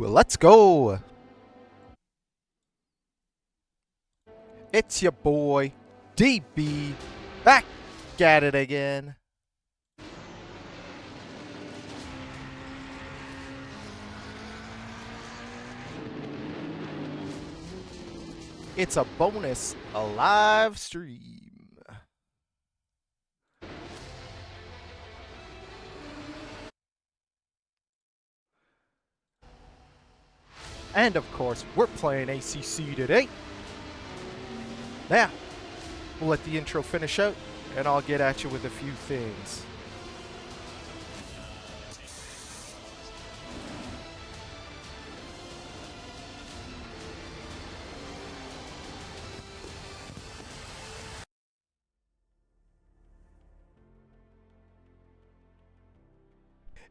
Let's go! It's your boy, DB, back at it again. It's a bonus, a live stream. And of course, we're playing ACC today. Now, we'll let the intro finish out, and I'll get at you with a few things.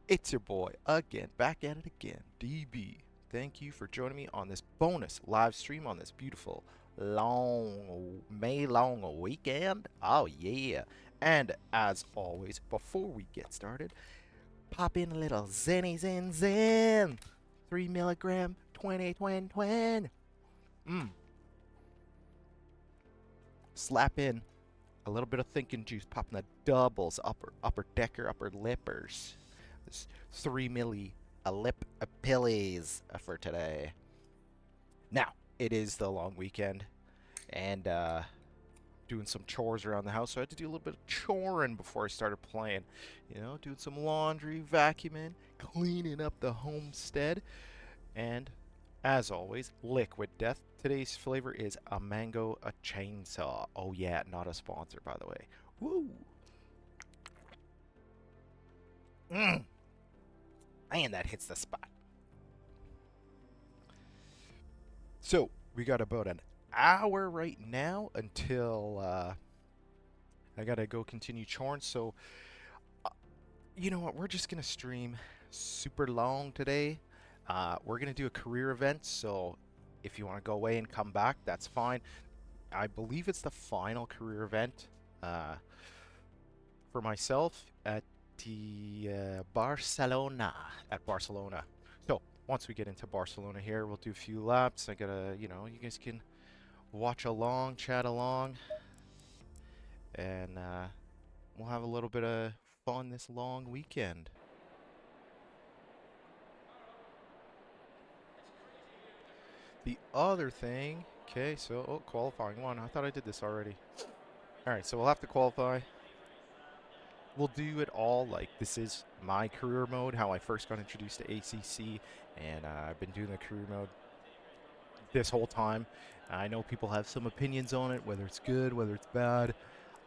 It's your boy again, back at it again, DB. Thank you for joining me on this bonus live stream on this beautiful May-long weekend. Oh yeah. And as always, before we get started, pop in a little Zenny Zen. 3 milligram, 20. Slap in a little bit of thinking juice, popping the doubles, upper decker, upper lippers. 3 milli a lip a pillies for today. Now, it is the long weekend, and doing some chores around the house, so I had to do a little bit of choring before I started playing. You know, doing some laundry, vacuuming, cleaning up the homestead, and as always, liquid death. Today's flavor is a mango a chainsaw. Oh yeah, not a sponsor, by the way. Woo! Man, that hits the spot. So, we got about an hour right now until I gotta go continue choring. So, you know what? We're just gonna stream super long today. We're gonna do a career event. So, if you want to go away and come back, that's fine. I believe it's the final career event for myself at the Barcelona. So once we get into Barcelona here, we'll do a few laps. I gotta, you guys can watch along, chat along, and we'll have a little bit of fun this long weekend. The other thing, okay, so qualifying one. I thought I did this already. All right, so we'll have to qualify. We'll do it all like this is my career mode, how I first got introduced to ACC, and I've been doing the career mode this whole time. I know people have some opinions on it, whether it's good, whether it's bad.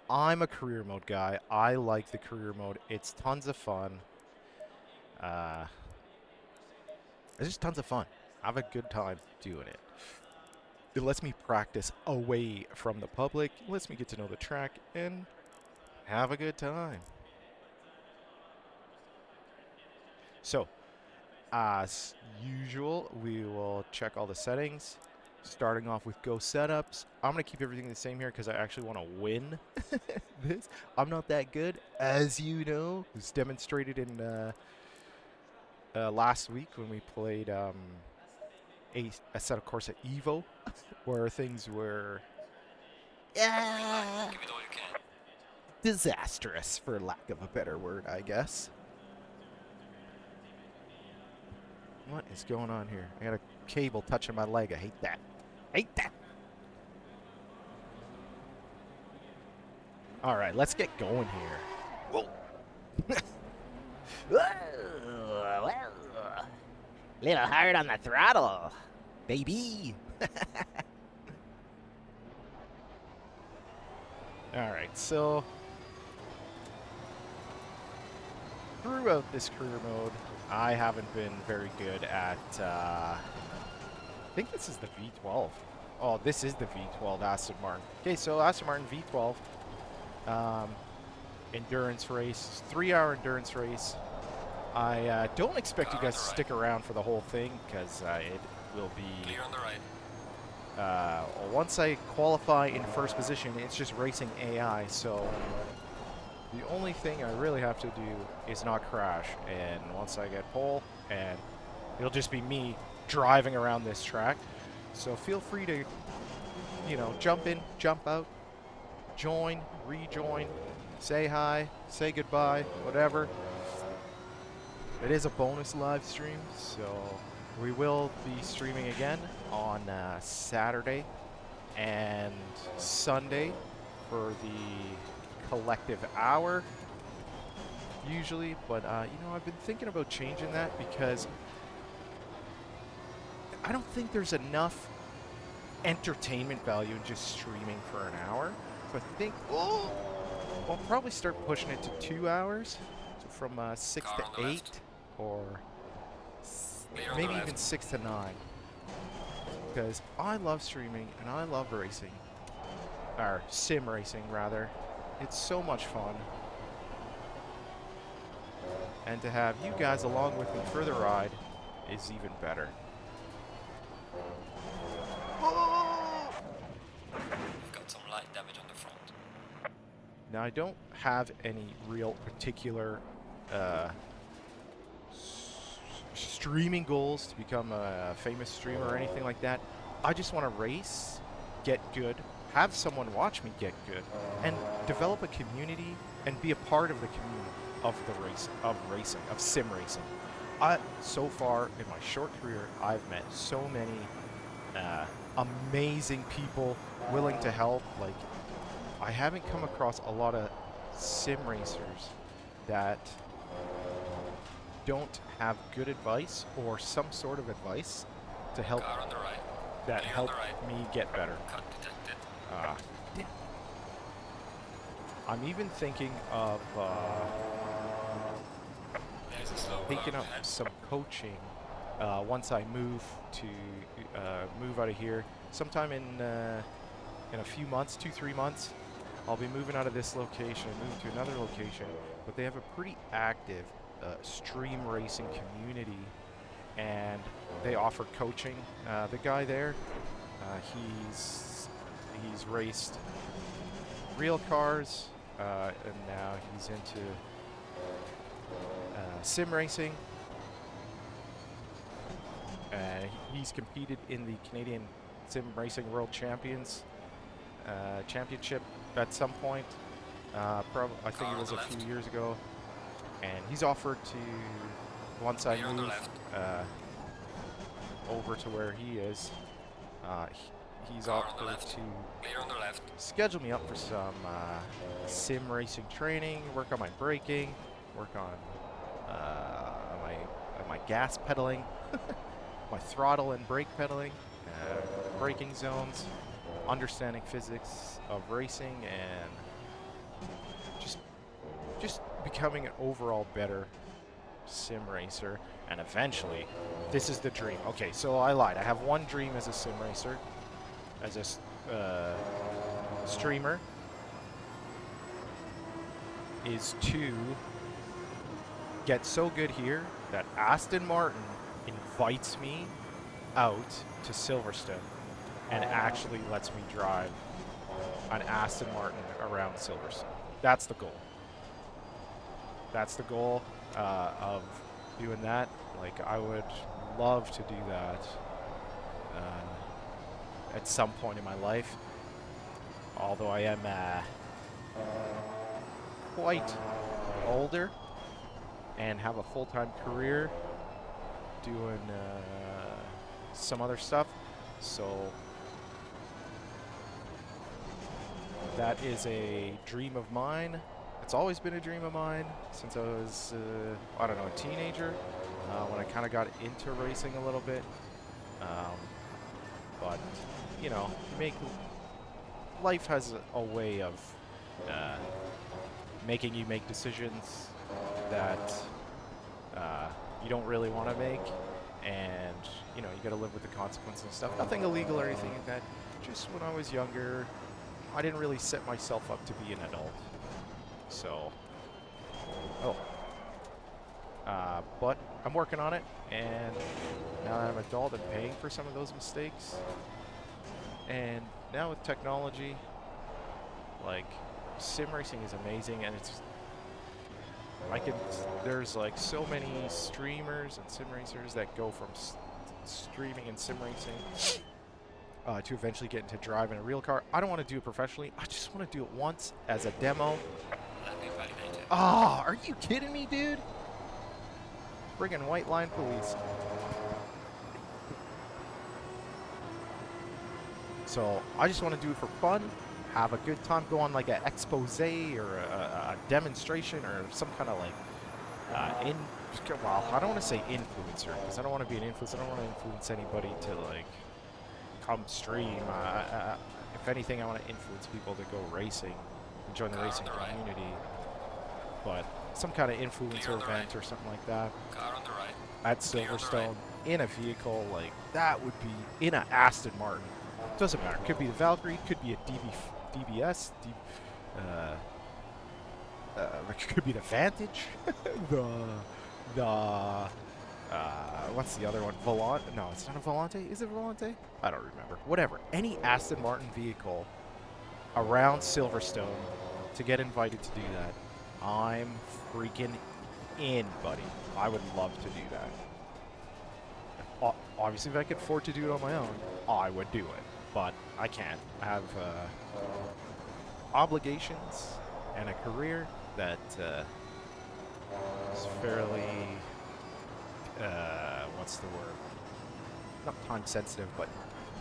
I'm a career mode guy. I like the career mode. It's tons of fun. It's just tons of fun. I have a good time doing it. It lets me practice away from the public. It lets me get to know the track and have a good time. So, as usual, we will check all the settings. Starting off with go setups. I'm going to keep everything the same here because I actually want to win this. I'm not that good, as you know. It was demonstrated in last week when we played a set of course at Evo, where things were disastrous, for lack of a better word, I guess. What is going on here? I got a cable touching my leg. I hate that. Hate that. All right, let's get going here. Whoa. Well, little hard on the throttle, Baby. All right, so throughout this career mode, I haven't been very good at, I think this is the V12. Oh, this is the V12 Aston Martin. Okay, so Aston Martin V12, endurance race, 3-hour endurance race. I don't expect you guys to stick around for the whole thing because it will be clear on the right. once I qualify in first position, it's just racing AI, so the only thing I really have to do is not crash, and once I get pole, and it'll just be me driving around this track. So feel free to, jump in, jump out, join, rejoin, say hi, say goodbye, whatever. It is a bonus live stream, so we will be streaming again on Saturday and Sunday for the collective hour, usually. But, I've been thinking about changing that because I don't think there's enough entertainment value in just streaming for an hour. So I think I'll probably start pushing it to 2 hours, so from 6 to 8, or maybe even 6 to 9. Because I love streaming and I love racing, or sim racing rather. It's so much fun. And to have you guys along with me for the ride is even better. We've got some light damage on the front. Now, I don't have any real particular streaming goals to become a famous streamer or anything like that. I just want to race, get good, have someone watch me get good, and develop a community and be a part of the community of sim racing. So far in my short career, I've met so many amazing people willing to help. Like, I haven't come across a lot of sim racers that don't have good advice or some sort of advice to help Car on the right. that Clear on help the right. me get better. Cut detected. I'm even thinking of There's a slow taking car up ahead. some coaching once I move out of here. Sometime in a few months, 2-3 months, I'll be moving out of this location and moving to another location. But they have a pretty active stream racing community, and they offer coaching. The guy there, he's raced real cars, and now he's into sim racing. He's competed in the Canadian Sim Racing World Championship at some point. I think it was a few years ago. And he's offered to, once I Clear on the move left. over to where he is, he's Car on the offered left. to Clear on the left. schedule me up for some sim racing training, work on my braking, work on my gas pedaling, my throttle and brake pedaling, braking zones, understanding physics of racing, and just becoming an overall better sim racer. And eventually, this is the dream. Okay, so I lied. I have one dream as a sim racer, as a streamer, is to get so good here that Aston Martin invites me out to Silverstone and actually lets me drive an Aston Martin around Silverstone. That's the goal. That's the goal of doing that. Like, I would love to do that at some point in my life. Although I am quite older and have a full-time career doing some other stuff. So that is a dream of mine. It's always been a dream of mine since I was, a teenager, when I kind of got into racing a little bit. But, life has a way of making you make decisions that you don't really want to make. And, you got to live with the consequences and stuff. Nothing illegal or anything like that. Just when I was younger, I didn't really set myself up to be an adult. So, but I'm working on it, and now that I'm an adult, I'm paying for some of those mistakes. And now with technology, like, sim racing is amazing, and there's like so many streamers and sim racers that go from streaming and sim racing to eventually get into driving a real car. I don't want to do it professionally. I just want to do it once as a demo. Let me validate it. Ah, are you kidding me, dude? Friggin' white line police. So I just want to do it for fun, have a good time, go on like an expose or a demonstration or some kind of like well, I don't want to say influencer because I don't want to be an influencer. I don't want to influence anybody to like come stream. If anything, I want to influence people to go racing and join the Car on racing the right. community. But some kind of influencer Clear on the event right. or something like that Car on the right. at Clear on the Silverstone in a vehicle like that would be in a Aston Martin. Doesn't matter. Could be the Valkyrie. Could be a DBS. Could be the Vantage. What's the other one? Volante? No, it's not a Volante. Is it Volante? I don't remember. Whatever. Any Aston Martin vehicle around Silverstone to get invited to do that. I'm freaking in, buddy. I would love to do that. Obviously, if I could afford to do it on my own, I would do it. But I can't. I have obligations and a career that is fairly, what's the word? Not time sensitive, but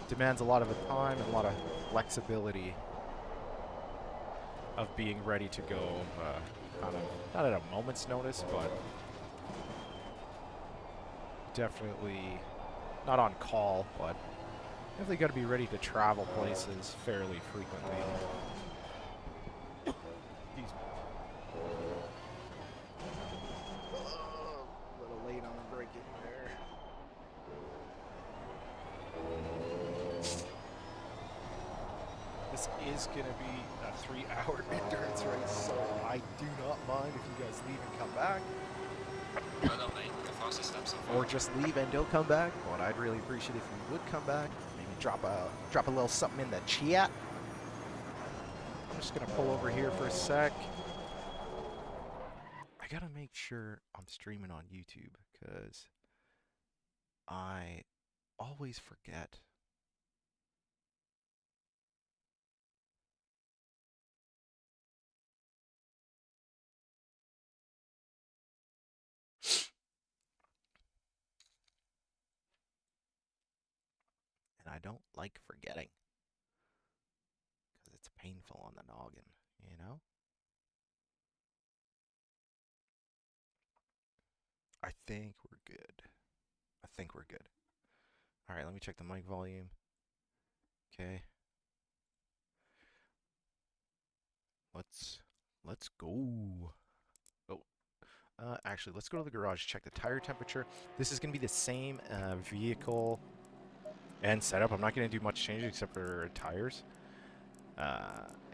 demands a lot of the time and a lot of flexibility of being ready to go, kind of, not at a moment's notice, but definitely not on call, but definitely got to be ready to travel places fairly frequently. Excuse me. A little late on the break in there. This is going to be a 3-hour endurance race, so I do not mind if you guys leave and come back. Well done, mate. The fastest lap so far. Or just leave and don't come back. But I'd really appreciate if you would come back. Maybe drop a little something in the chat. I'm just gonna pull over here for a sec. I gotta make sure I'm streaming on YouTube because I always forget. And I don't like forgetting because it's painful on the noggin, you know? I think we're good. I think we're good. All right, let me check the mic volume. Okay. Let's go. Oh, actually, let's go to the garage, check the tire temperature. This is going to be the same vehicle and setup. I'm not going to do much change except for tires.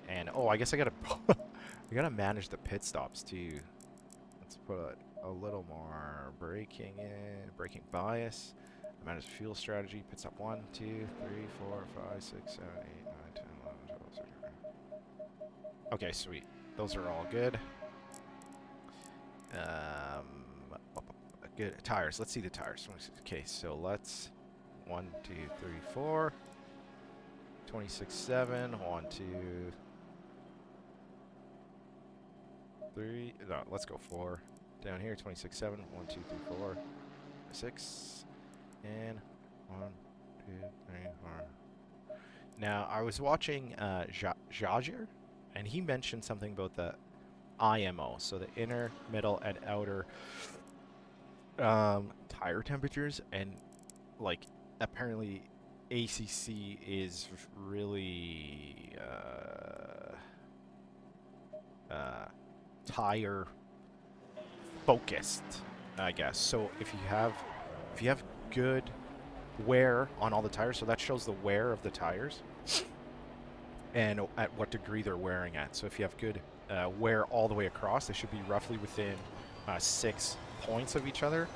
And oh, I guess I gotta I gotta manage the pit stops too. Let's put a little more braking bias. Manage fuel strategy. Pit stop 1, 2, 3, 4, 5, 6, 7, 8, 9, 10, 11, 12, 13. Okay, sweet. Those are all good. Good tires. Let's see the tires. Okay, so let's 1, 2, 3, 4. 26.7. 1, 2, 3. No, let's go 4. Down here, 26.7. 1, 2, 3, 4, 6. And 1, 2, 3, 4. Now, I was watching Jajier, and he mentioned something about the IMO, so the inner, middle, and outer tire temperatures, and like apparently ACC is really tire focused, I guess. So if you have good wear on all the tires, so that shows the wear of the tires and at what degree they're wearing at. So if you have good wear all the way across, they should be roughly within 6 points of each other.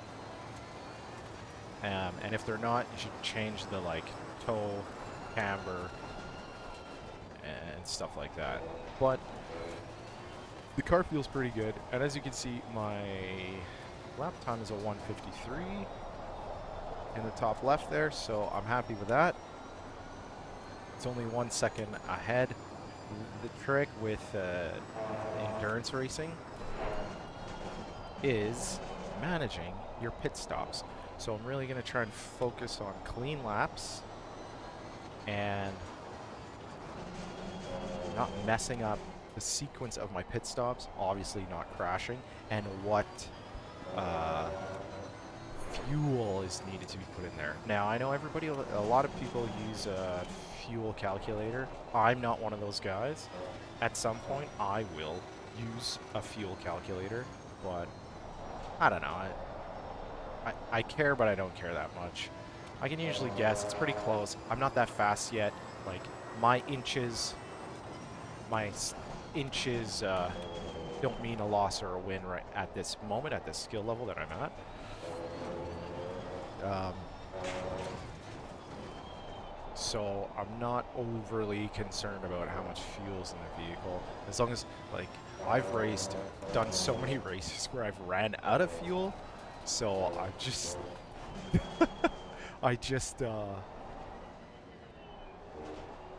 And if they're not, you should change the like toe, camber, and stuff like that. But the car feels pretty good, and as you can see, my lap time is a 1:53. in the top left there, so I'm happy with that. It's only 1 second ahead. The trick with endurance racing is managing your pit stops. So I'm really going to try and focus on clean laps and not messing up the sequence of my pit stops, obviously not crashing, and what fuel is needed to be put in there. Now, I know a lot of people use a fuel calculator. I'm not one of those guys. At some point, I will use a fuel calculator, but I don't know. I care, but I don't care that much. I can usually guess. It's pretty close. I'm not that fast yet. Like, my inches don't mean a loss or a win right at this moment, at this skill level that I'm at. So I'm not overly concerned about how much fuel's in the vehicle. As long as, like, I've done so many races where I've ran out of fuel, so I just,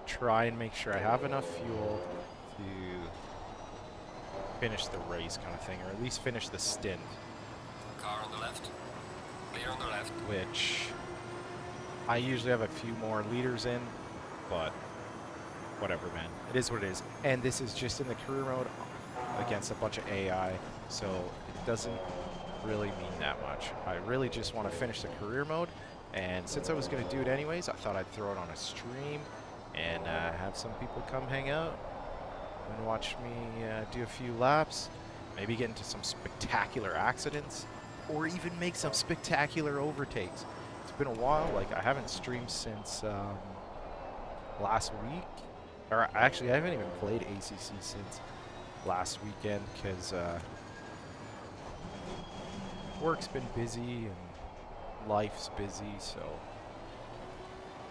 try and make sure I have enough fuel to finish the race kind of thing, or at least finish the stint. Car on the left. Clear on the left. Which I usually have a few more liters in, but whatever, man. It is what it is. And this is just in the career mode against a bunch of AI, so it doesn't really mean that much. I really just want to finish the career mode, and since I was going to do it anyways, I thought I'd throw it on a stream and have some people come hang out and watch me do a few laps, maybe get into some spectacular accidents, or even make some spectacular overtakes. It's been a while. Like, I haven't streamed since last week. Or actually, I haven't even played ACC since last weekend because work's been busy and life's busy, so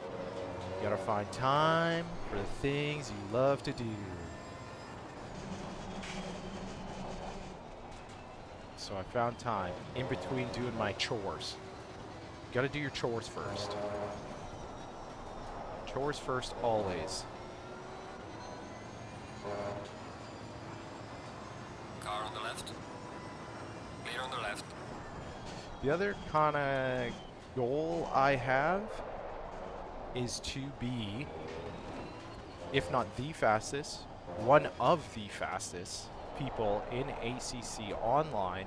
you gotta find time for the things you love to do. So I found time in between doing my chores. You gotta do your chores first. Chores first, always. Car on the left. Clear on the left. The other kind of goal I have is to be, if not the fastest, one of the fastest people in ACC Online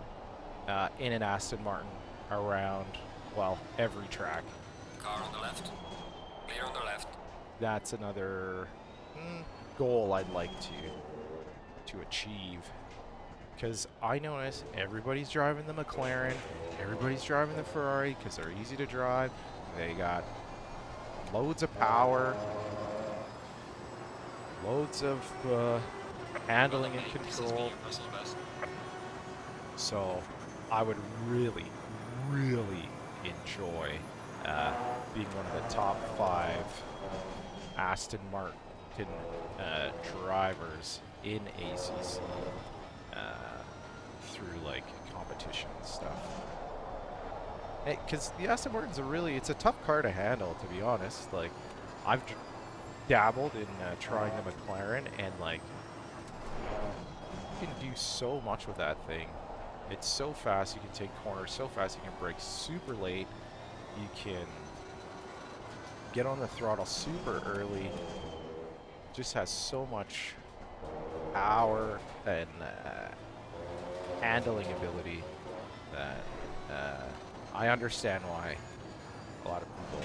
in an Aston Martin around, well, every track. Car on the left. Clear on the left. That's another goal I'd like to achieve. Because I notice everybody's driving the McLaren, everybody's driving the Ferrari because they're easy to drive. They got loads of power, loads of handling and control. So I would really, really enjoy being one of the top 5 Aston Martin drivers in ACC through like competition and stuff. Because the Aston Martin's it's a tough car to handle, to be honest. Like, I've dabbled in trying the McLaren, and like, you can do so much with that thing. It's so fast, you can take corners so fast, you can brake super late, you can get on the throttle super early. Just has so much power and handling ability that I understand why a lot of people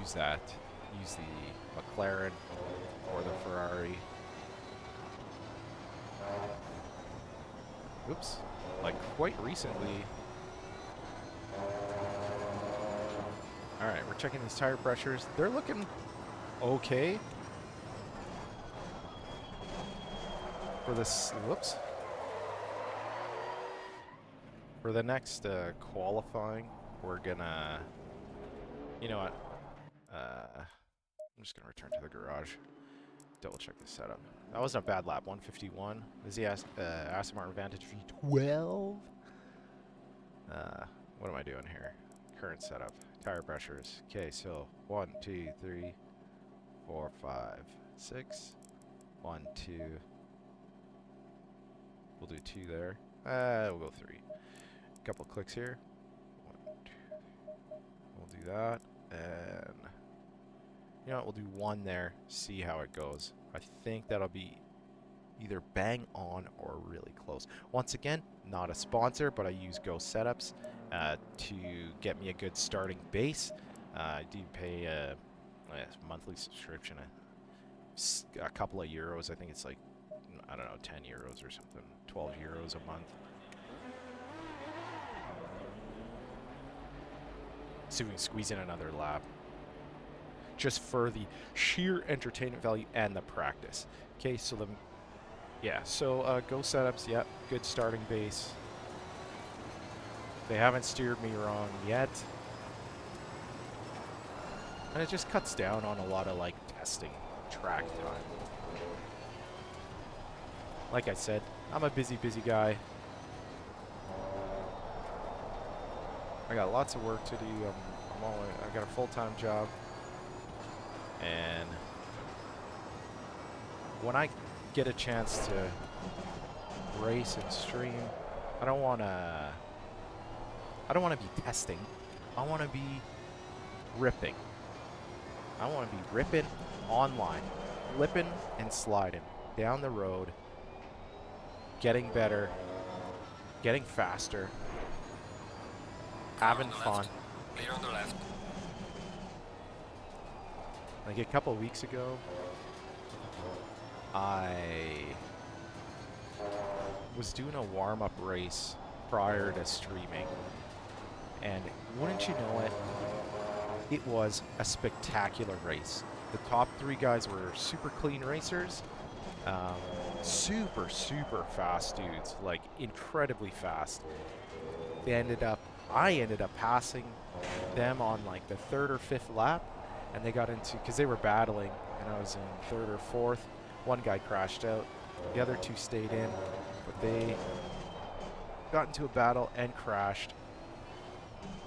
use the McLaren or the Ferrari. Oops. Like, quite recently. Alright, we're checking these tire pressures. They're looking okay. For this, whoops. For the next qualifying, we're gonna, you know what? I'm just gonna return to the garage. Double check the setup. That wasn't a bad lap. 151. This is the Aston Martin Vantage V12. what am I doing here? Current setup. Tire pressures. Okay, so 1, 2, 3, 4, 5, 6. 1, 2. We'll do 2 there. We'll go 3. Couple clicks here. 1, 2. We'll do that. And you know what? We'll do 1 there. See how it goes. I think that'll be either bang on or really close. Once again, not a sponsor, but I use Go Setups to get me a good starting base. I do pay a monthly subscription, a couple of euros. I think it's like, I don't know, 10 euros or something, 12 euros a month. See if we can squeeze in another lap. Just for the sheer entertainment value and the practice. Okay, so Go Setups, yep, good starting base. They haven't steered me wrong yet. And it just cuts down on a lot of like testing track time. Like I said, I'm a busy guy. I got lots of work to do. I got a full-time job. And when I get a chance to race and stream, I don't want to be testing. I want to be ripping. I want to be ripping online, flipping and sliding down the road, getting better, getting faster, having fun. Clear on the left. Like a couple weeks ago, I was doing a warm-up race prior to streaming, and wouldn't you know it, it was a spectacular race. The top 3 guys were super clean racers, super fast dudes, like incredibly fast. I ended up passing them on like the 3rd or 5th lap, and they got into, because they were battling, and I was in 3rd or 4th. One guy crashed out, the other 2 stayed in, but they got into a battle and crashed.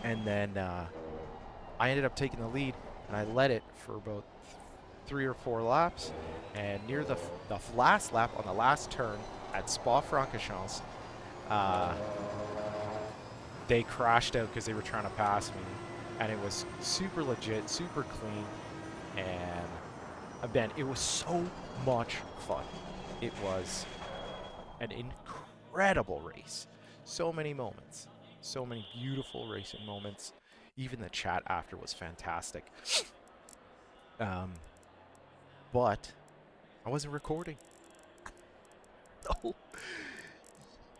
And then I ended up taking the lead, and I led it for about 3 or 4 laps. And near the last lap, on the last turn at Spa-Francorchamps, they crashed out because they were trying to pass me. And it was super legit, super clean, and again, it was so much fun. It was an incredible race. So many moments, so many beautiful racing moments. Even the chat after was fantastic. But I wasn't recording. No,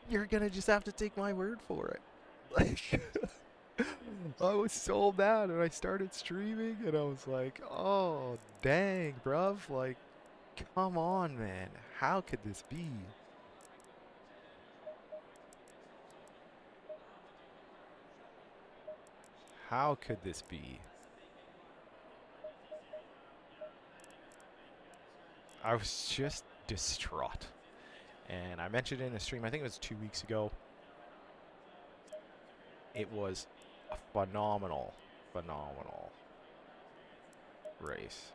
you're gonna just have to take my word for it. Like, I was so mad, and I started streaming, and I was like, oh, dang, bruv. Like, come on, man. How could this be? How could this be? I was just distraught. And I mentioned in a stream, I think it was 2 weeks ago, it was a phenomenal race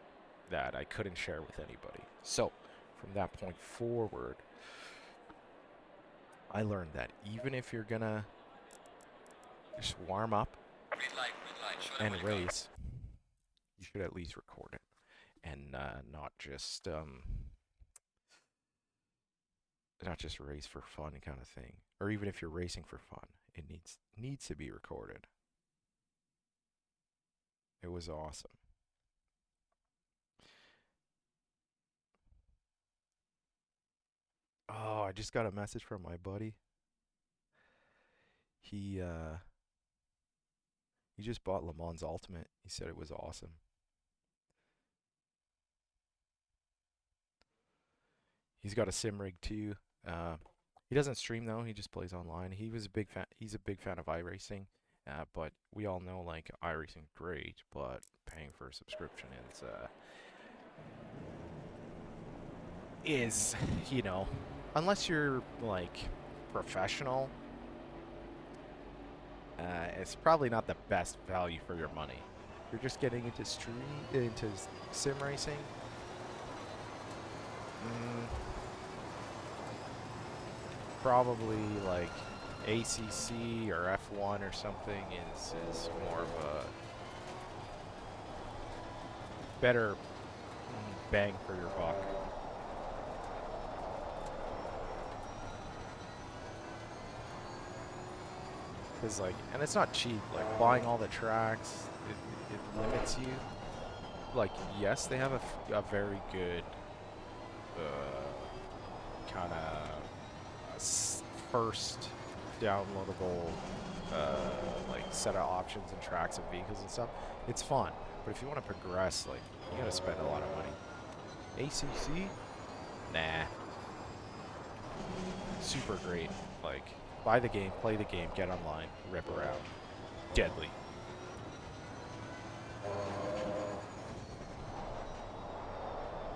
that I couldn't share with anybody. So, from that point forward, I learned that even if you're gonna just warm up Green light, show them and where you go. race, you should at least record it, and not just race for fun kind of thing. Or even if you're racing for fun, it needs to be recorded. It was awesome. Oh, I just got a message from my buddy. He just bought Le Mans Ultimate. He said it was awesome. He's got a sim rig too. He doesn't stream though. He just plays online. He's a big fan of iRacing. But we all know, like, iRacing great, but paying for a subscription is you know, unless you're like professional, it's probably not the best value for your money. If you're just getting into sim racing. Probably like ACC or F1 or something is more of a better bang for your buck. Because like, and it's not cheap. Like buying all the tracks, it limits you. Like, yes, they have a very good kind of first downloadable like set of options and tracks and vehicles and stuff. It's fun, but if you want to progress, like, you gotta spend a lot of money. ACC, nah. Super great. Like, buy the game, play the game, get online, rip around. Deadly.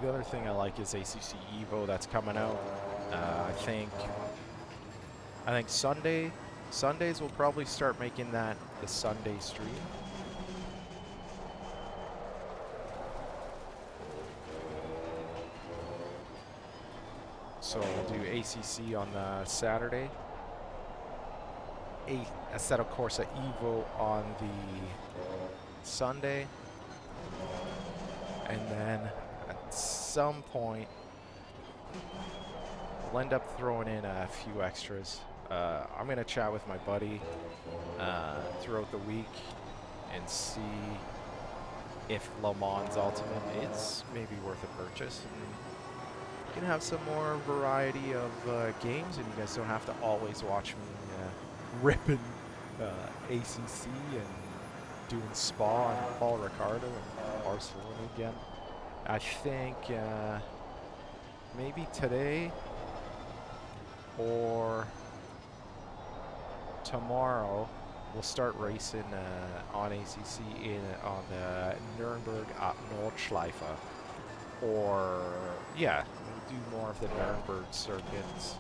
The other thing I like is ACC Evo that's coming out. I think Sundays will probably start making that the Sunday stream. So we'll do ACC on the Saturday. A set of course at Evo on the Sunday. And then at some point we'll end up throwing in a few extras. I'm going to chat with my buddy throughout the week and see if Le Mans Ultimate is maybe worth a purchase. And you can have some more variety of games, and you guys don't have to always watch me ripping ACC and doing Spa and Paul Ricardo and Barcelona again. I think maybe today or tomorrow we'll start racing on ACC on the Nürburg at Nordschleife, or yeah, we'll do more of the Nürburg circuits,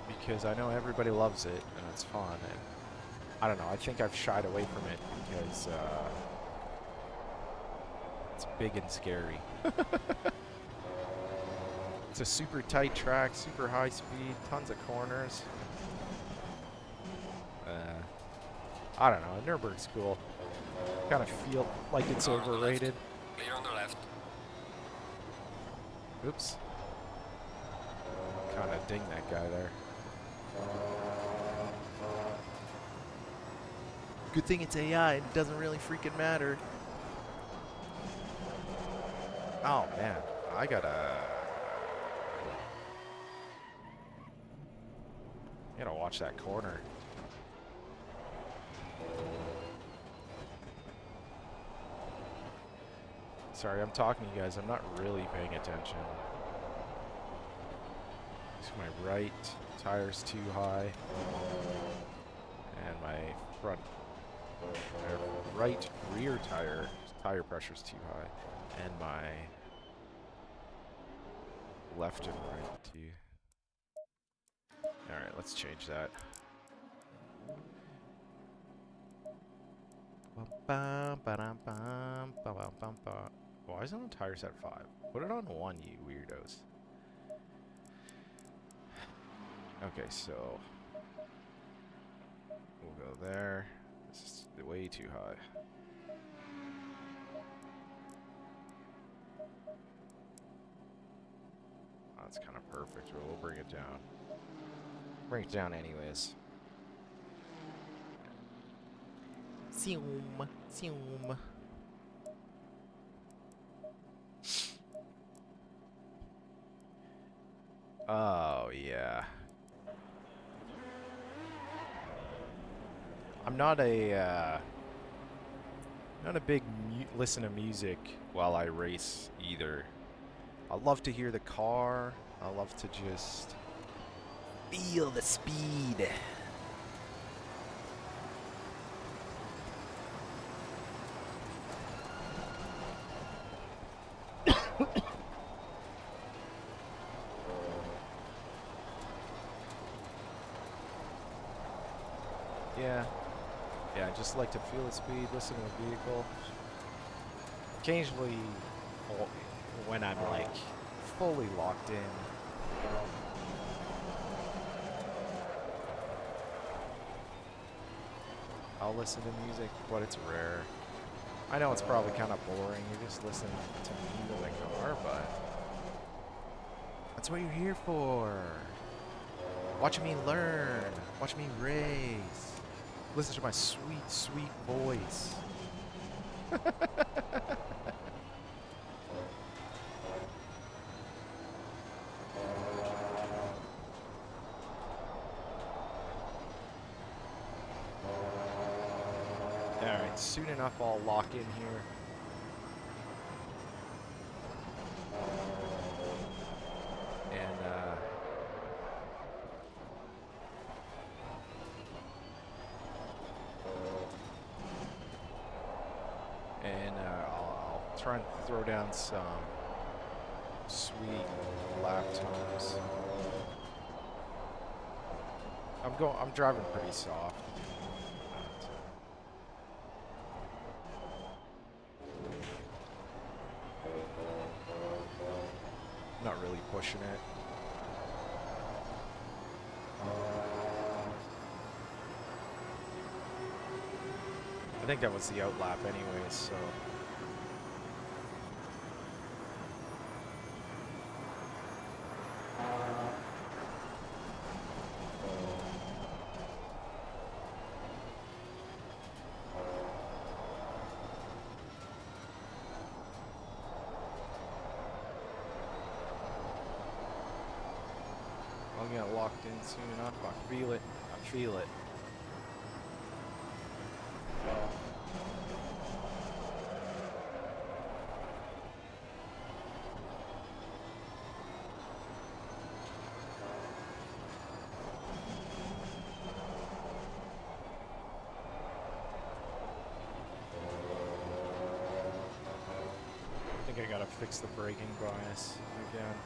because I know everybody loves it and it's fun, and I don't know, I think I've shied away from it because it's big and scary. It's a super tight track, super high speed, tons of corners. I don't know, Nürburg's cool. Kind of feel like it's overrated. Clear on the left. Oops. Kind of ding that guy there. Good thing it's AI, it doesn't really freaking matter. Oh man, I gotta watch that corner. Sorry, I'm talking to you guys. I'm not really paying attention. So my right tire's too high, and my right rear tire pressure's too high, and my left and right too. All right, let's change that. Why is it on tire set 5? Put it on 1, you weirdos. Okay, so we'll go there. This is way too high. That's kind of perfect. We'll bring it down. Bring it down anyways. Zoom, zoom. Oh yeah. I'm not a big listen to music while I race either. I love to hear the car. I love to just feel the speed. Yeah, I just like to feel the speed, listen to the vehicle. Occasionally, when I'm like fully locked in, I'll listen to music, but it's rare. I know it's probably kind of boring. You're just listening to me in the car, but that's what you're here for. Watch me learn. Watch me race. Listen to my sweet, sweet voice. Alright, soon enough I'll lock in here. And I'll try and throw down some sweet lap times. I'm driving pretty soft. Not really pushing it. I think that was the outlap anyways, so. I'll get locked in soon enough. I feel it. I feel it. I think I gotta fix the braking bias again.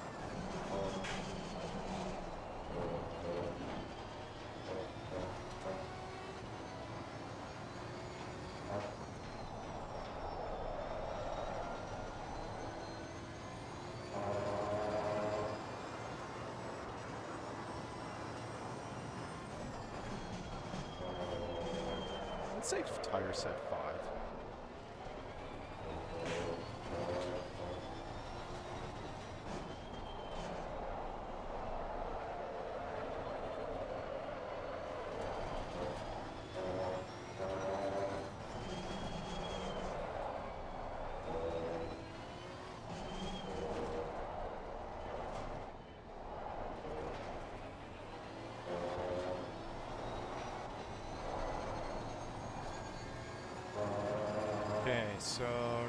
Let's say tire set 5. Okay, so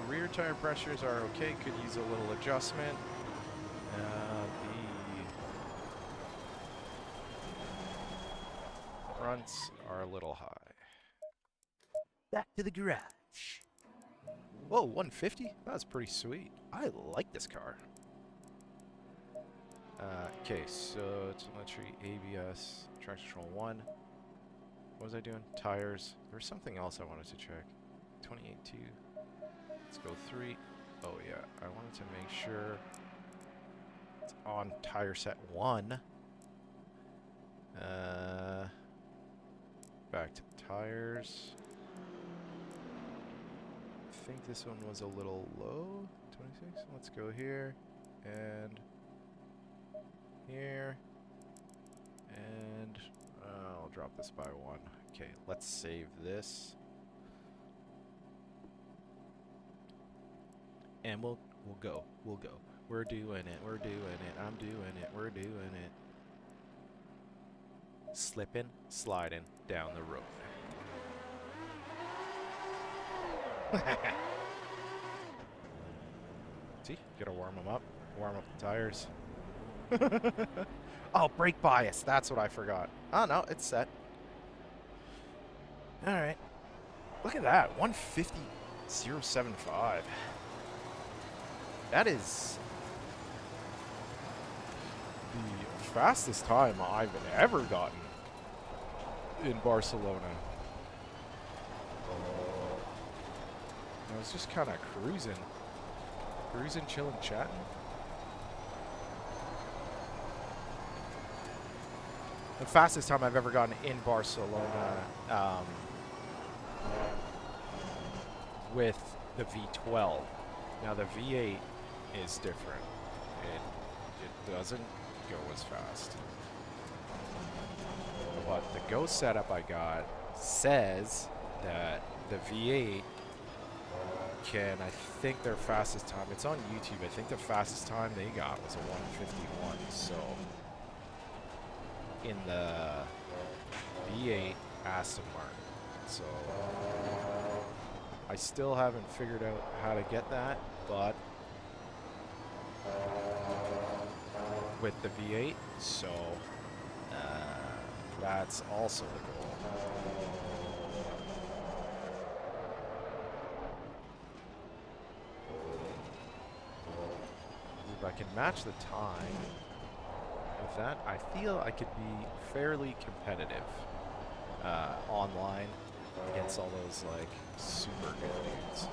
rear tire pressures are okay, could use a little adjustment. The fronts are a little high. Back to the garage. Whoa, 150? That's pretty sweet. I like this car. Okay, so telemetry, ABS, traction control 1. What was I doing? Tires. There was something else I wanted to check. 28.2. Let's go 3. Oh yeah, I wanted to make sure it's on tire set 1. Back to tires. I think this one was a little low. 26. Let's go here and here, and I'll drop this by 1. Okay, let's save this. And we'll go. We're doing it. We're doing it. I'm doing it. We're doing it. Slipping, sliding down the road. See, gotta warm them up. Warm up the tires. Oh, brake bias. That's what I forgot. Oh no, it's set. All right. Look at that. 150.075. That is the fastest time I've ever gotten in Barcelona. I was just kind of cruising, chilling, chatting. The fastest time I've ever gotten in Barcelona with the V12. Now the V8 is different. It doesn't go as fast. But the Go setup I got says that the V8 can, I think their fastest time, it's on YouTube, I think the fastest time they got was a 151. So in the V8 Aston Martin. So I still haven't figured out how to get that, but with the V8, so that's also the goal. If I can match the time with that, I feel I could be fairly competitive online against all those like super good dudes.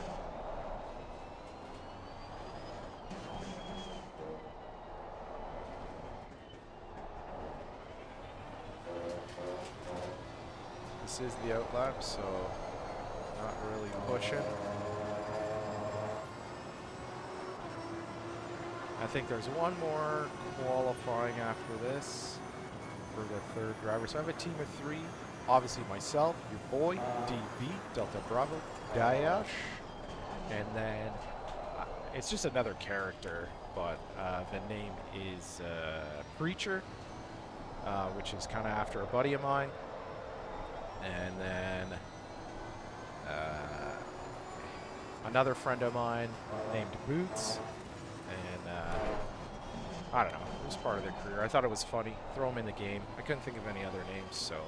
This is the outlap, so not really pushing. I think there's one more qualifying after this for the third driver. So I have a team of 3. Obviously myself, your boy, DB, Delta Bravo, Dayash, and then it's just another character, but the name is Preacher, which is kind of after a buddy of mine. And then another friend of mine named Boots. And I don't know, it was part of their career. I thought it was funny. Throw them in the game. I couldn't think of any other names, so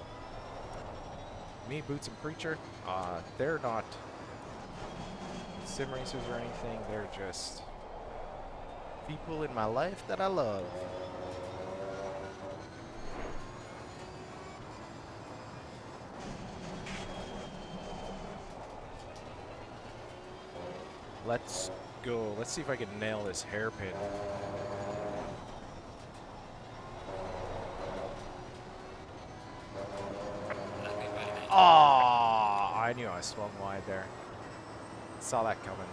me, Boots, and Preacher, they're not sim racers or anything. They're just people in my life that I love. Let's go. Let's see if I can nail this hairpin. Oh, I knew I swung wide there. Saw that coming.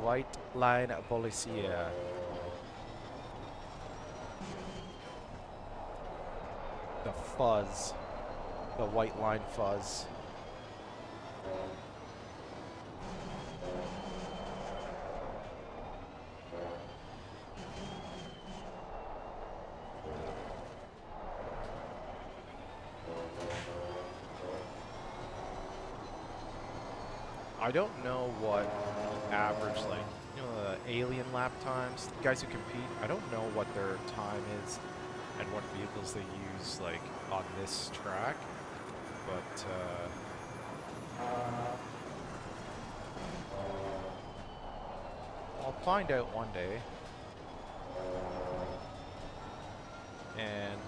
White line policia. The fuzz. The white line fuzz. I don't know what average, like, you know, the alien lap times, the guys who compete, I don't know what their time is and what vehicles they use, like, on this track, but, I'll find out one day, and,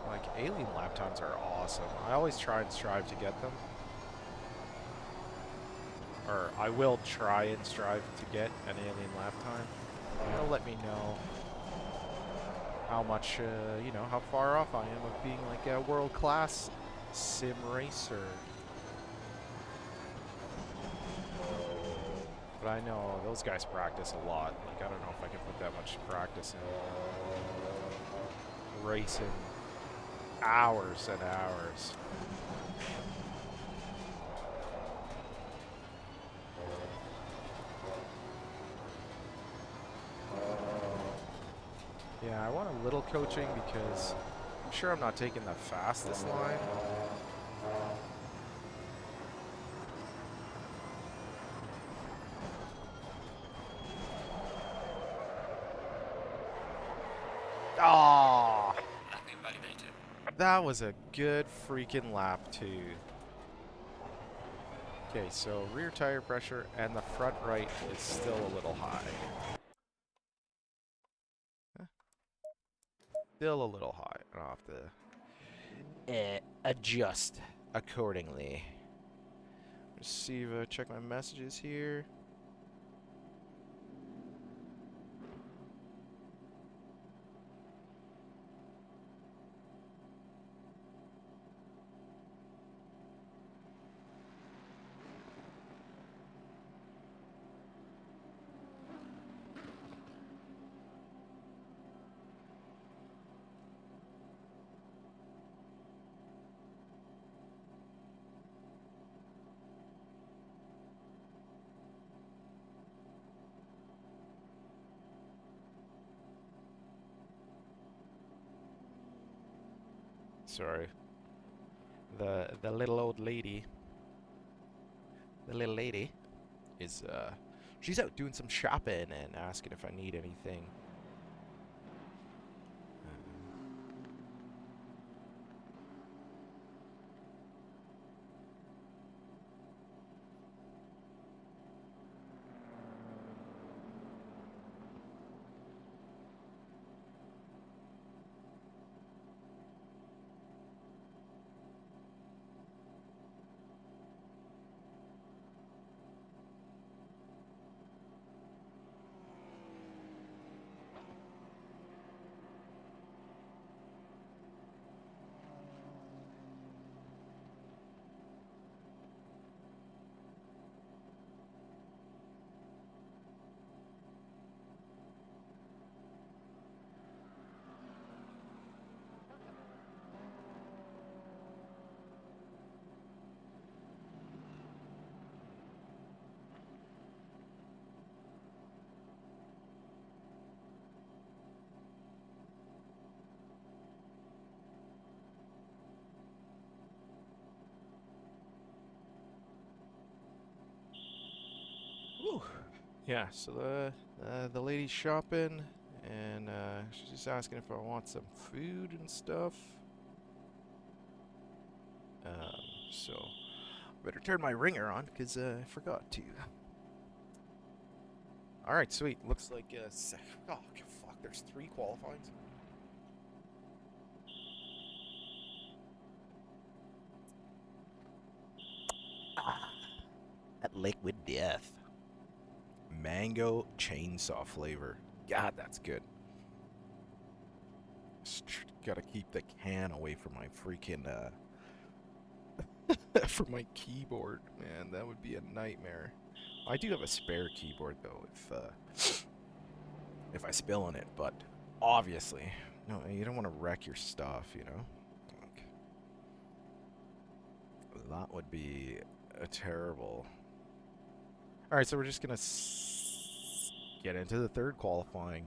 like, alien lap times are awesome. I always try and strive to get them. Or I will try and strive to get an alien lap time. It'll let me know how much, you know, how far off I am of being like a world-class sim racer. But I know those guys practice a lot. Like, I don't know if I can put that much practice in. Racing hours and hours. Yeah, I want a little coaching because I'm sure I'm not taking the fastest line. Ah, that was a good freaking lap too. Okay, so rear tire pressure and the front right is still a little high. Still a little high. I'll have to adjust accordingly. Let's see if I check my messages here. Sorry. The little old lady. The little lady is she's out doing some shopping and asking if I need anything. Whew. Yeah, so the lady's shopping, and she's just asking if I want some food and stuff. So better turn my ringer on because I forgot to. All right, sweet. Looks like oh fuck, there's 3 qualifyings. That liquid death. Mango chainsaw flavor. God, that's good. Gotta keep the can away from my freaking from my keyboard, man. That would be a nightmare. I do have a spare keyboard though, if I spill on it, but obviously, no, you don't want to wreck your stuff, you know. Like, that would be a terrible. All right, so we're just gonna get into the third qualifying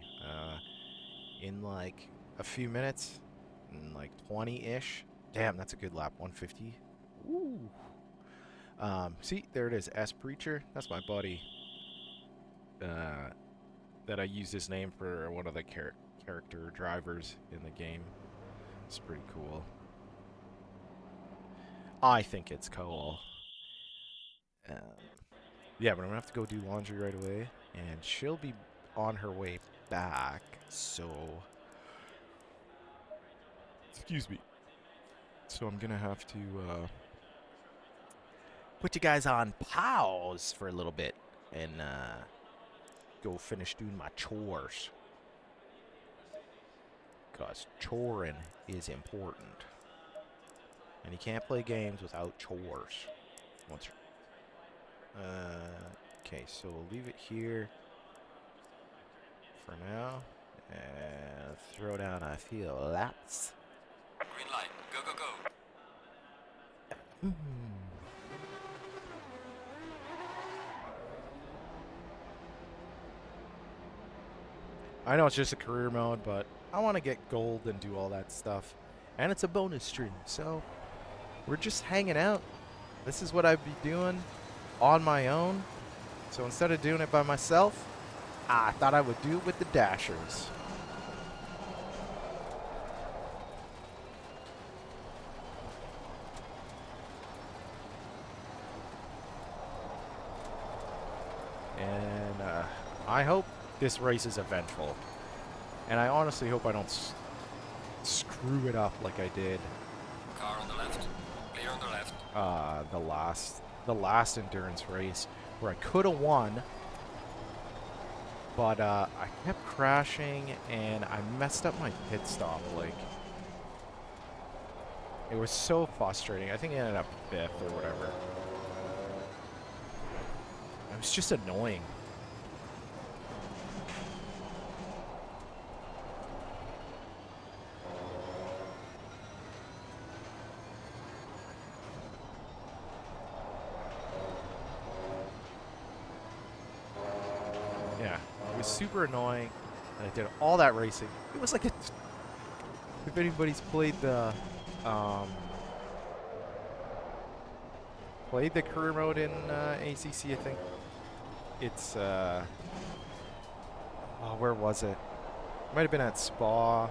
in like a few minutes, in like 20-ish. Damn, that's a good lap. 150. Ooh. See, there it is. S Preacher. That's my buddy. That I use his name for one of the character drivers in the game. It's pretty cool. I think it's cool. Yeah, but I'm gonna have to go do laundry right away, and she'll be on her way back, so excuse me. So I'm gonna have to put you guys on pause for a little bit and go finish doing my chores. 'Cause choring is important. And you can't play games without chores. Once you're okay, so we'll leave it here for now and throw down a few laps. Green light. Go, go, go. I know it's just a career mode, but I want to get gold and do all that stuff. And it's a bonus stream, so we're just hanging out. This is what I'd be doing on my own. So instead of doing it by myself, I thought I would do it with the Dashers. And I hope this race is eventful. And I honestly hope I don't screw it up like I did Car the last endurance race where I could have won, but I kept crashing and I messed up my pit stop. Like, it was so frustrating. I think I ended up 5th or whatever. It was just annoying. Yeah, it was super annoying, and I did all that racing. It was like a, if anybody's played the career mode in ACC, I think it's oh, where was it? Might have been at Spa,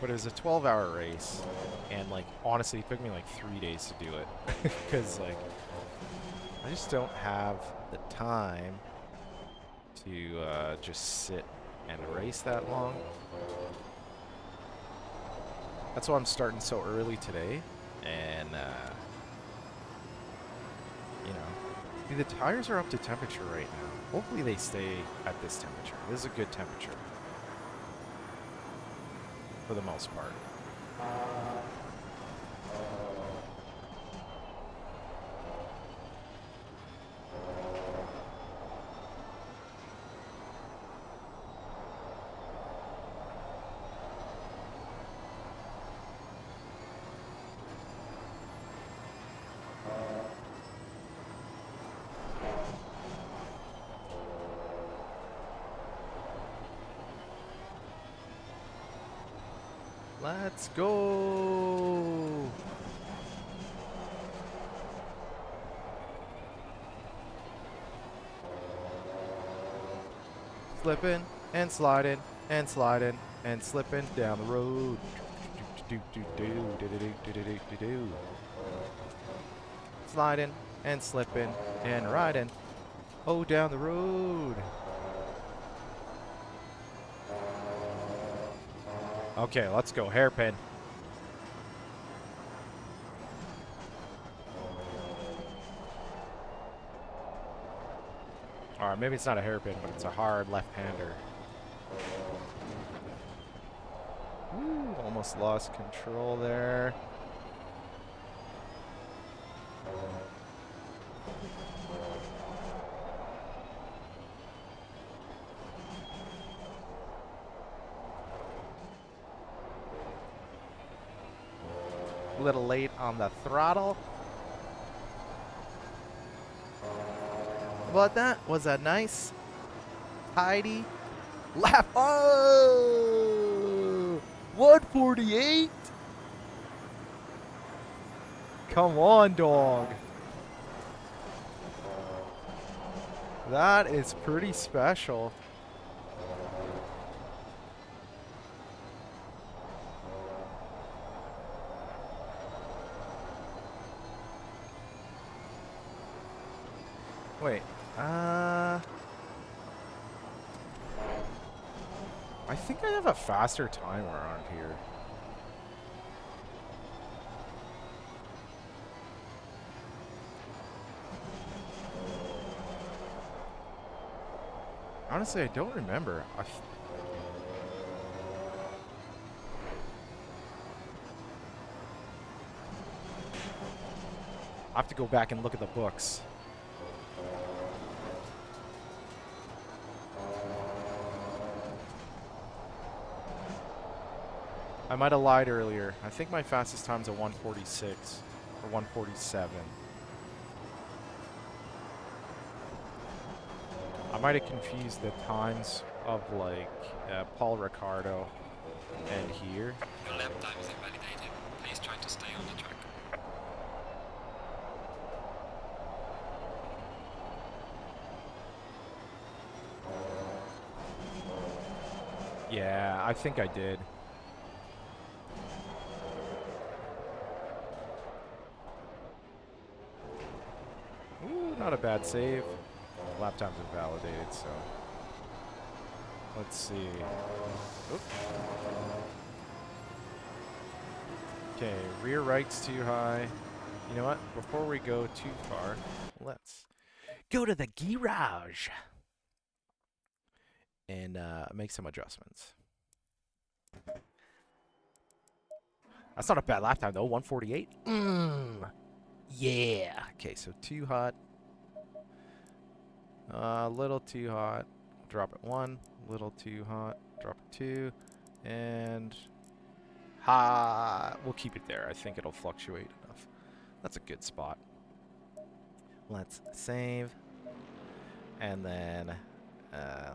but it was a 12-hour race, and like honestly, it took me like 3 days to do it because like I just don't have the time to just sit and race that long. That's why I'm starting so early today, and you know, see, the tires are up to temperature right now. Hopefully they stay at this temperature. This is a good temperature for the most part. Let's go! Slipping and sliding and sliding and slipping down the road. Sliding and slipping and riding. Oh, down the road. Okay, let's go. Hairpin. Alright, maybe it's not a hairpin, but it's a hard left-hander. Ooh, almost lost control there. A little late on the throttle. But that was a nice, tidy lap. Oh! 148? Come on, dog. That is pretty special. Wait, I think I have a faster time around here. Honestly, I don't remember. I have to go back and look at the books. I might have lied earlier. I think my fastest time's a 146 or 147. I might have confused the times of like Paul Ricardo and here. Your lap time is invalidated. Please try to stay on the track. Yeah, I think I did. Ooh, not a bad save. Lap time's invalidated, so let's see. Oop. Okay, rear right's too high. You know what? Before we go too far, let's go to the garage and make some adjustments. That's not a bad lap time though, 148. Yeah. Okay, so too hot. A little too hot. Drop it 1. Little too hot. Drop it 2. And we'll keep it there. I think it'll fluctuate enough. That's a good spot. Let's save. And then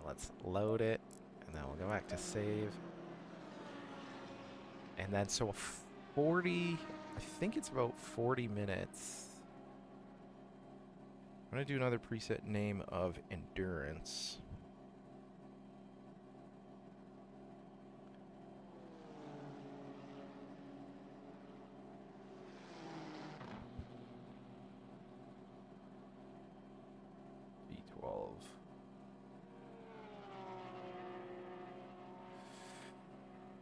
let's load it. And then we'll go back to save. And then so 40, I think it's about 40 minutes. I'm going to do another preset name of endurance.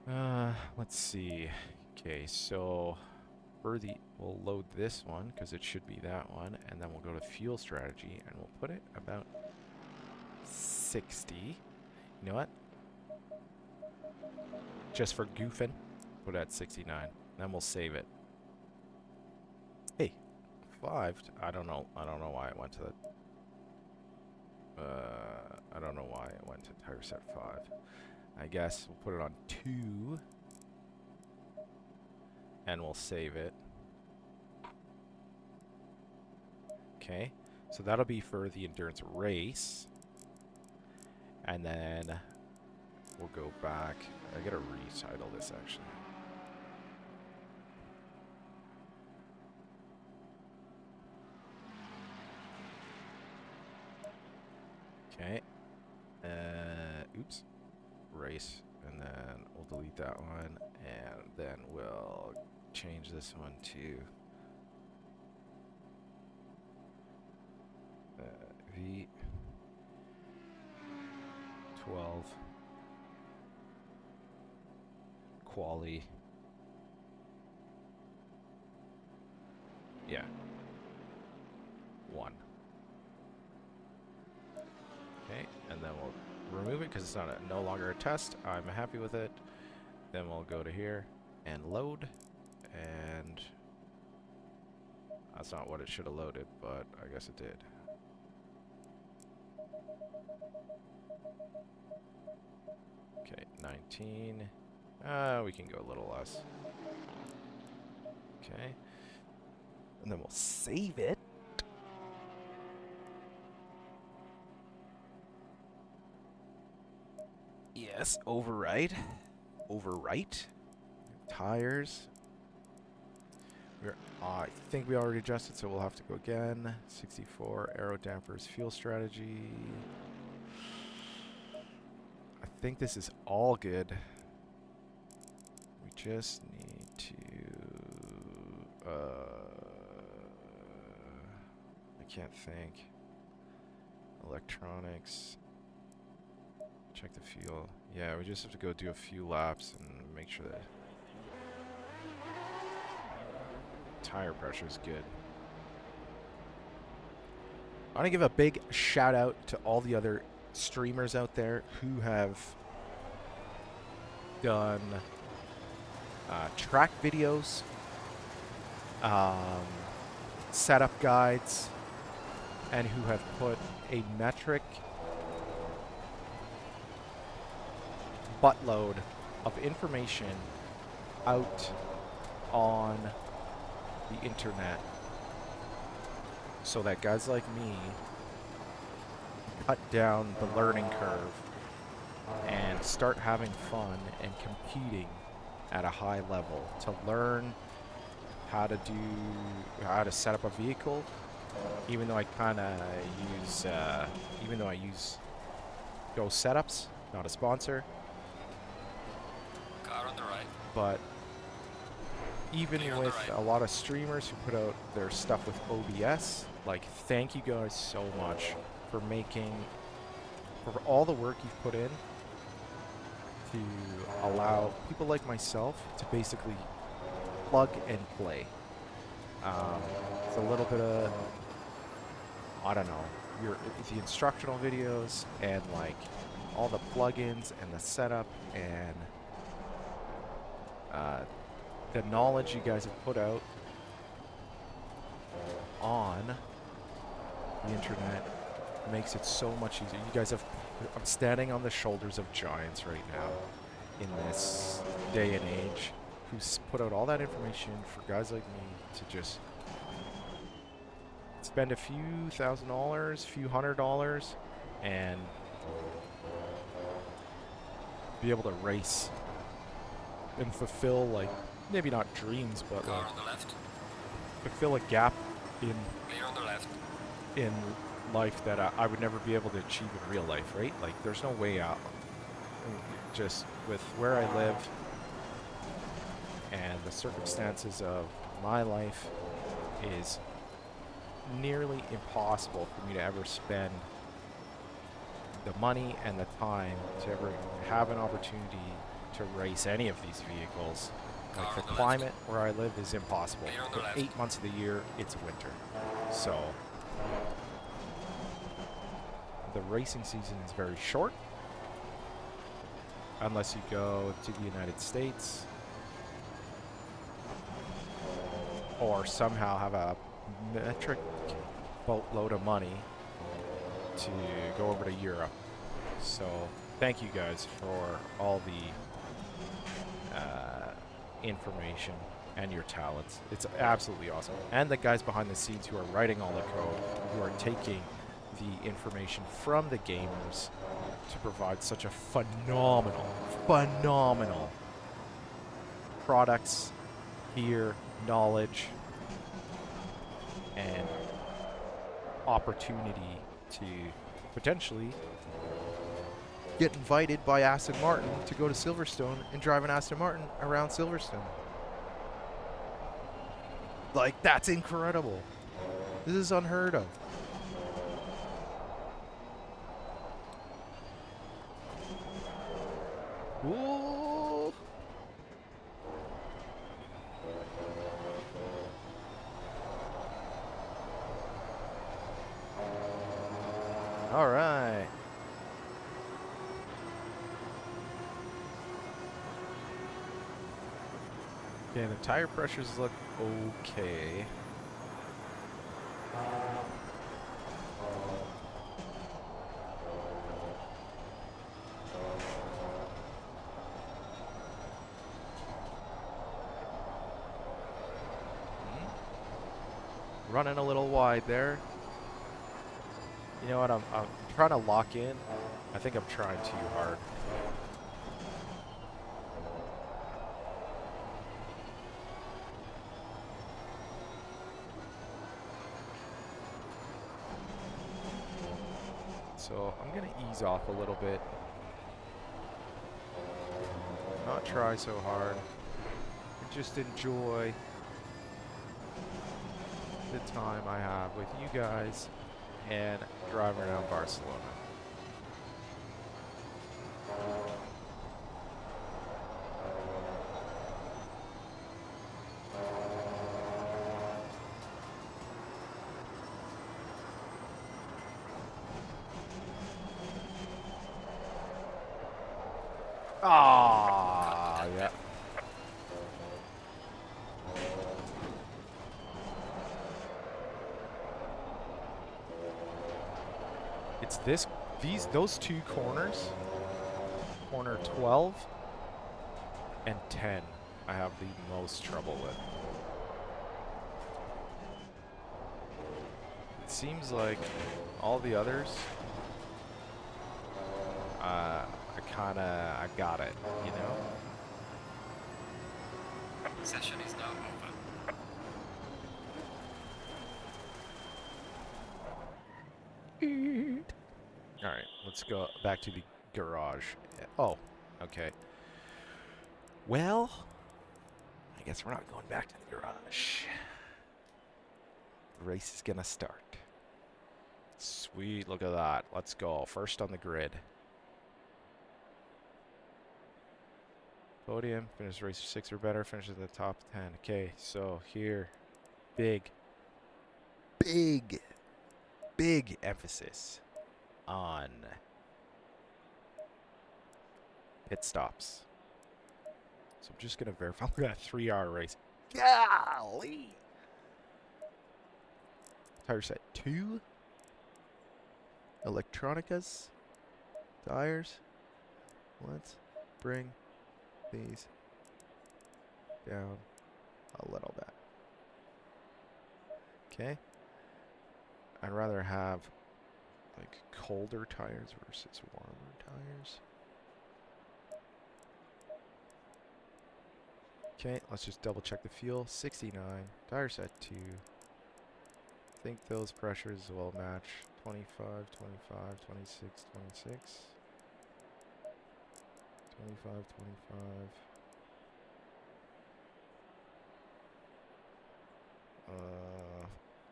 V12. Let's see. Okay, so we'll load this one because it should be that one, and then we'll go to fuel strategy and we'll put it about 60. You know what? Just for goofing, put it at 69. Then we'll save it. Hey, 5. I don't know why it went to the. I don't know why it went to tire set 5. I guess we'll put it on 2. And we'll save it. Okay, so that'll be for the endurance race. And then we'll go back. I gotta retitle this actually. Okay. Oops. Race. And then we'll delete that one. And then we'll change this one to V12 quali. Yeah. 1. Okay, and then we'll remove it because it's no longer a test. I'm happy with it. Then we'll go to here and load, and that's not what it should have loaded, but I guess it did. Okay, 19. We can go a little less. Okay. And then we'll save it. Yes, override. Overwrite. Tires. I think we already adjusted, so we'll have to go again. 64, aero dampers, fuel strategy. I think this is all good. We just need to... I can't think. Electronics. Check the fuel. Yeah, we just have to go do a few laps and make sure that tire pressure is good. I want to give a big shout out to all the other streamers out there who have done track videos, setup guides, and who have put a metric buttload of information out on the internet so that guys like me cut down the learning curve and start having fun and competing at a high level to learn how to set up a vehicle, even though I use Go Setups, not a sponsor. Car on the right. But even Clear on the with right. a lot of streamers who put out their stuff with OBS, like, thank you guys so much for for all the work you've put in to allow people like myself to basically plug and play. It's a little bit of, I don't know, the instructional videos and like all the plugins and the setup and the knowledge you guys have put out on the internet makes it so much easier. You guys have, I'm standing on the shoulders of giants right now in this day and age who's put out all that information for guys like me to just spend a few $1,000s, few $100s, and be able to race and fulfill, like, maybe not dreams, but Car like on the left. fulfill a gap in Clear on the left. in life that I would never be able to achieve in real life, right? Like, there's no way out. Just with where I live and the circumstances of my life is nearly impossible for me to ever spend the money and the time to ever have an opportunity to race any of these vehicles. Like, the climate where I live is impossible. For 8 months of the year, it's winter. So the racing season is very short unless you go to the United States or somehow have a metric boatload of money to go over to Europe. So thank you guys for all the information and your talents. It's absolutely awesome. And the guys behind the scenes who are writing all the code, who are taking the information from the gamers to provide such a phenomenal products here, knowledge, and opportunity to potentially get invited by Aston Martin to go to Silverstone and drive an Aston Martin around Silverstone. Like, that's incredible. This is unheard of. Whoa. All right. Okay, the tire pressures look okay. Running a little wide there. You know what? I'm trying to lock in. I think I'm trying too hard. So I'm gonna ease off a little bit. Not try so hard. Just enjoy the time I have with you guys and driving around Barcelona. Ah, yeah. It's those two corners, corner 12 and 10, I have the most trouble with. It seems like all the others, I got it, you know? Session is now over. All right, let's go back to the garage. Oh, okay. Well, I guess we're not going back to the garage. The race is gonna start. Sweet, look at that. Let's go. First on the grid. Podium, finish race 6 or better, finishes at the top 10. Okay, so here, big, big, big emphasis on pit stops. So I'm just going to verify. Look at that 3-hour race. Golly! Tire set 2. Electronicas. Tires. Let's bring these down a little bit. Okay. I'd rather have like colder tires versus warmer tires. Okay, let's just double check the fuel. 69. Tire set 2. I think those pressures will match 25, 25, 26, 26. 25, 25.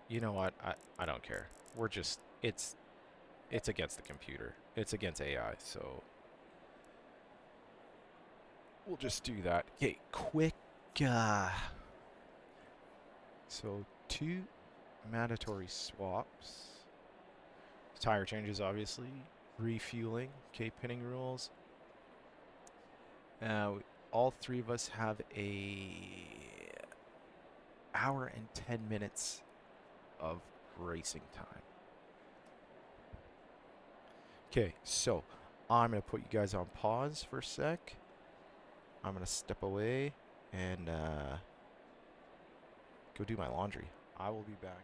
You know what? I don't care. We're just it's against the computer. It's against AI, so we'll just do that. Okay, quick so 2 mandatory swaps. Tire changes obviously. Refueling. Okay, pinning rules. All 3 of us have a hour and 10 minutes of racing time. Okay, so I'm going to put you guys on pause for a sec. I'm going to step away and go do my laundry. I will be back.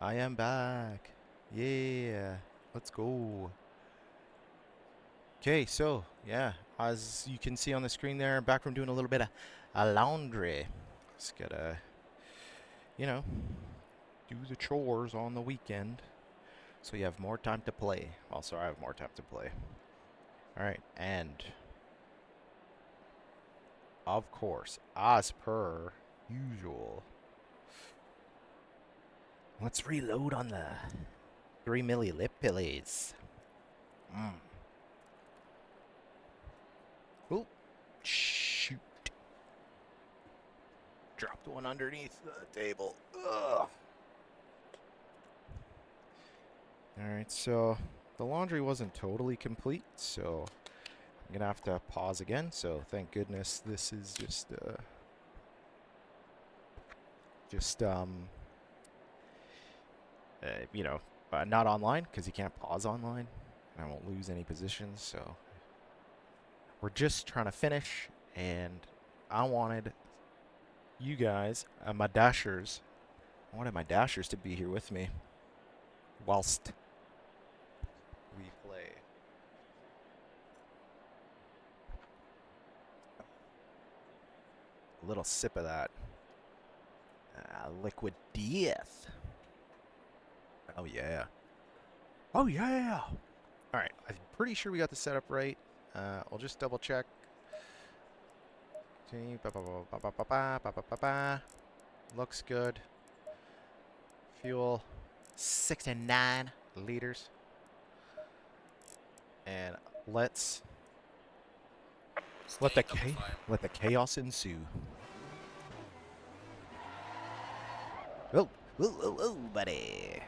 I am back. Yeah. Let's go. Okay, so, yeah. As you can see on the screen there, I'm back from doing a little bit of laundry. Just gotta, you know, do the chores on the weekend. So you have more time to play. Also, I have more time to play. Alright, and of course, as per usual, let's reload on the 3 milli lip pillies. Oh, shoot. Dropped one underneath the table. Ugh. Alright, so the laundry wasn't totally complete, so I'm gonna have to pause again. So thank goodness this is just you know, not online because you can't pause online. I won't lose any positions, so we're just trying to finish, and I wanted you guys, my dashers, I wanted my dashers to be here with me whilst we play. A little sip of that liquid death. Oh yeah. Oh yeah. All right, I'm pretty sure we got the setup right. I'll just double check. Looks good. Fuel 69 liters. And let's let the chaos ensue. Oh, buddy.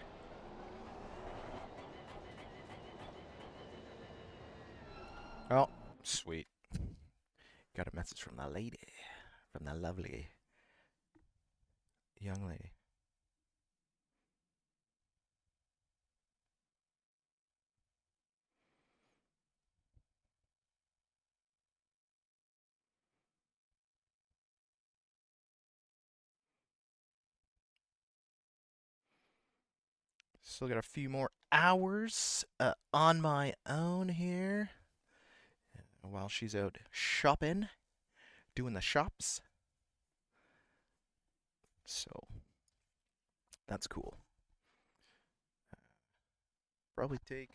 Oh, sweet. Got a message from the lady. From the lovely young lady. Still got a few more hours on my own here while she's out shopping, doing the shops. So that's cool. Probably take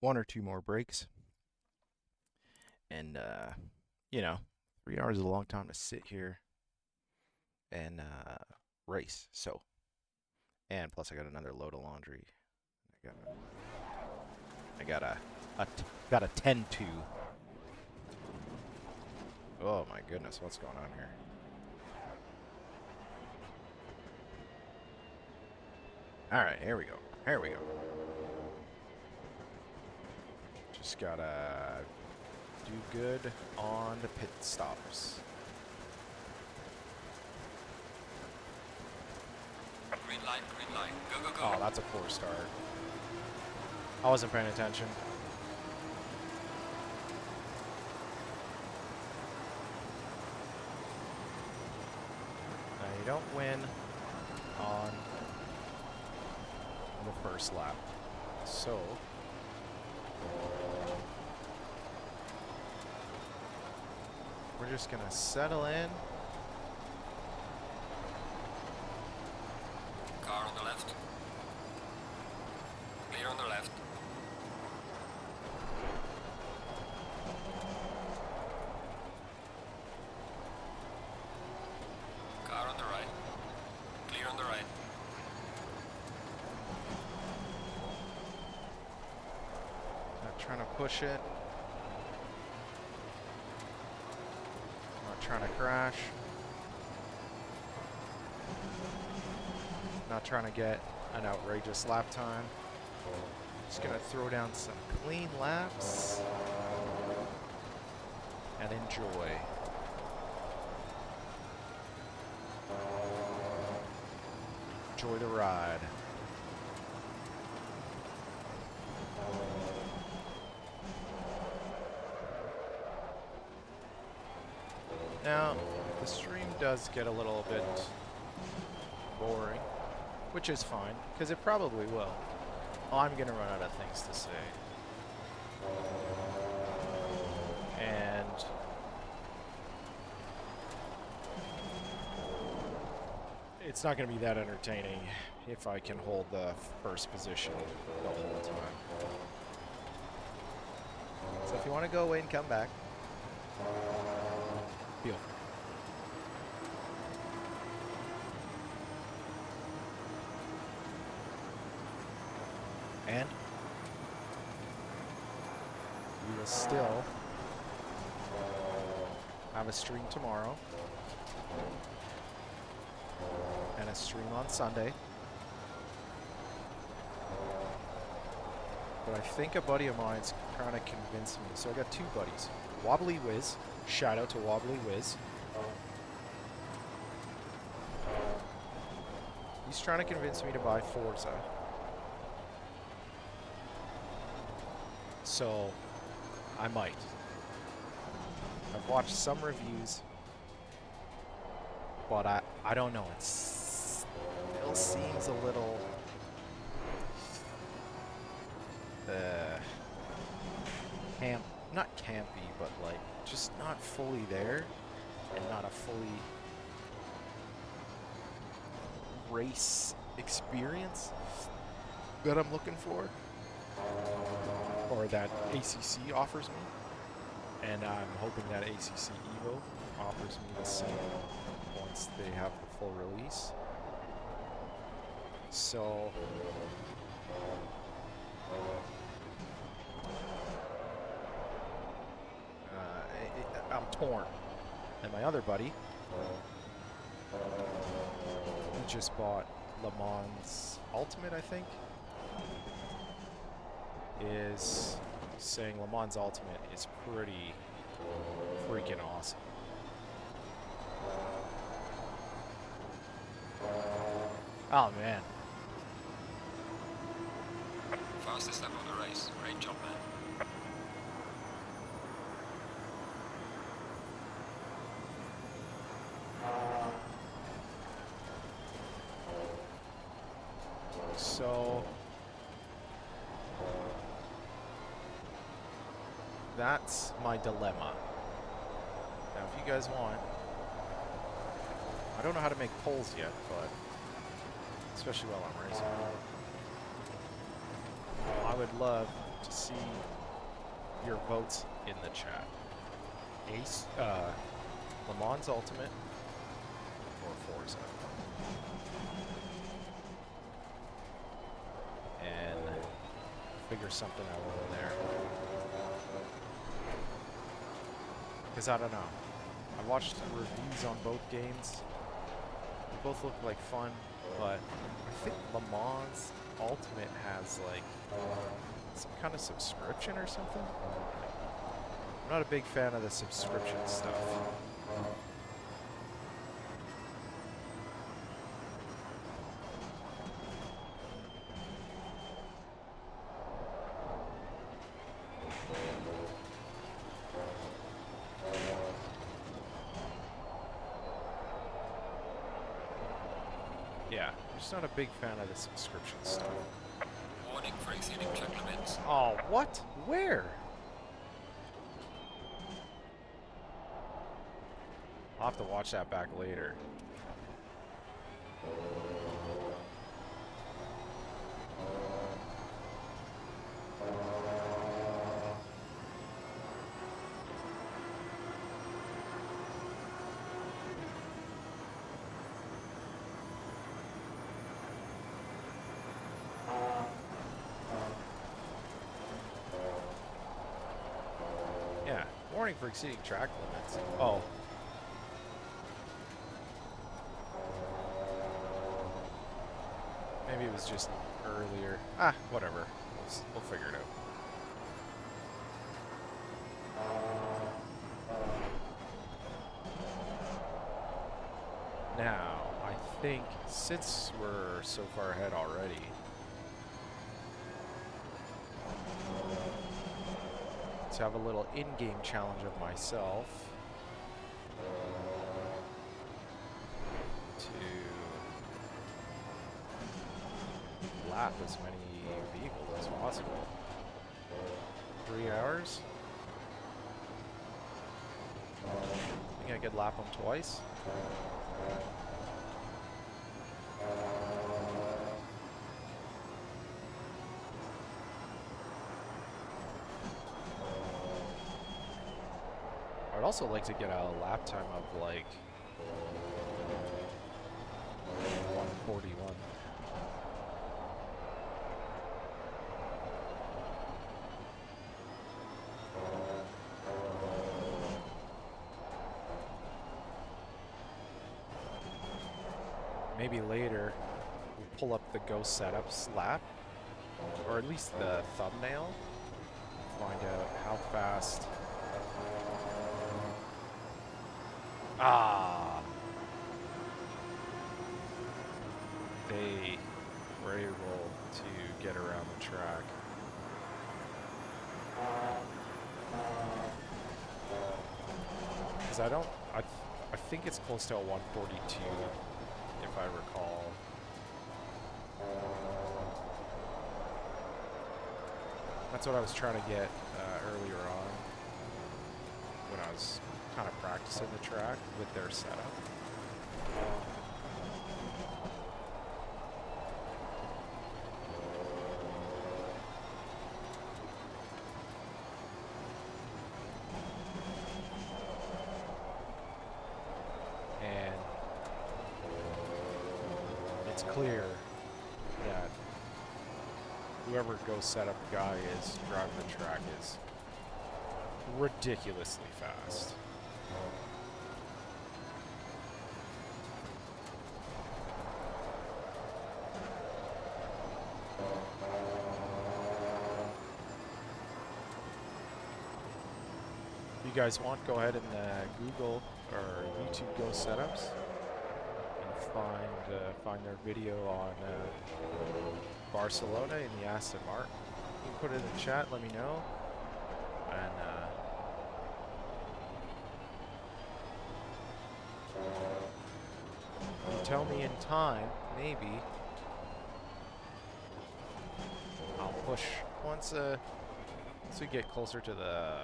one or two more breaks. And, you know, 3 hours is a long time to sit here and race. So, and plus I got another load of laundry. I gotta tend to. Oh my goodness, what's going on here? All right, here we go. Here we go. Just gotta do good on the pit stops. Green light, green light. Go, go, go. Oh, that's a poor start. I wasn't paying attention. Now, you don't win on the first lap. So, we're just going to settle in. Car on the left. Clear on the left. Car on the right. Clear on the right. Not trying to push it. Not trying to crash. Not trying to get an outrageous lap time. Just gonna throw down some clean laps and enjoy. Enjoy the ride. Now, the stream does get a little bit boring, which is fine, because it probably will. I'm going to run out of things to say. And it's not going to be that entertaining if I can hold the first position the whole time. So if you want to go away and come back, feel free. And we will still have a stream tomorrow and a stream on Sunday. But I think a buddy of mine's trying to convince me. So I got two buddies. Wobbly Wiz. Shout out to Wobbly Wiz. He's trying to convince me to buy Forza. So I might. I've watched some reviews, but I don't know. It still seems a little not campy, but like just not fully there, and not a fully race experience that I'm looking for, or that ACC offers me. And I'm hoping that ACC Evo offers me the same once they have the full release. So I'm torn. And my other buddy, he just bought Le Mans Ultimate, I think, is saying Le Mans Ultimate is pretty freaking awesome. Oh man. Fastest lap of the race. Great job, man. So that's my dilemma. Now, if you guys want, I don't know how to make polls yet, but especially while I'm racing, I would love to see your votes in the chat. Le Mans Ultimate or Forza. And figure something out over there. Because I don't know. I watched reviews on both games. They both look like fun, but I think Le Mans Ultimate has like some kind of subscription or something. I'm not a big fan of the subscription stuff. Yeah, I'm just not a big fan of the subscription stuff. Warning for exceeding track limits. Oh, what? Where? I'll have to watch that back later. Yeah, warning for exceeding track limits. Oh. Maybe it was just earlier. Ah, whatever. We'll figure it out. Now, I think since we're so far ahead already, to have a little in-game challenge of myself to lap as many vehicles as possible. 3 hours? I think I could lap them twice. I'd also like to get a lap time of like 141. Maybe later we'll pull up the Go Setups lap, or at least the thumbnail, find out how fast. Ah! They were able to get around the track. Because I think it's close to a 142, if I recall. That's what I was trying to get earlier on when I was kind of practicing the track with their setup. And it's clear that whoever Go Setup guy is driving the track is ridiculously fast. If you guys want, go ahead and Google or YouTube Go Setups and find their video on Barcelona in the Aston Martin. You can put it in the chat, let me know. And you tell me in time, maybe I'll push once we get closer to the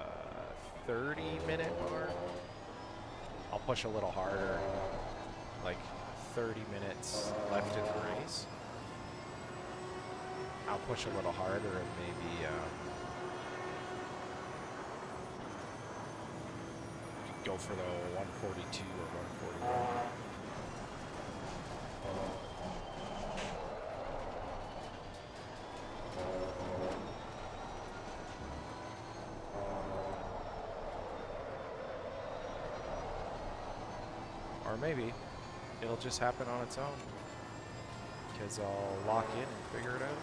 30-minute mark. I'll push a little harder, like 30 minutes left in the race. I'll push a little harder and maybe go for the 142 or 141. Or maybe it'll just happen on its own, because I'll lock in and figure it out.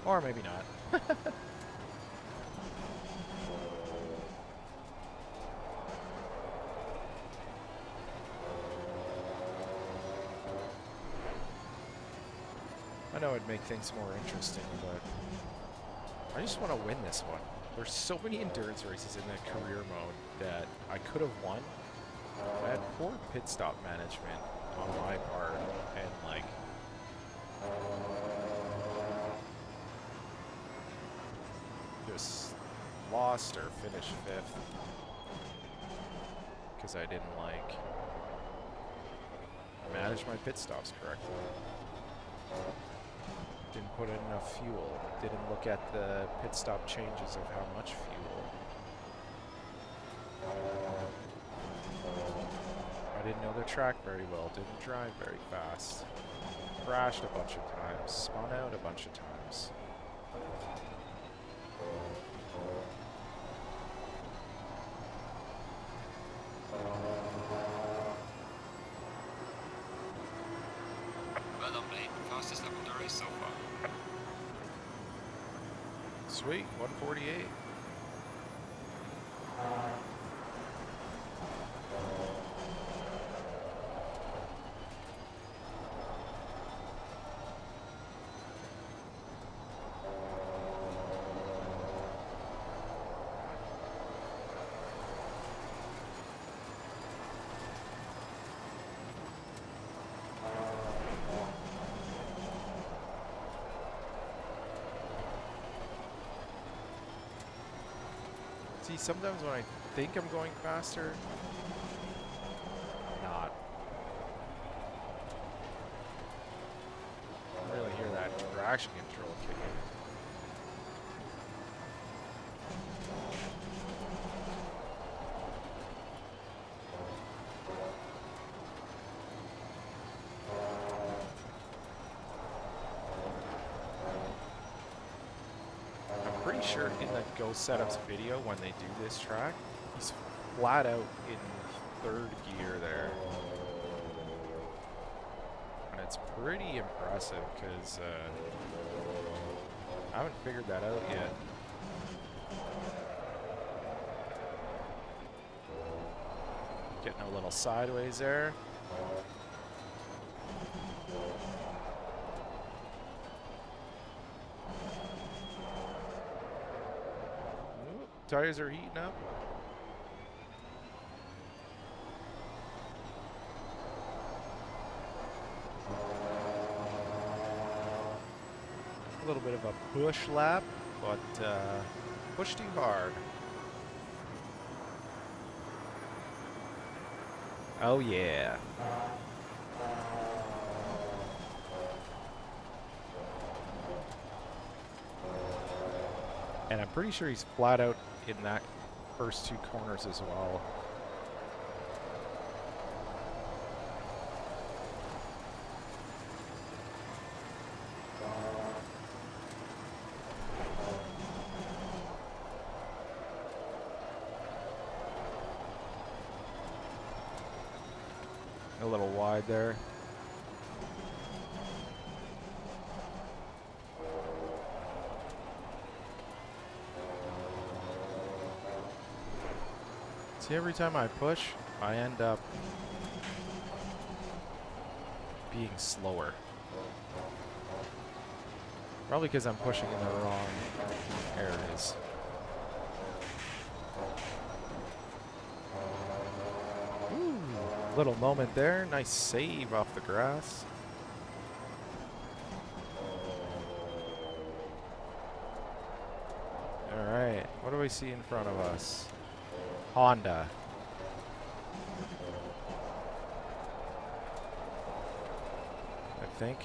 Or maybe not. I know it'd make things more interesting, but I just want to win this one. There's so many endurance races in the career mode that I could have won. I had poor pit stop management on my part, and like just lost or finished 5th because I didn't like manage my pit stops correctly. Didn't put in enough fuel. Didn't look at the pit stop changes of how much fuel. I didn't know the track very well. Didn't drive very fast. Crashed a bunch of times. Spun out a bunch of times. Well done, mate. Fastest lap of the race so far. Sweet, 148. See, sometimes when I think I'm going faster, I'm not. I really hear that traction control kicking. I'm pretty sure in the Go Setups video when they do this track, he's flat out in third gear there. And it's pretty impressive because I haven't figured that out yet. Getting a little sideways there. Ooh, tires are heating up. A little bit of a push lap, but push too hard. Oh yeah. And I'm pretty sure he's flat out in that first two corners as well. A little wide there. See, every time I push, I end up being slower. Probably because I'm pushing in the wrong areas. Ooh, little moment there. Nice save off the grass. All right, what do we see in front of us? Honda. I think.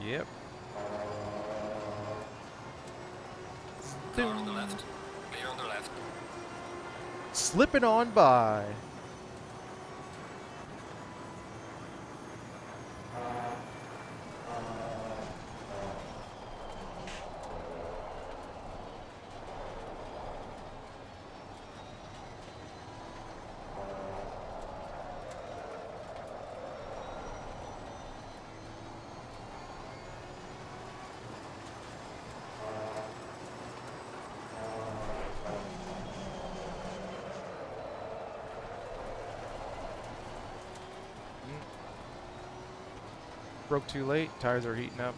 Yep. Car on the left. Clear on the left. Slipping on by. Broke too late. Tires are heating up.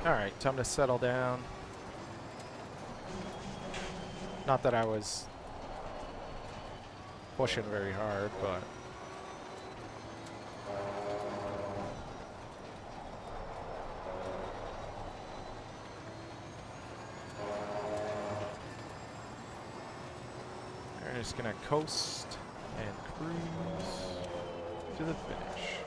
All right, time to settle down. Not that I was pushing very hard, but we're just gonna coast and cruise to the finish.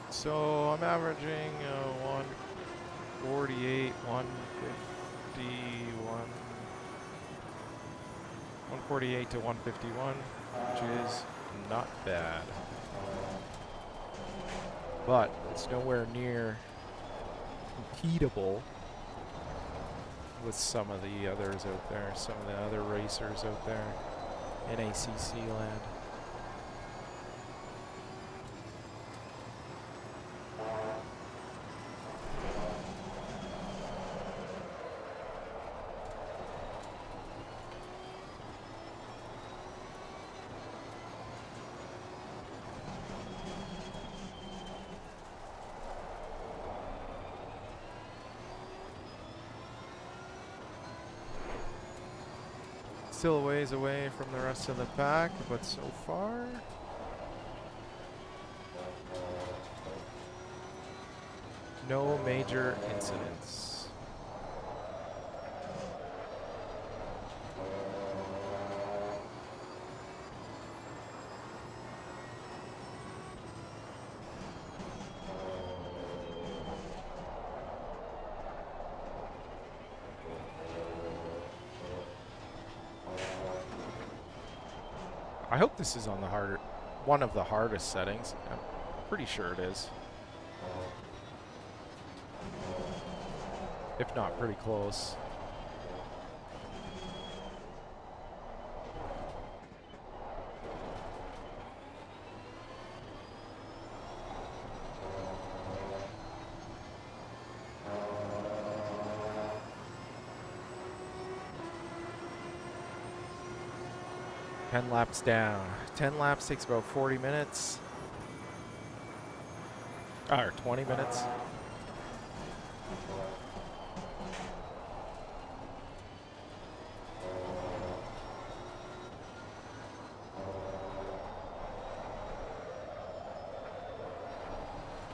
So I'm averaging 148, 150, 148 to 151 which is not bad. But it's nowhere near competable with some of the others out there, some of the other racers out there in ACC land. Still a ways away from the rest of the pack, but so far, no major incidents. I hope this is on the one of the hardest settings. I'm pretty sure it is. If not, pretty close. Ten laps down. 10 laps takes about 40 minutes. Or 20 minutes.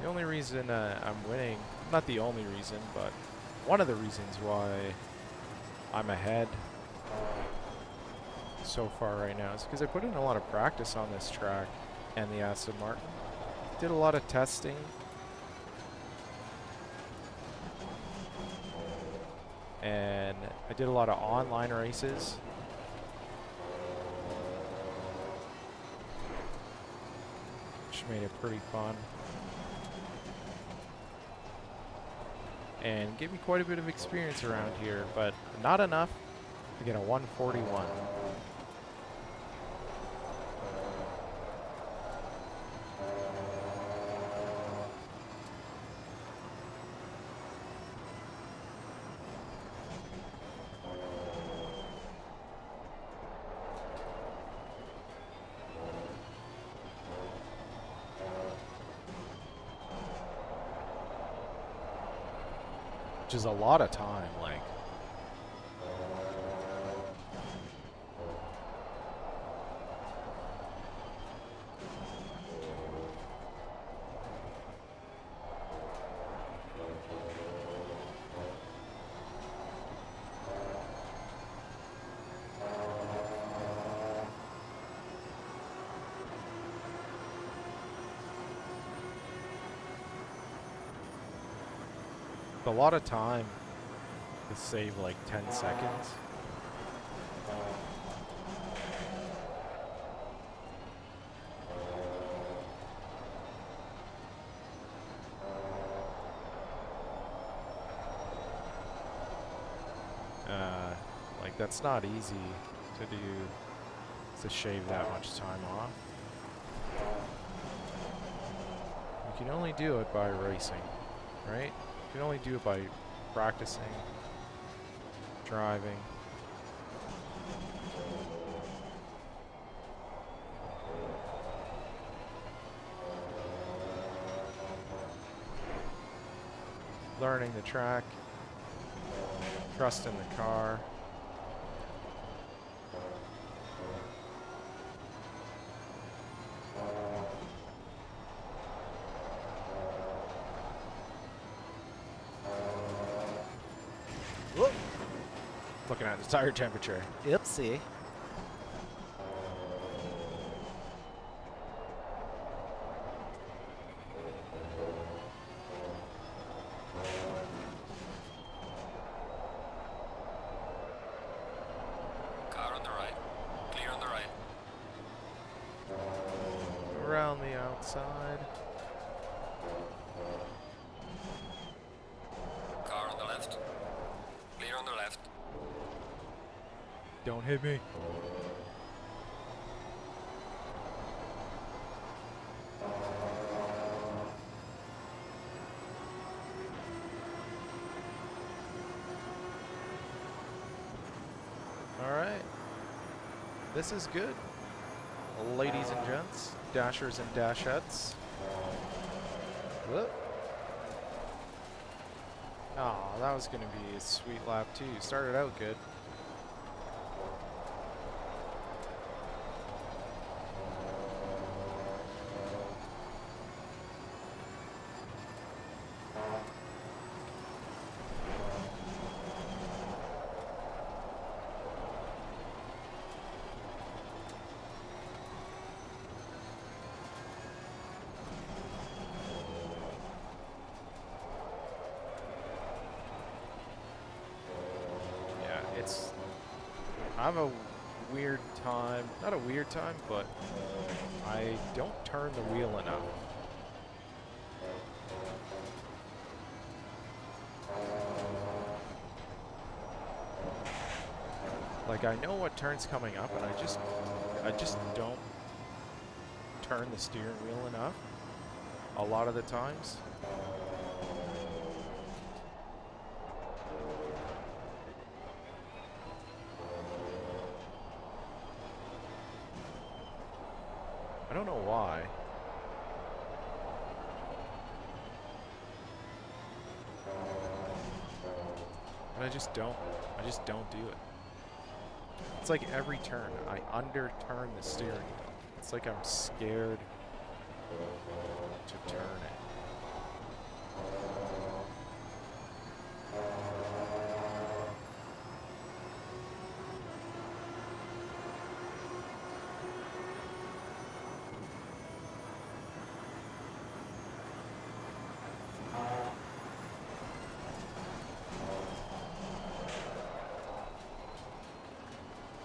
The only reason I'm winning, not the only reason, but one of the reasons why I'm ahead so far right now is because I put in a lot of practice on this track and the Aston Martin. Did a lot of testing. And I did a lot of online races. Which made it pretty fun. And gave me quite a bit of experience around here, but not enough to get a 141. Which is a lot of time, like. A lot of time to save like 10 seconds. Like that's not easy to do, to shave that much time off. You can only do it by racing, right? You can only do it by practicing, driving. Learning the track, trusting the car. Looking at the tire temperature. Oopsie. Car on the right. Clear on the right. the outside. Car on the left. Clear on the left. Don't hit me. Alright. This is good. Ladies and gents, dashers and dashettes. Whoop. Oh, that was going to be a sweet lap too. Started out good. I have a weird time, not a weird time, but I don't turn the wheel enough. Like I know what turn's coming up and I just don't turn the steering wheel enough a lot of the times. I don't know why. But I just don't do it. It's like every turn, I underturn the steering wheel. It's like I'm scared to turn it.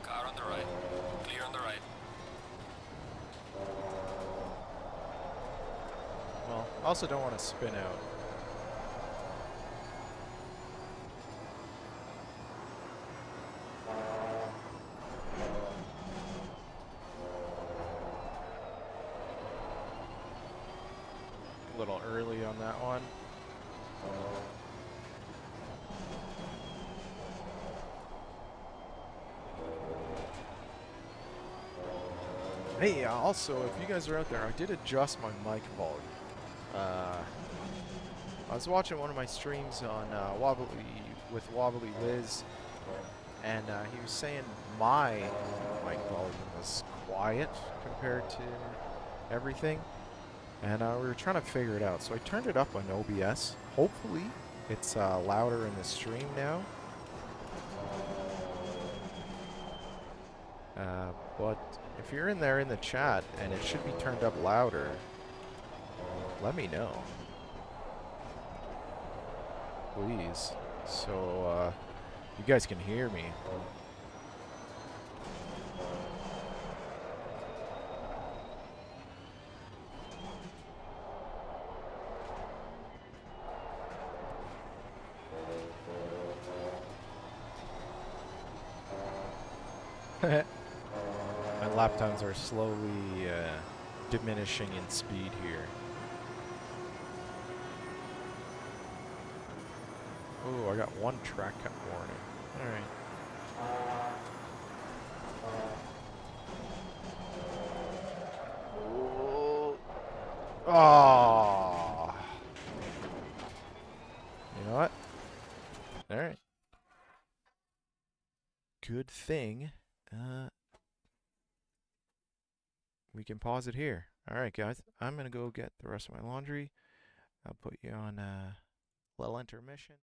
Car on the right. Clear on the right. Well, I also don't want to spin out. A little early on that one. Hey, also, if you guys are out there, I did adjust my mic volume. I was watching one of my streams on with Wobbly Liz, and he was saying my mic volume was quiet compared to everything, and we were trying to figure it out. So I turned it up on OBS. Hopefully, it's louder in the stream now. But if you're in there in the chat and it should be turned up louder, let me know. Please. So, you guys can hear me. My lap times are slowly diminishing in speed here. Oh, I got one track cut warning. Alright. Oh. You know what? Alright. Good thing. We can pause it here. Alright, guys. I'm going to go get the rest of my laundry. I'll put you on a little intermission.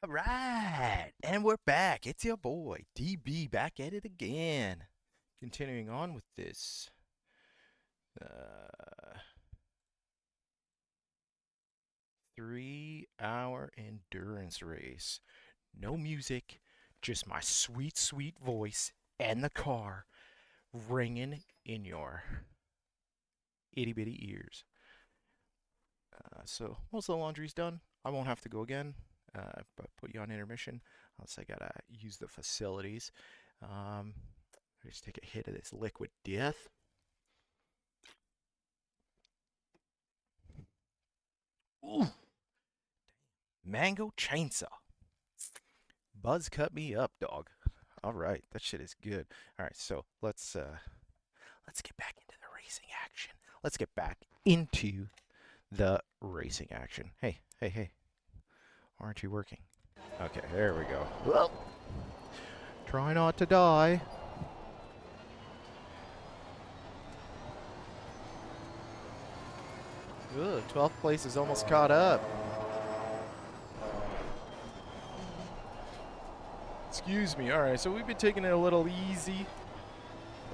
All right, and we're back. It's your boy DB back at it again. Continuing on with this 3-hour endurance race. No music, just my sweet, sweet voice and the car ringing in your itty bitty ears. So most of the laundry's done. I won't have to go again, but put you on intermission. Unless I gotta use the facilities. Just take a hit of this liquid death. Ooh, mango chainsaw. Buzz cut me up, dog. All right, that shit is good. All right, so let's get back into the racing action. Let's get back into the racing action. Hey, hey, hey. Why aren't you working? Okay, there we go. Whoa. Try not to die. Ugh, 12th place is almost caught up. Excuse me. All right, so we've been taking it a little easy.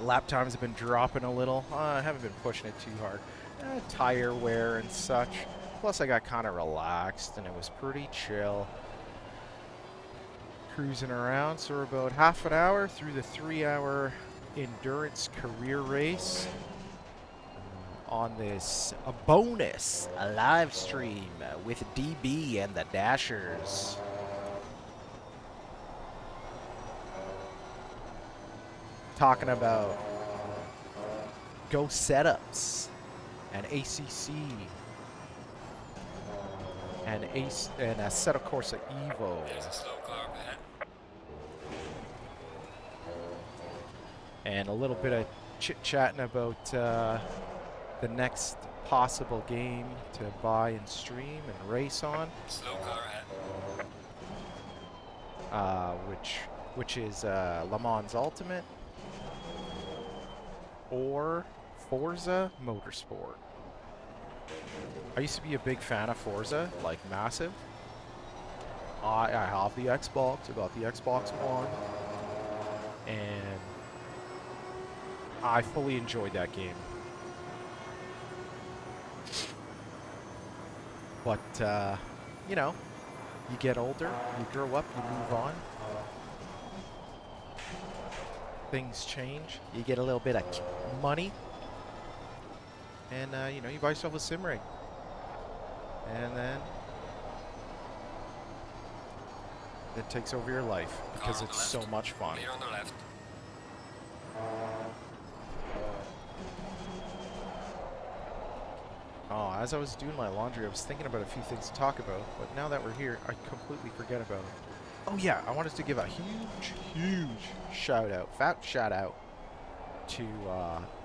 Lap times have been dropping a little. I haven't been pushing it too hard. Tire wear and such. Plus, I got kind of relaxed and it was pretty chill. Cruising around, so we're about half an hour through the 3-hour endurance career race on this bonus live stream with DB and the Dashers. Talking about Go setups and ACC and Assetto Corsa Evo. There's a slow car up ahead. And a little bit of chit-chatting about the next possible game to buy and stream and race on, Slow car ahead. which is Le Mans Ultimate or Forza Motorsport. I used to be a big fan of Forza, like massive. I have the Xbox, I got the Xbox One, and I fully enjoyed that game. But, you know, you get older, you grow up, you move on. Things change. You get a little bit of money. And, you know, you buy yourself a sim rig. And then it takes over your life because Car on it's the so much fun. Clear on the left. Oh, as I was doing my laundry, I was thinking about a few things to talk about, but now that we're here, I completely forget about it. Oh yeah, I wanted to give a huge shout out, fat shout out to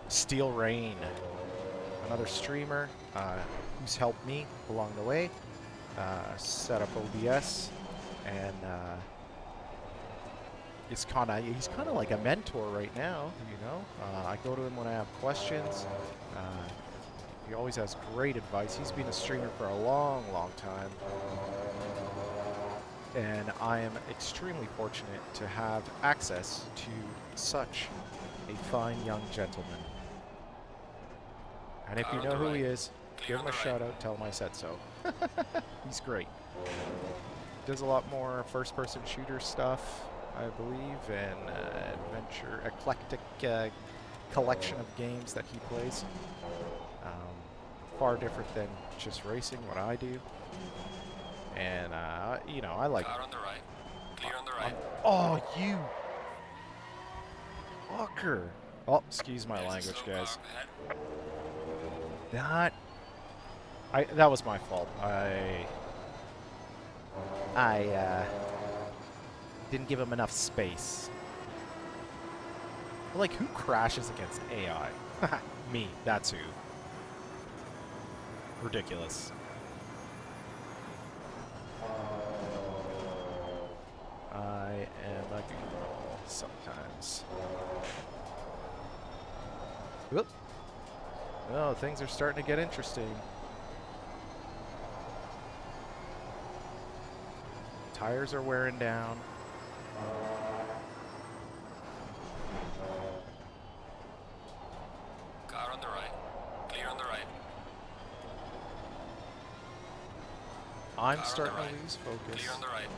Steel Rain, another streamer who's helped me along the way set up OBS, and he's kind of like a mentor right now, you know. I go to him when I have questions. He always has great advice. He's been a streamer for a long time. And I am extremely fortunate to have access to such a fine young gentleman. And if you know who he is, give him a shout out, tell him I said so. He's great. Does a lot more first-person shooter stuff, I believe, and eclectic collection of games that he plays. Far different than just racing, what I do. And, you know, I like... Car on the right. Clear on the right. Oh, you... fucker. Oh, excuse my There's a language, slow guys. car ahead. That was my fault. I didn't give him enough space. Like, who crashes against AI? Me, that's who. Ridiculous. I am a goofball sometimes. Whoop. Oh, things are starting to get interesting. tires are wearing down. Car on the right. Clear on the right. I'm Car on starting the right. to lose focus. Clear on the right.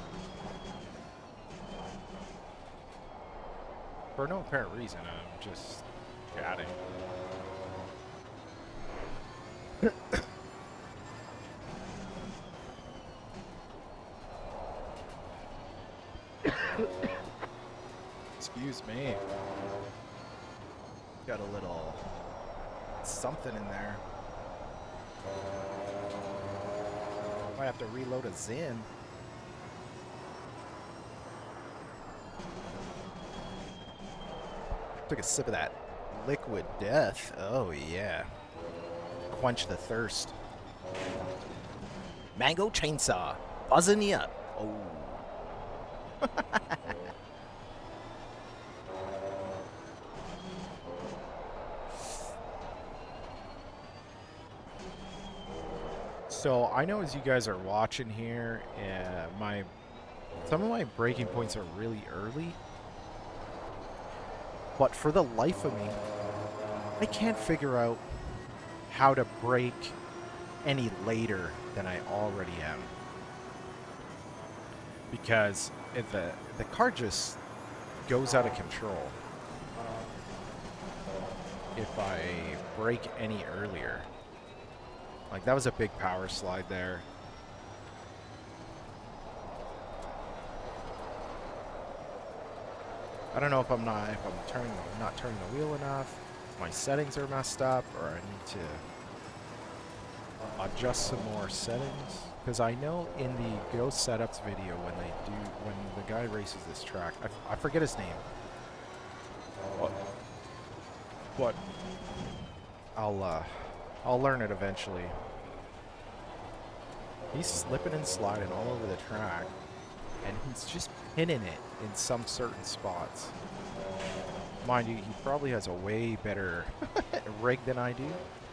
For no apparent reason, I'm just chatting. Excuse me. Got a little something in there. Might have to reload a Zin. Took a sip of that liquid death. Oh yeah. Quench the thirst. Mango chainsaw. Buzzing you up. Oh. So I know as you guys are watching here, some of my breaking points are really early. But for the life of me, I can't figure out how to break any later than I already am. Because the car just goes out of control if I break any earlier. Like, that was a big power slide there. I don't know if I'm not turning the wheel enough, my settings are messed up, or I need to adjust some more settings. Because I know in the Go Setups video when the guy races this track, I forget his name. But I'll learn it eventually. He's slipping and sliding all over the track, and he's just pinning it in some certain spots. Mind you, he probably has a way better rig than I do.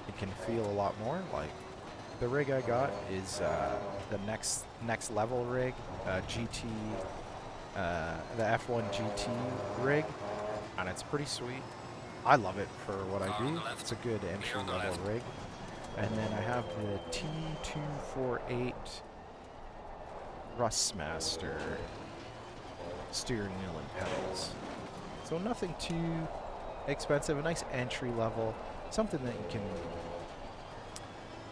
It can feel a lot more. Like, the rig I got is the next level rig, GT, the F1 GT rig, and it's pretty sweet. I love it for what I do. It's a good entry level rig. And then I have the T248 Rustmaster steering wheel and pedals. So nothing too expensive, a nice entry level, something that you can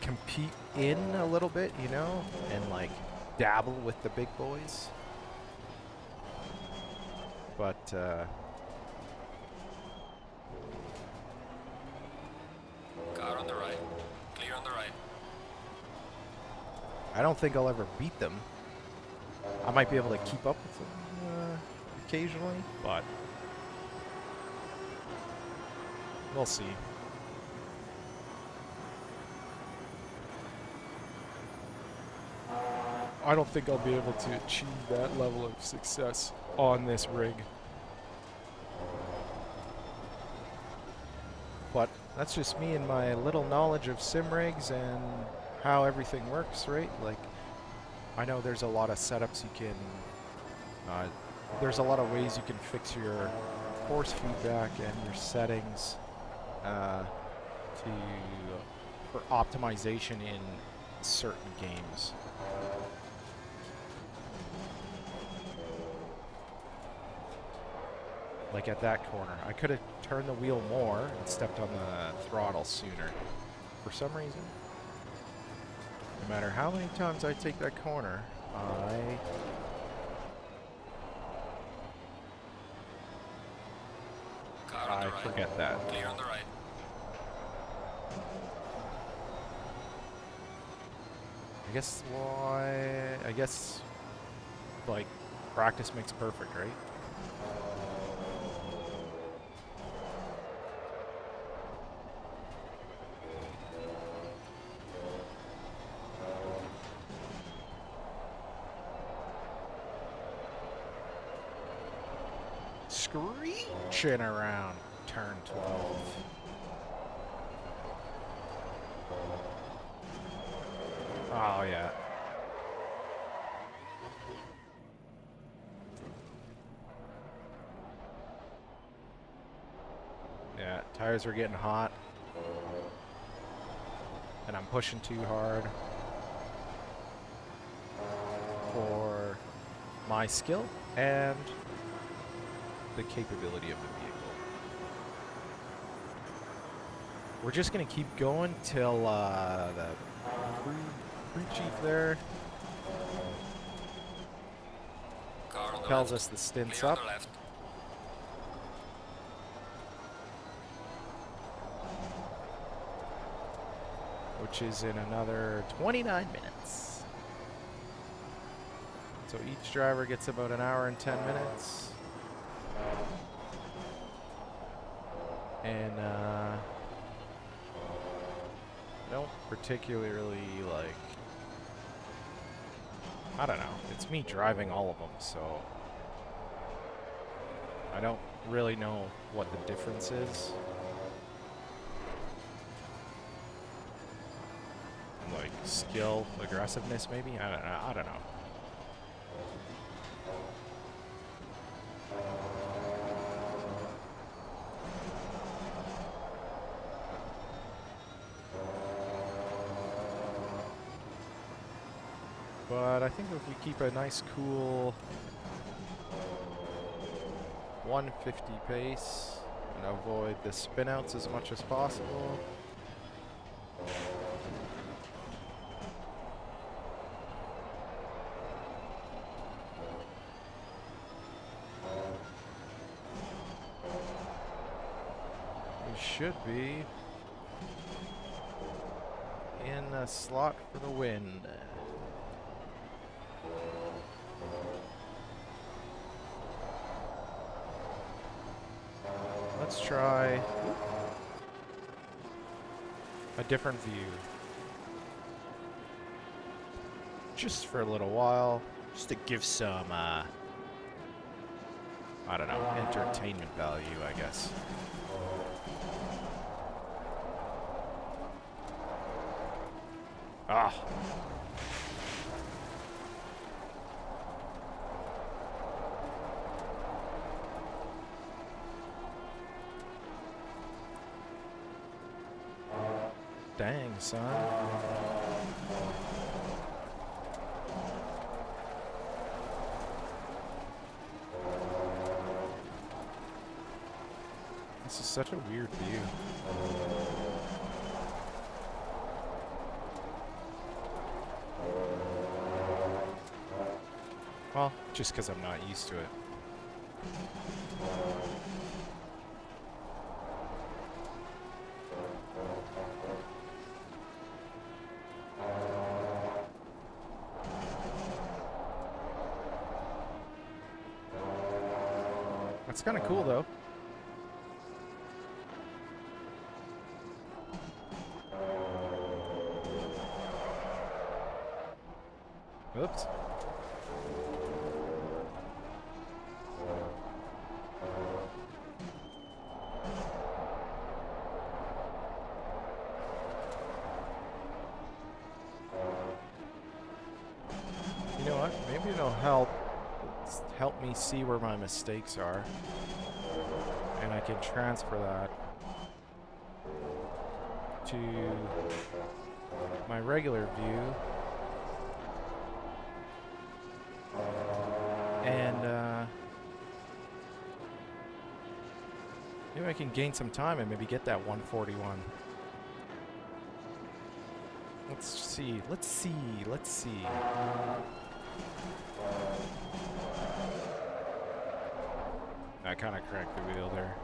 compete in a little bit, you know, and like dabble with the big boys. But Car on the right. Clear on the right. I don't think I'll ever beat them. I might be able to keep up with them occasionally, but we'll see. I don't think I'll be able to achieve that level of success on this rig. But that's just me and my little knowledge of sim rigs and how everything works, right? Like, I know there's a lot of setups you can, there's a lot of ways you can fix your force feedback and your settings for optimization in certain games. Like at that corner, I could have turned the wheel more and stepped on the throttle sooner. For some reason, no matter how many times I take that corner, I forget that. Clear on the right. I guess like practice makes perfect, right? Screeching around turn 12. Oh yeah. tires are getting hot. And I'm pushing too hard for my skill and the capability of the vehicle. We're just going to keep going till the crew chief there Car on the tells left. us the stint's Clear up. on the left. Which is in another 29 minutes. So each driver gets about an hour and 10 minutes. And I don't particularly like, I don't know, it's me driving all of them, so I don't really know what the difference is. Like skill, aggressiveness, maybe? I don't know. But I think if we keep a nice, cool 150 pace and avoid the spinouts as much as possible. We should be in a slot for the win. Let's try a different view. Just for a little while. Just to give some, I don't know, entertainment value, I guess. Ah. Dang, son. This is such a weird view. Well, just because I'm not used to it. That's kind of cool, though. Oops. You know what? Maybe it'll help me see where my mistakes are. And I can transfer that to my regular view. And maybe I can gain some time and maybe get that 141. Let's see. I kind of cracked the wheel there.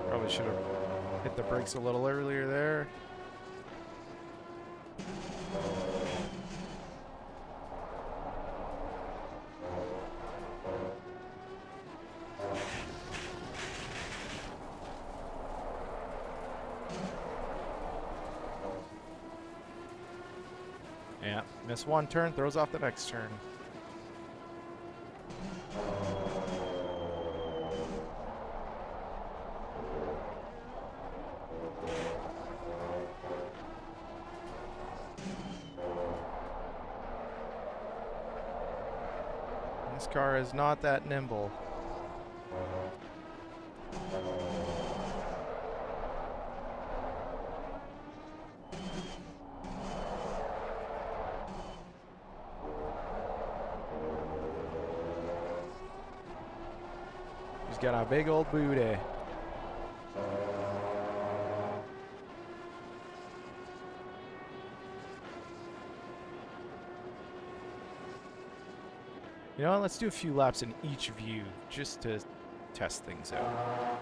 Probably should have hit the brakes a little earlier there. Miss one turn, throws off the next turn. This car is not that nimble. He's got a big old booty. You know what, let's do a few laps in each view just to test things out.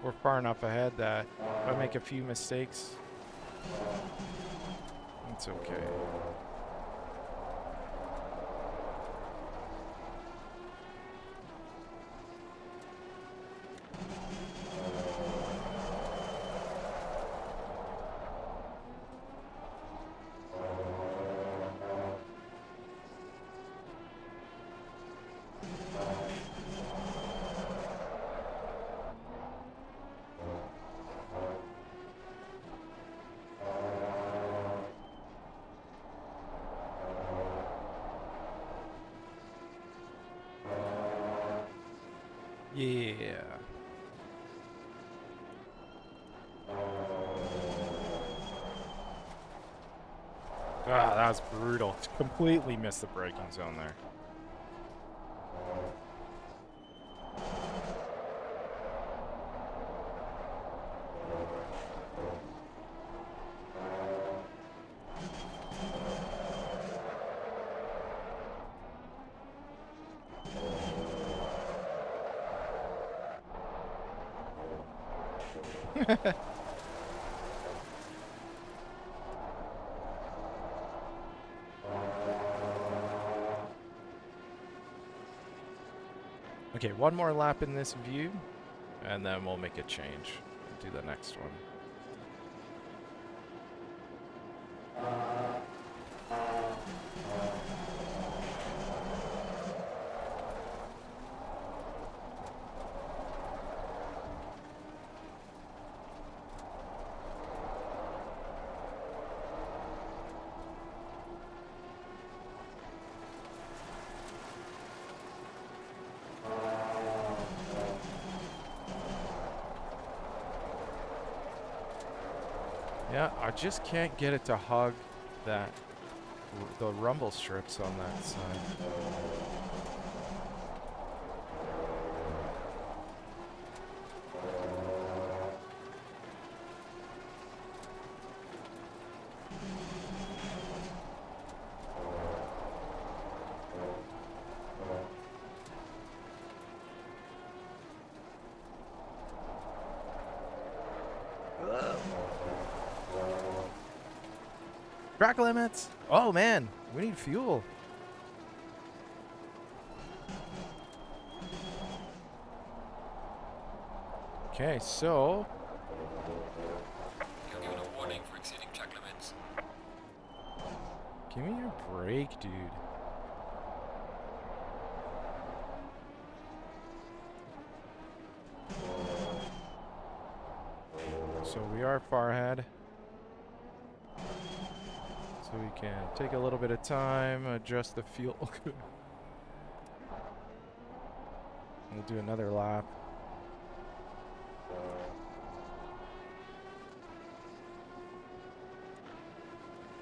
We're far enough ahead that if I make a few mistakes, it's okay. Yeah. Ah, that was brutal. Completely missed the braking zone there. Okay, one more lap in this view, and then we'll make a change. Do the next one. Yeah, I just can't get it to hug that the rumble strips on that side. Track limits! Oh man, we need fuel. Okay, so You're given a warning for exceeding track limits. give me your break, dude. So we are far ahead. So we can take a little bit of time, adjust the fuel. We'll do another lap.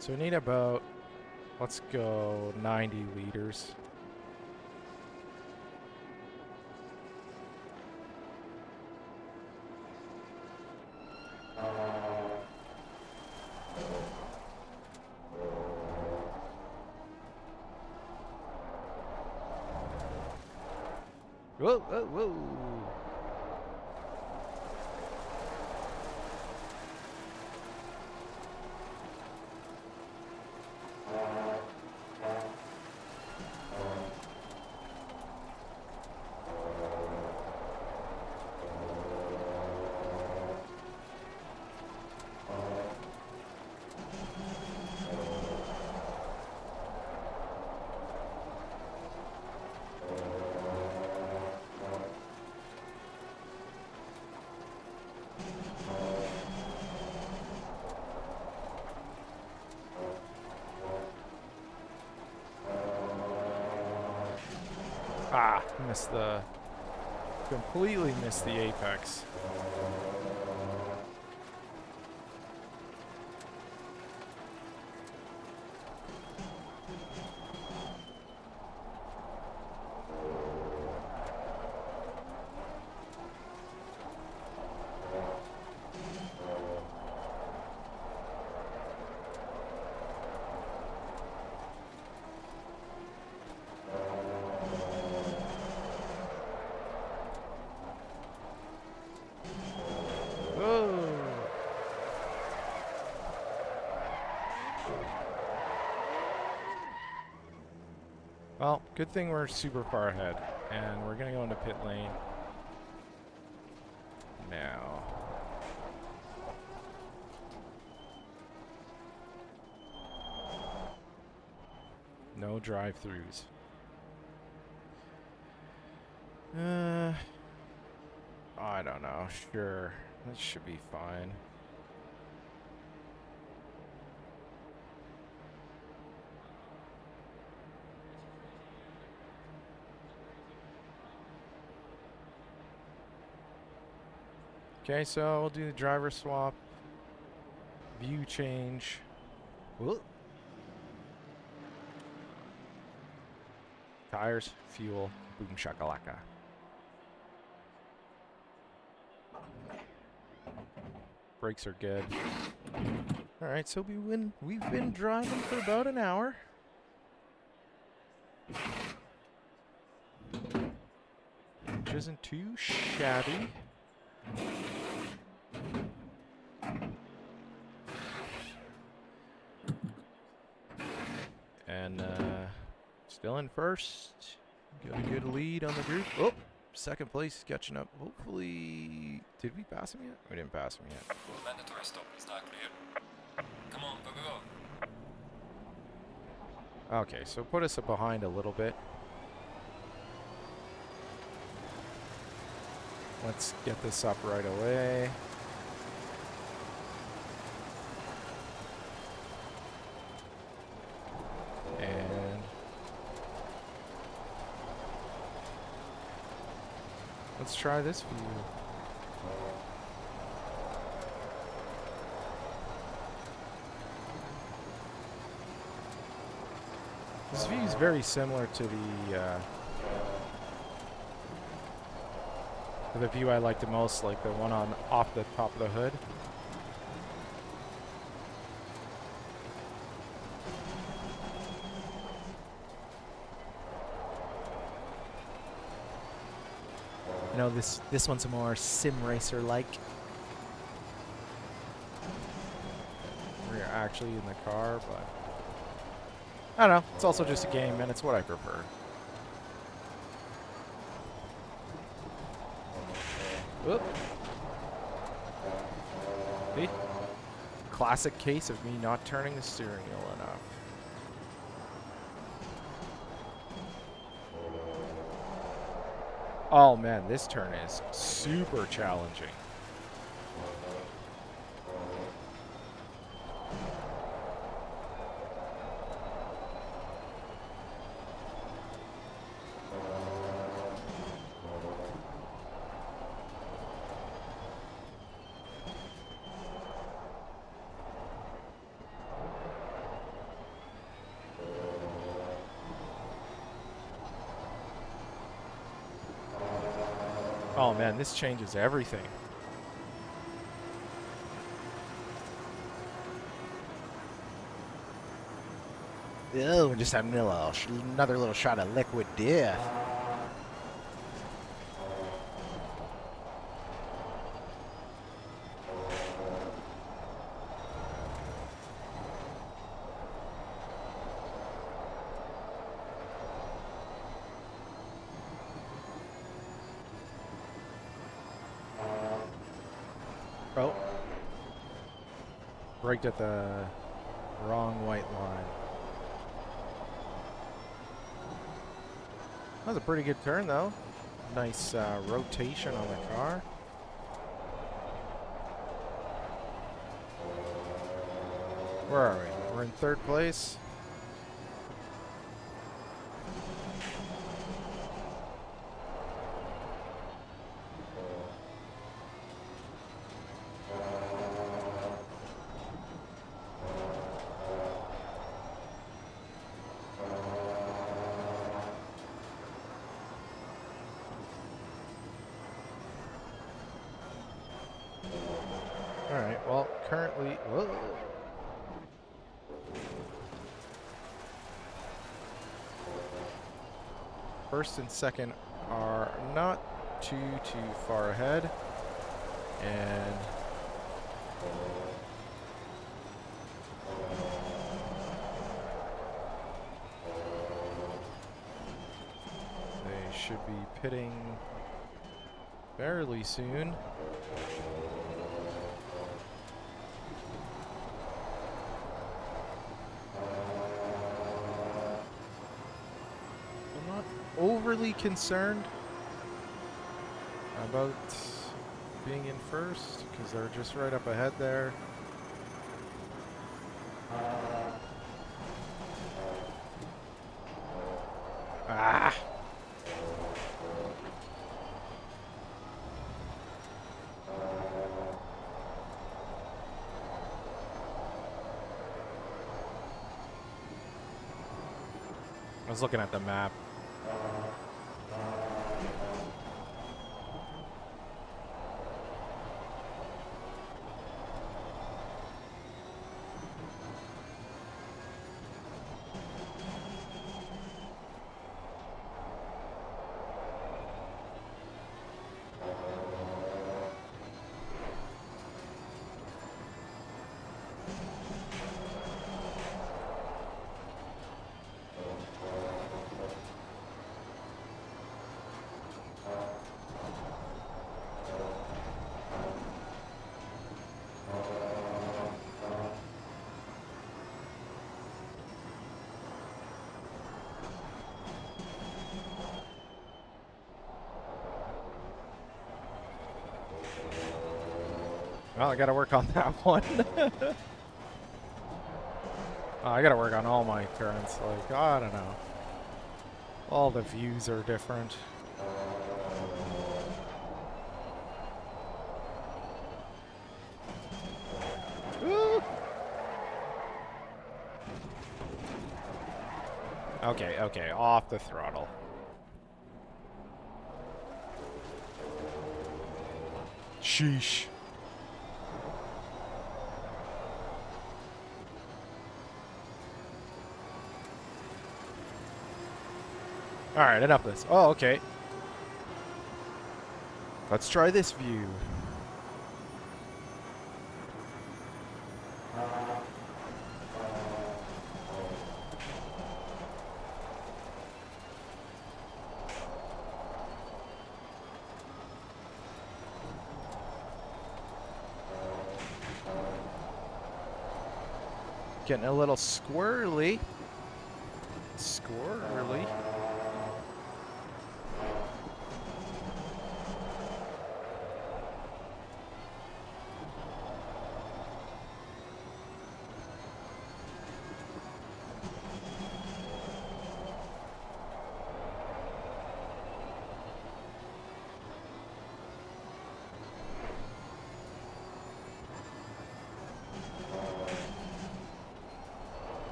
So we need about, let's go 90 liters. Whoa, whoa, whoa. Ah, completely missed the apex. Well, good thing we're super far ahead, and we're gonna go into pit lane now. No drive-throughs. I don't know. Sure, that should be fine. Okay, so we'll do the driver swap, view change. Whoop. Tires, fuel, boom shakalaka. Brakes are good. All right, so we've been driving for about an hour. Which isn't too shabby. And still in first. Got a good lead on the group. Oh, second place catching up. Hopefully, did we pass him yet? We didn't pass him yet. Mandatory stop is now clear. Come on, go, go, go. Okay, so put us behind a little bit. Let's get this up right away. And let's try this view. This view is very similar to the view I like the most, like the one on off the top of the hood. You know, this one's more sim racer like. We're actually in the car, but I don't know. It's also just a game, and it's what I prefer. Whoop. See? Classic case of me not turning the steering wheel enough. Oh man, this turn is super challenging. Oh man, this changes everything. Oh, we're just having another little shot of liquid death. Oh. Braked at the wrong white line. That was a pretty good turn, though. Nice rotation on the car. Where are we? We're in third place. Alright, well, currently... Whoa. First and second are not too far ahead. And... they should be pitting fairly soon. I'm not overly concerned about being in first because they're just right up ahead there. Ah! I was looking at the map. Well, I gotta work on that one. I gotta work on all my turns. Like, I don't know. All the views are different. Woo! Okay, okay, off the throttle. Sheesh. Alright, enough of this. Oh, okay. Let's try this view. Getting a little squirrely. Squirrely.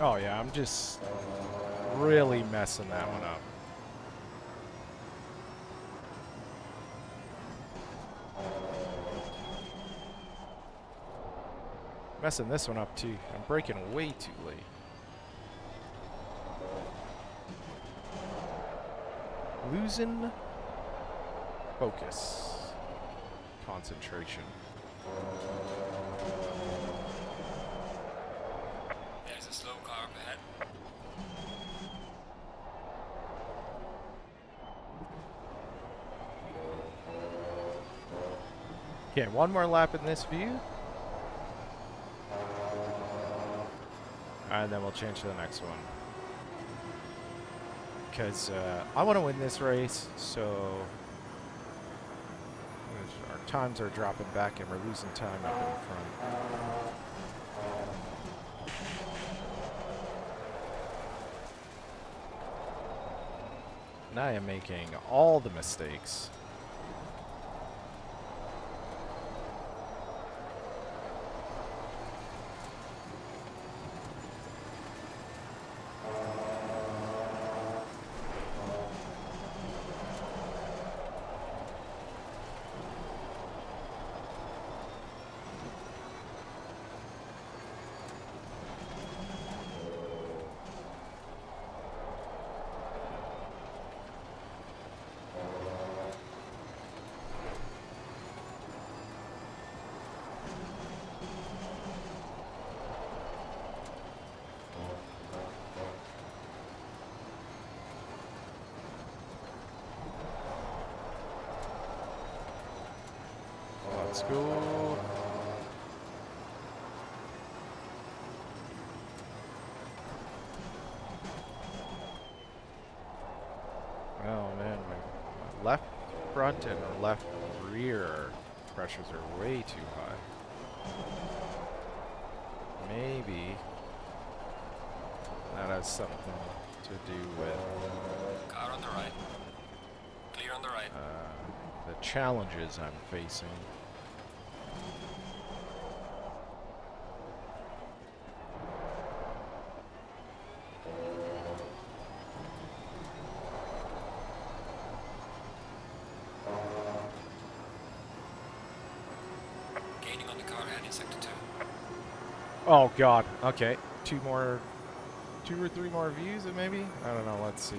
Oh yeah, I'm just really messing that one up. Messing this one up too. I'm braking way too late. Losing focus. Concentration. There's a slow car up ahead. Okay, one more lap in this view. And then we'll change to the next one. Because I want to win this race, so our times are dropping back and we're losing time up in front. And I am making all the mistakes. Let's go. Oh man, my left front and left rear pressures are way too high. Maybe that has something to do with Car on the right. Clear on the right. the challenges I'm facing. Gaining on the car heading sector 2. Oh god. Okay. Two or three more views, maybe? I don't know. Let's see.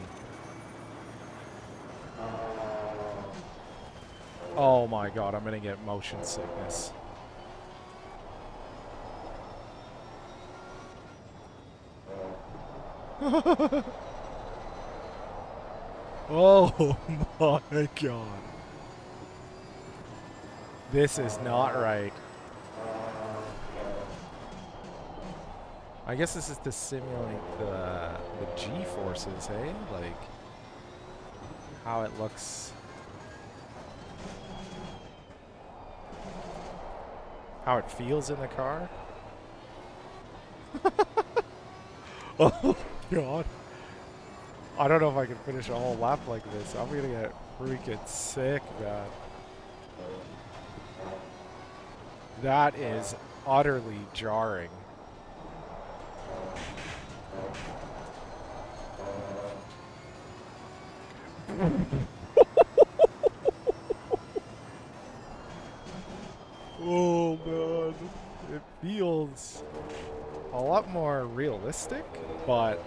Oh my god, I'm gonna get motion sickness. Oh my god. This is not right. I guess this is to simulate the G-forces, hey? Like, how it looks... how it feels in the car? Oh, God. I don't know if I can finish a whole lap like this. I'm gonna get freaking sick, man. That is utterly jarring. Oh man, it feels a lot more realistic, but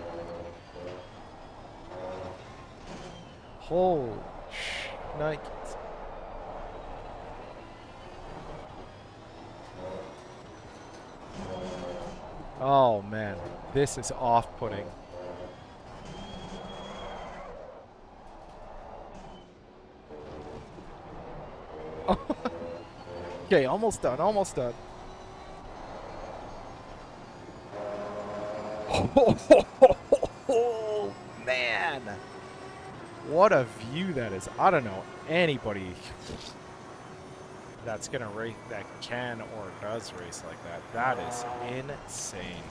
holy shnikes. Oh man, this is off-putting. Okay, almost done, almost done. Oh, man. What a view that is. I don't know anybody that's gonna race, that can or does race like that. That is insane.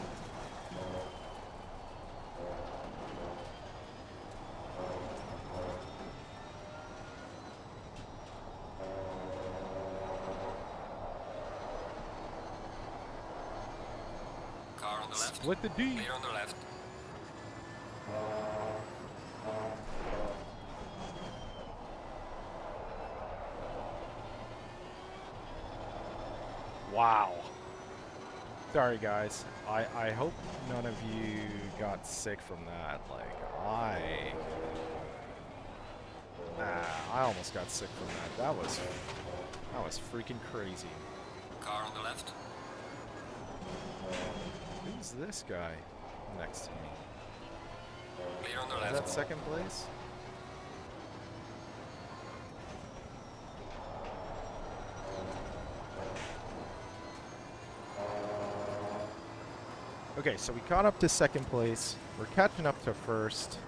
Car on the left. Split the D. Clear on the left. Wow. Sorry guys. I hope none of you got sick from that. Like I almost got sick from that. That was freaking crazy. Car on the left. Who's this guy next to me? Clear on the Is left. that second place? Okay, so we caught up to second place. We're catching up to first,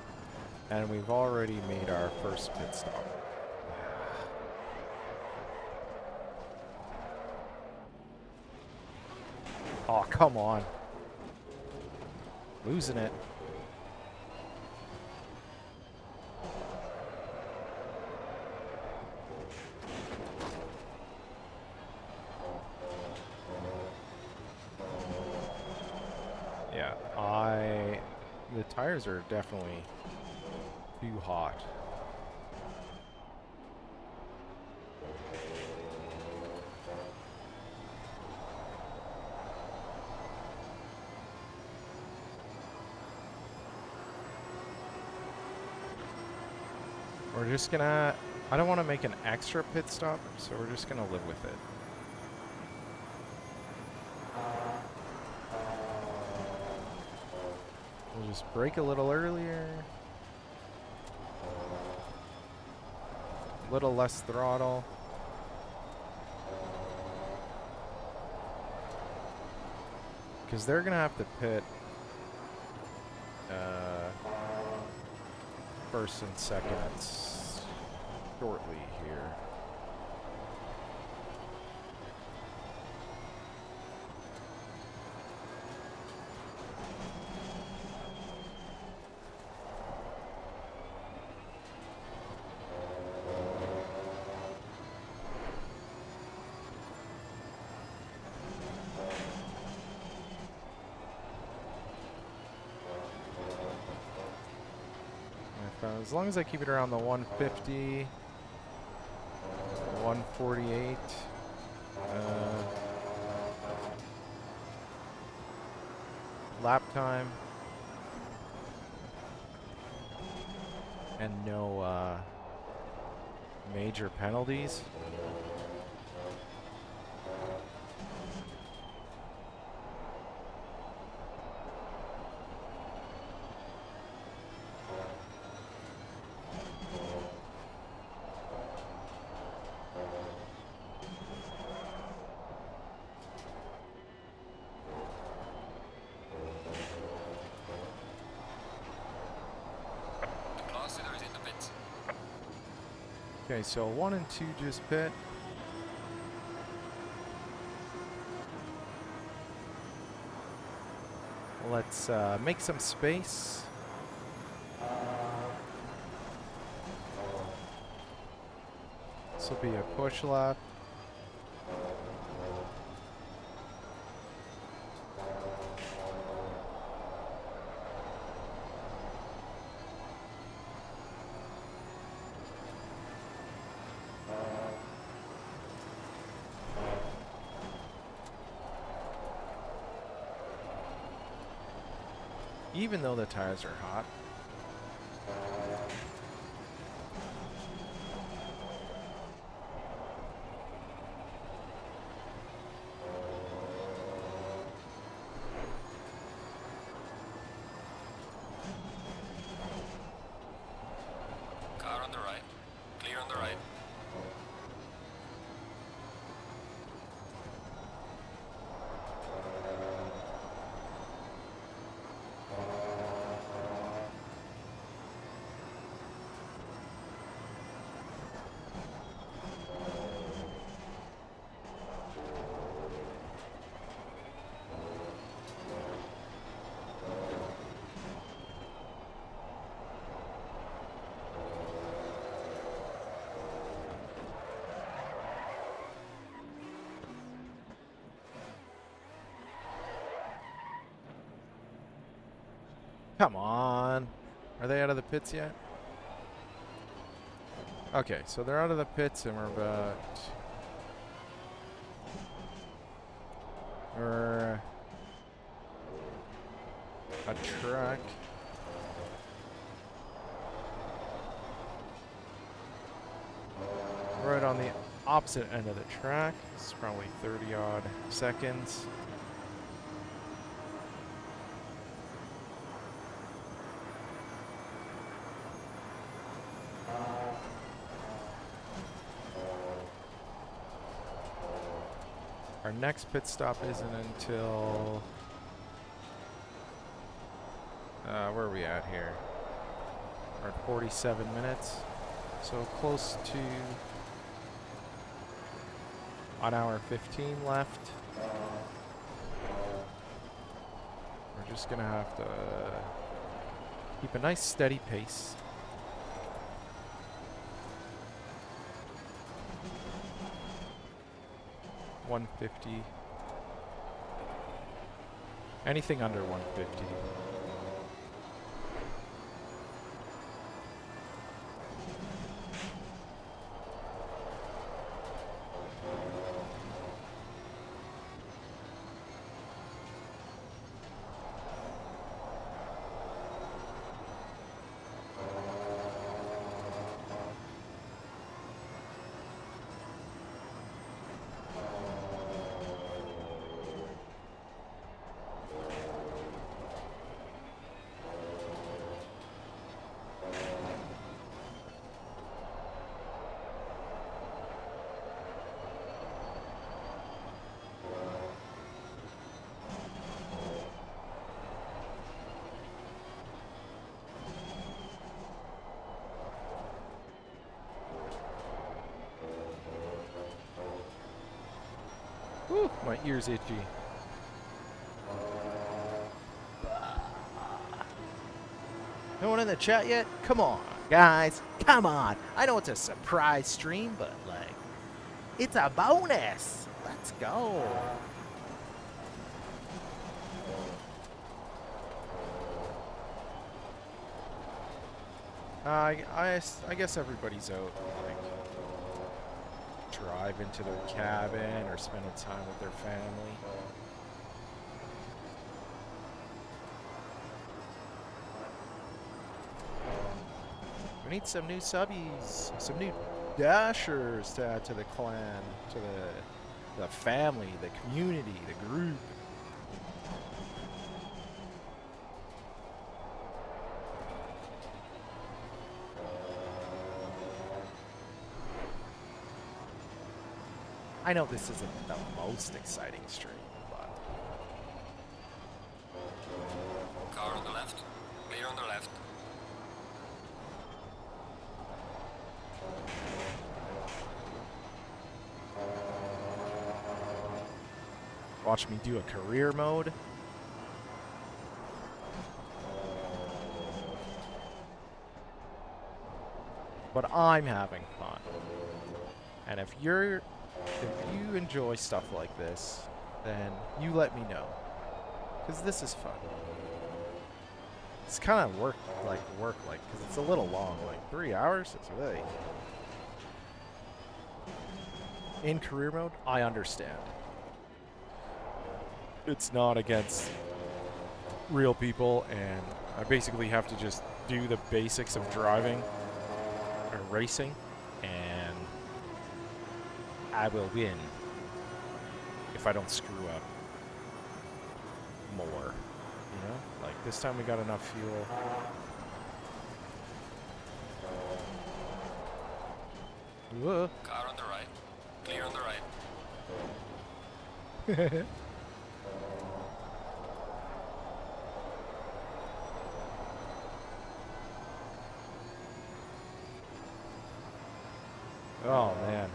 and we've already made our first pit stop. Oh, come on. Losing it. Yeah, the tires are definitely too hot. We're just gonna, I don't want to make an extra pit stop, so we're just gonna live with it. We'll just brake a little earlier. A little less throttle. Because they're going to have to pit first and second shortly here. As long as I keep it around the 150, 148, lap time, and no major penalties. The class leader is in the pit. Okay, so 1 and 2 just pit. Let's make some space. This will be a push lap. Even though the tires are hot. Car on the right. Clear on the right. Come on. Are they out of the pits yet? Okay, so they're out of the pits and we're a track. Right on the opposite end of the track. It's probably 30 odd seconds. Our next pit stop isn't until where are we at here? We're at 47 minutes, so close to an hour 15 left. We're just gonna have to keep a nice steady pace. $150. Anything under 150. Whew, my ear's itchy. No one in the chat yet? Come on, guys. Come on. I know it's a surprise stream, but, like, it's a bonus. Let's go. I guess everybody's out, like, driving to their cabin or spending time with their family. We need some new subbies, some new dashers to add to the clan, to the family, the community, the group. I know this isn't the most exciting stream, but Car on the left. Clear on the left. watch me do a career mode. But I'm having fun. And if you enjoy stuff like this, then you let me know. Because this is fun. It's kind of work, because it's a little long, like 3 hours, it's really... In career mode, I understand. It's not against real people, and I basically have to just do the basics of driving or racing, and I will win if I don't screw up more, you know? Like, this time we got enough fuel. Whoa. Car on the right. Clear on the right. Oh, man.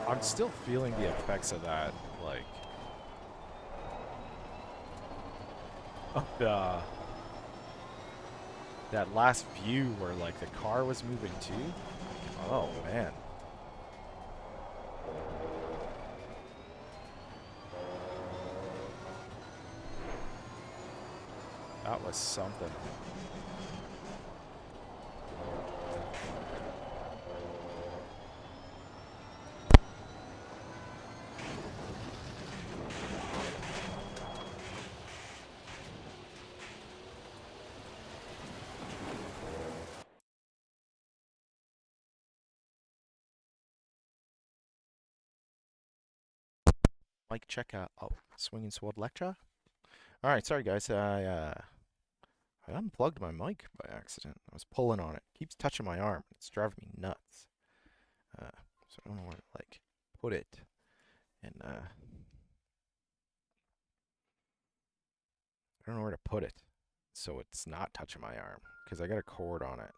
I'm still feeling the effects of that, like... that last view where, like, the car was moving too. Oh, man. That was something. Mic check. Swinging sword lecture. All right, sorry guys. I unplugged my mic by accident. I was pulling on it. Keeps touching my arm. It's driving me nuts. So I don't know where to like put it. And I don't know where to put it, so it's not touching my arm because I got a cord on it.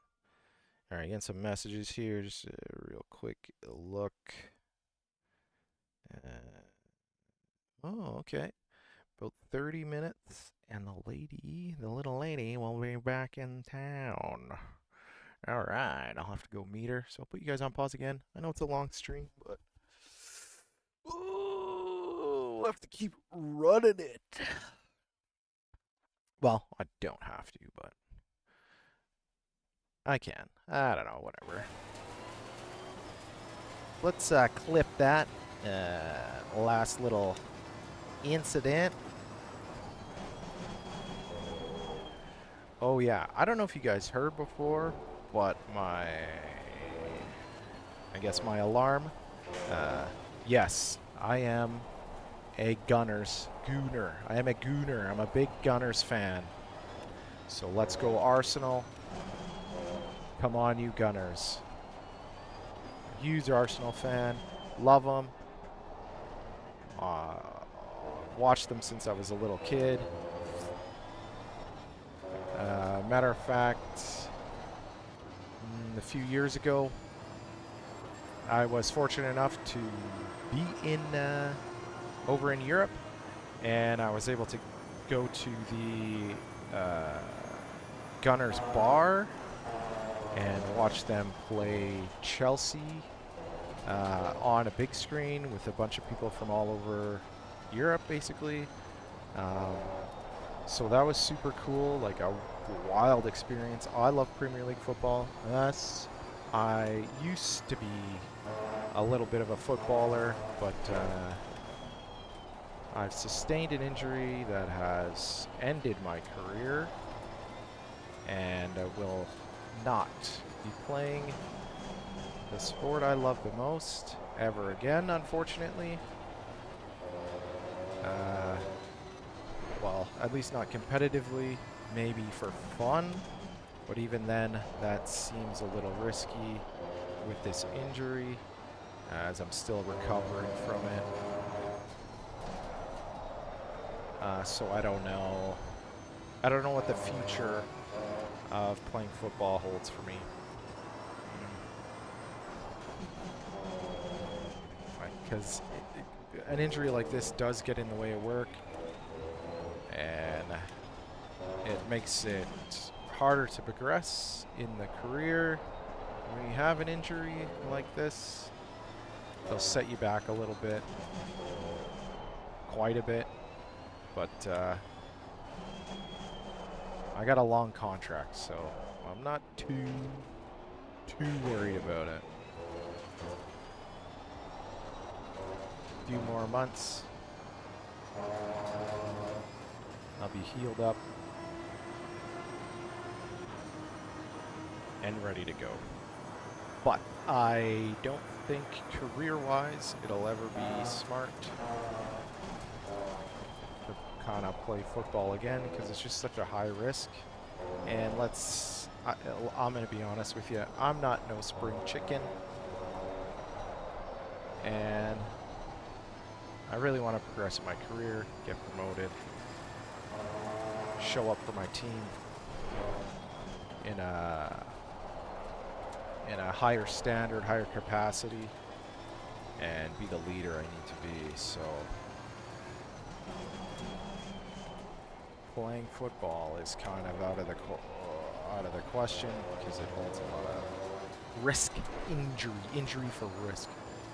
All right, getting some messages here. Just a real quick look. Oh, okay. About 30 minutes, and the little lady, will be back in town. All right, I'll have to go meet her. So I'll put you guys on pause again. I know it's a long stream, but we'll have to keep running it. Well, I don't have to, but I can. I don't know, whatever. Let's clip that last little incident. Oh yeah, I don't know if you guys heard before, but I guess my alarm, yes, I am a Gooner. I am a Gooner. I'm a big Gunners fan. So let's go Arsenal. Come on, you Gunners. Huge Arsenal fan. Love them. Watched them since I was a little kid. Matter of fact, a few years ago, I was fortunate enough to be in over in Europe, and I was able to go to the Gunners Bar and watch them play Chelsea on a big screen with a bunch of people from all over Europe, basically. So that was super cool, like a wild experience. I love Premier League football. I used to be a little bit of a footballer, but I've sustained an injury that has ended my career, and I will not be playing the sport I love the most ever again, unfortunately. Well, at least not competitively, maybe for fun, but even then, that seems a little risky with this injury, as I'm still recovering from it. So I don't know. I don't know what the future of playing football holds for me. Because an injury like this does get in the way of work, and it makes it harder to progress in the career. When you have an injury like this, they'll set you back a little bit, quite a bit, but I got a long contract, so I'm not too worried about it. A few more months, I'll be healed up and ready to go. But I don't think career-wise it'll ever be smart to kind of play football again, because it's just such a high risk. And I'm going to be honest with you, I'm not no spring chicken, and I really want to progress in my career, get promoted, show up for my team in a higher standard, higher capacity, and be the leader I need to be. So playing football is kind of out of the question, because it holds a lot of risk, injury for risk,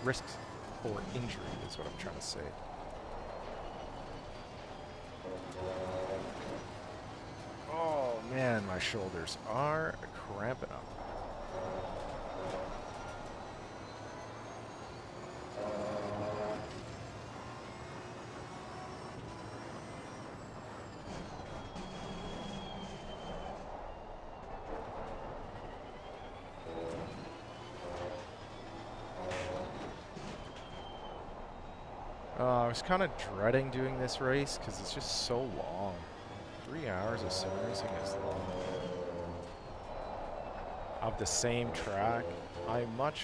risks for injury is what I'm trying to say. Oh man, my shoulders are cramping up. I was kind of dreading doing this race because it's just so long. 3 hours of sim racing is long. Of the same track, I much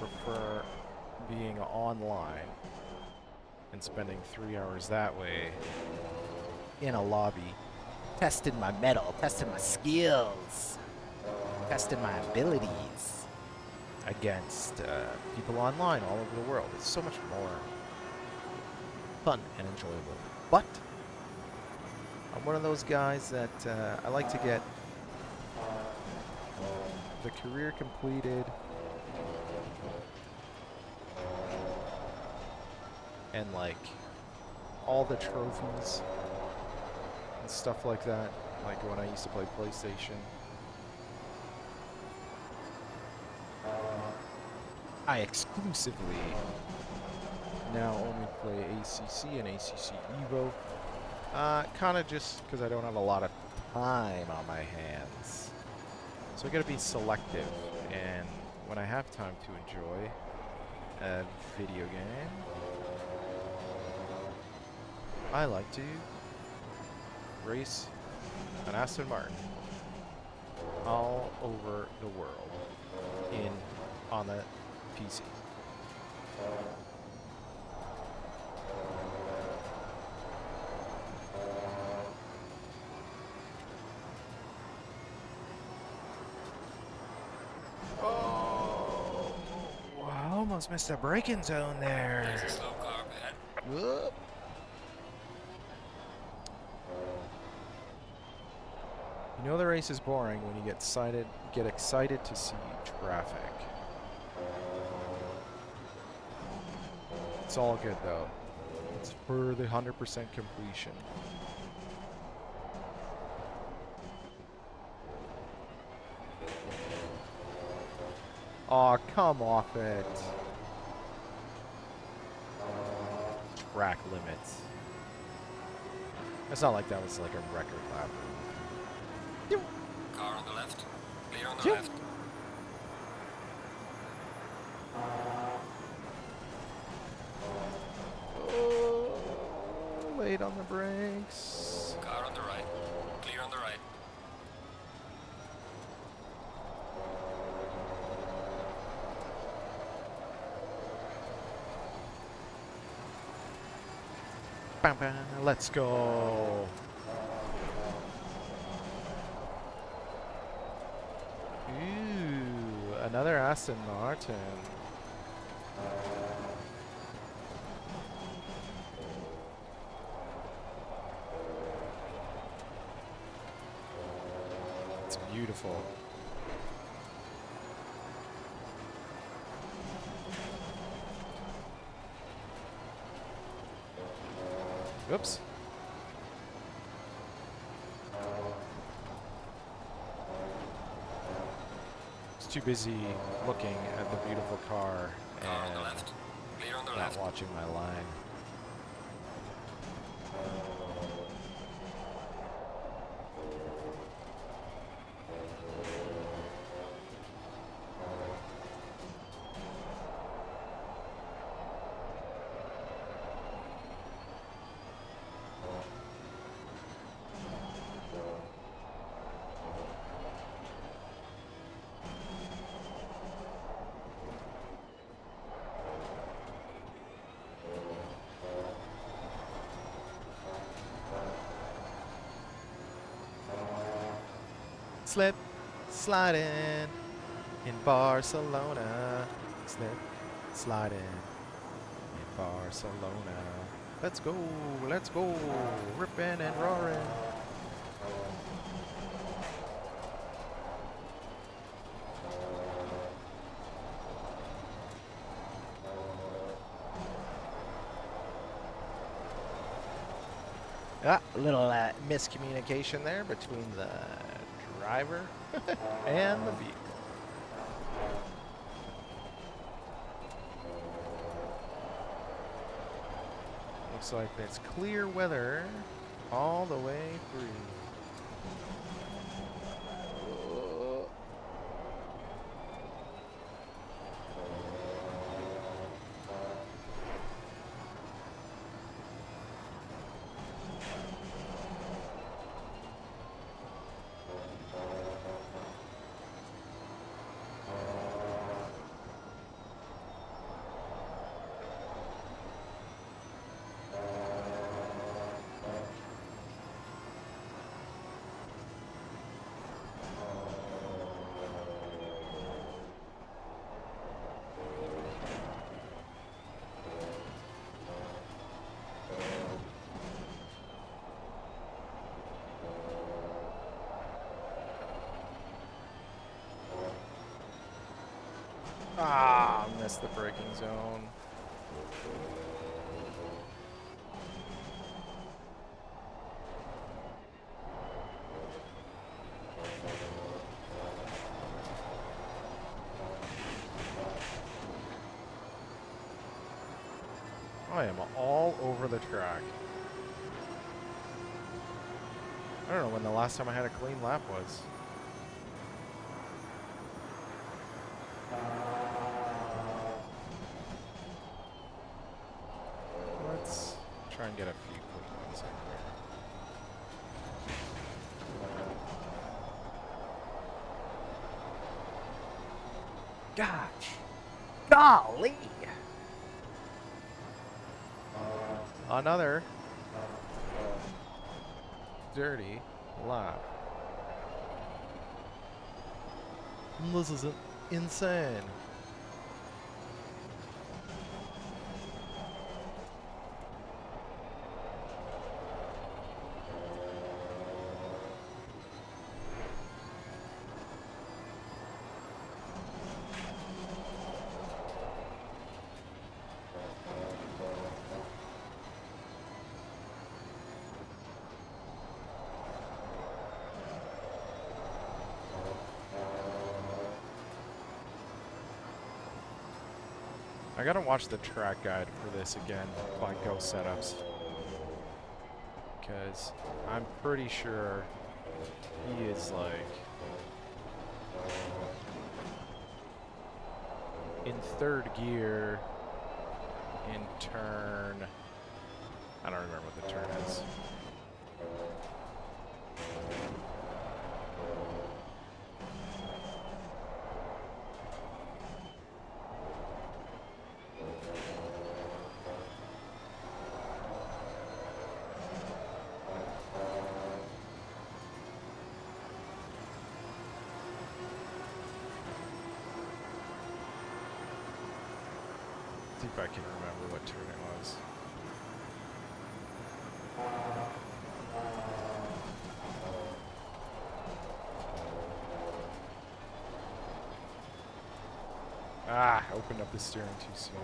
prefer being online and spending 3 hours that way in a lobby, Testing my mettle, testing my skills, testing my abilities. against people online all over the world. It's so much more fun and enjoyable. But I'm one of those guys that I like to get the career completed and like all the trophies and stuff like that, like when I used to play PlayStation. I exclusively now only play ACC and ACC Evo, kind of just because I don't have a lot of time on my hands. So I gotta be selective, and when I have time to enjoy a video game, I like to race an Aston Martin all over the world on the PC. Oh, I almost missed a braking zone there. There's a slow car up ahead. Whoop. You know the race is boring when you get excited to see traffic. It's all good though. It's for the 100% completion. Aw, come off it. Track limits. It's not like that was like a record lap. Car on the left. Clear on the Phew. left. Oh, late on the brakes. Car on the right. Clear on the right. Bam, bam, let's go. Ooh, another Aston Martin. It's beautiful. Oops. It's too busy looking at the beautiful car Car on the and left. Clear on the not left. watching my line. Slip, sliding in Barcelona. Slip, sliding in Barcelona. Let's go, ripping and roaring. Ah, a little miscommunication there between the driver and the vehicle. Looks like it's clear weather all the way through. Ah, missed the braking zone. I am all over the track. I don't know when the last time I had a clean lap was. Let's try and get a few quick ones in here. Gosh. Golly. Another dirty lap. This is insane. I gotta watch the track guide for this again, by Go Setups. Because I'm pretty sure he is like in third gear in turn. I don't remember what the turn is. See if I can remember what turn it was. Ah, I opened up the steering too soon.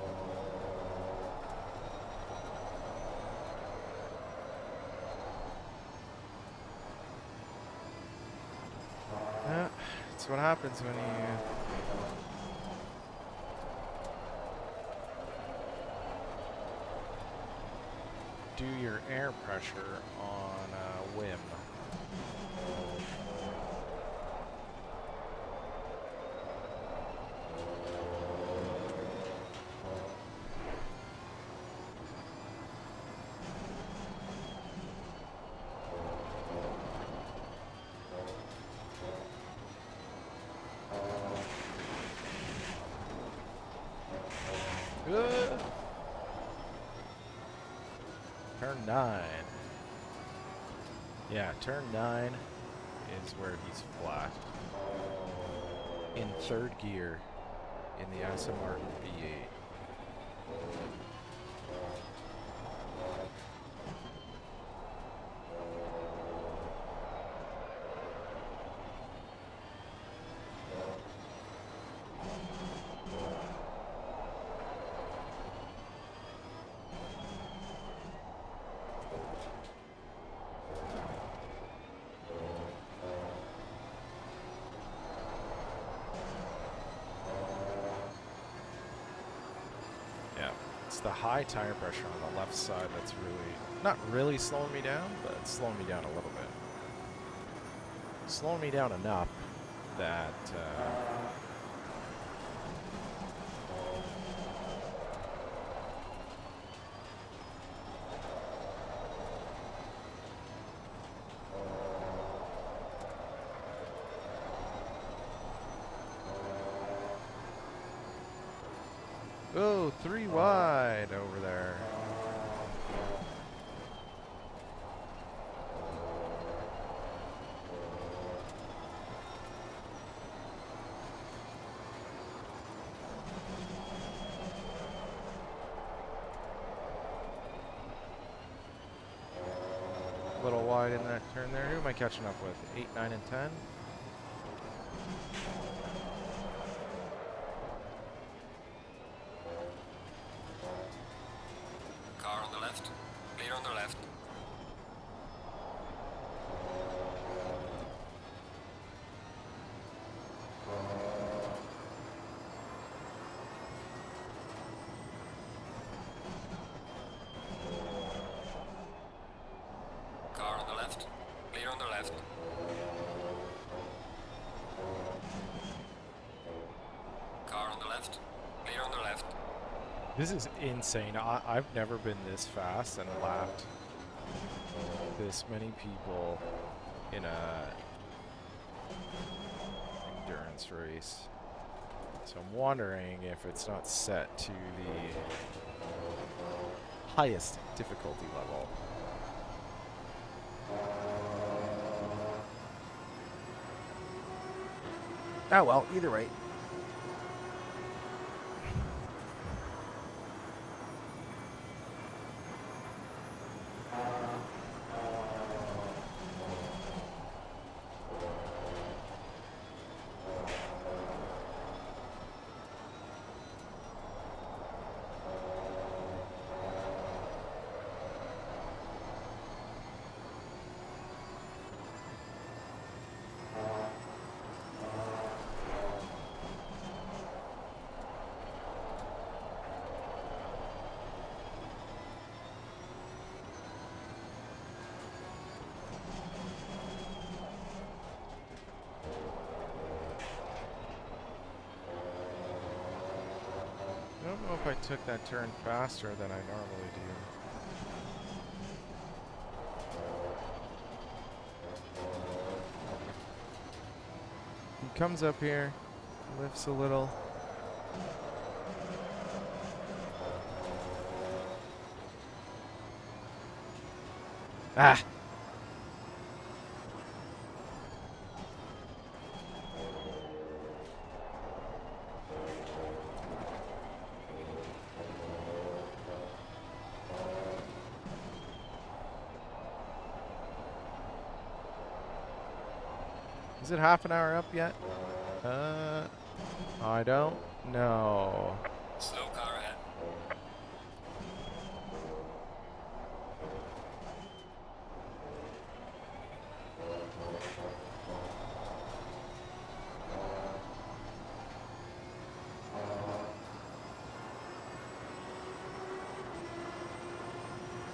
Yeah, that's what happens when you do your air pressure on a whim. Turn 9. Yeah, turn 9 is where he's flat. In third gear in the Aston Martin V8. It's the high tire pressure on the left side that's really, not really slowing me down, but it's slowing me down a little bit. Slowing me down enough that oh, 3 wide over there. A little wide in that turn there. Who am I catching up with? 8, 9, and 10? Car on the left. Clear on the left. Car on the left. Clear on the left. Car on the left. Clear on the left. This is insane. I've never been this fast and lapped this many people in a endurance race. So I'm wondering if it's not set to the highest difficulty level. Oh well, either way. if I took that turn faster than I normally do. He comes up here, lifts a little. Ah! Is it half an hour up yet? I don't know. Slow car ahead.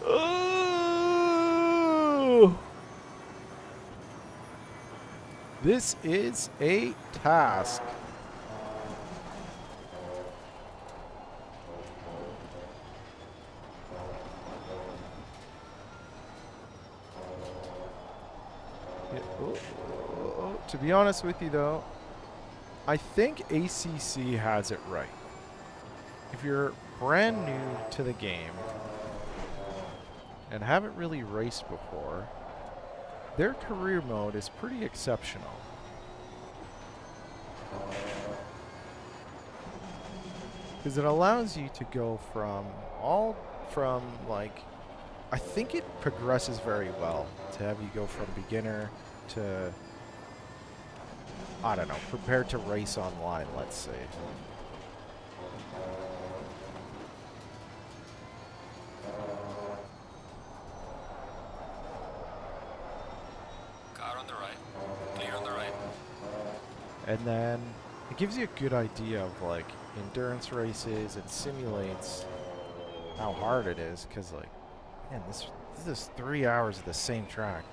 Oh! This is a task. Yeah, to be honest with you, though, I think ACC has it right. If you're brand new to the game and haven't really raced before, their career mode is pretty exceptional. Because it allows you to go from like, I think it progresses very well to have you go from beginner to, I don't know, prepare to race online, let's say. Car on the right. Clear on the right. And then it gives you a good idea of like endurance races and simulates how hard it is, because like, man, this is 3 hours of the same track.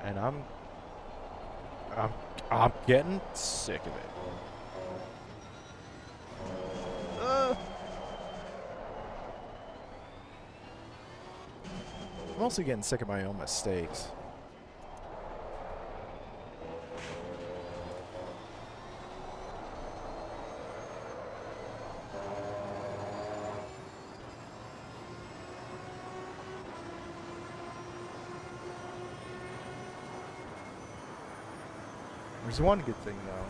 And I'm getting sick of it. I'm also getting sick of my own mistakes. There's one good thing though.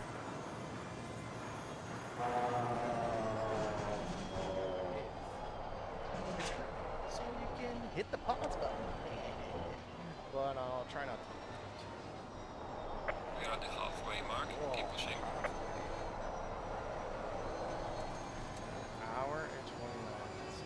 So you can hit the pause button. But I'll try not to. We're at the halfway mark. Keep pushing. Hour and 20 minutes.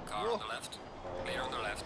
Car on the left. Clear on the left.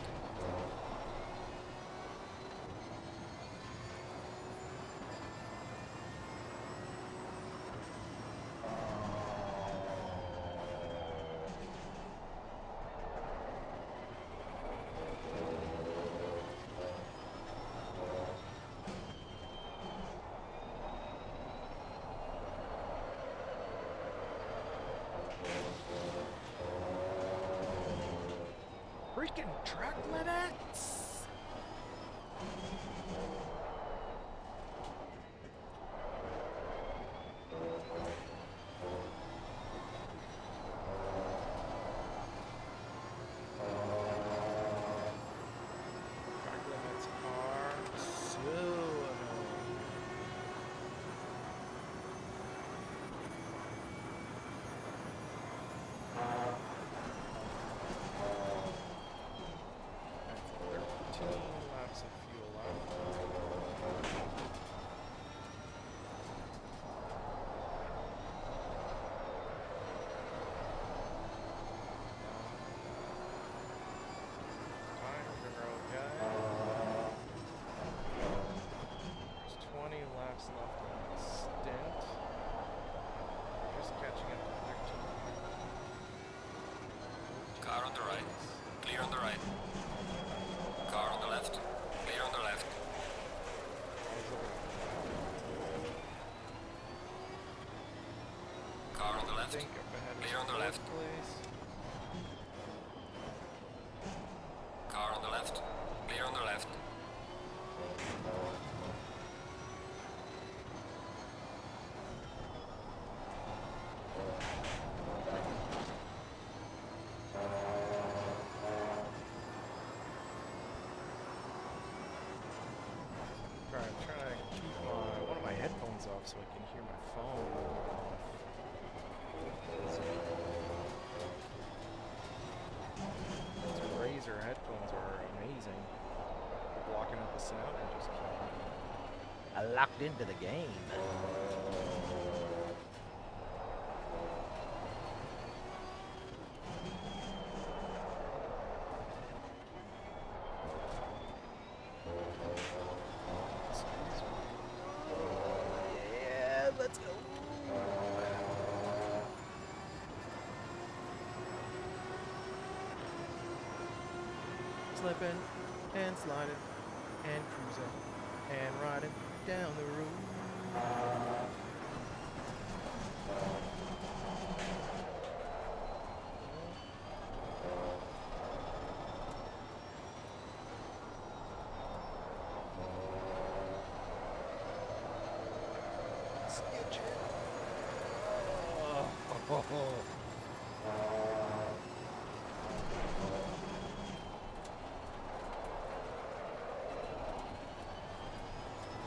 Freaking track limits! Track limits are so annoying. left. think up ahead is Clear on the fourth left. place. Car on the left. Clear on the left. I'm trying to keep one of my headphones off so I can hear my phone. These Razer headphones are amazing. They're blocking out the sound and just keep. I locked into the game. Yeah, let's go. Slipping and sliding and cruising and riding down the road.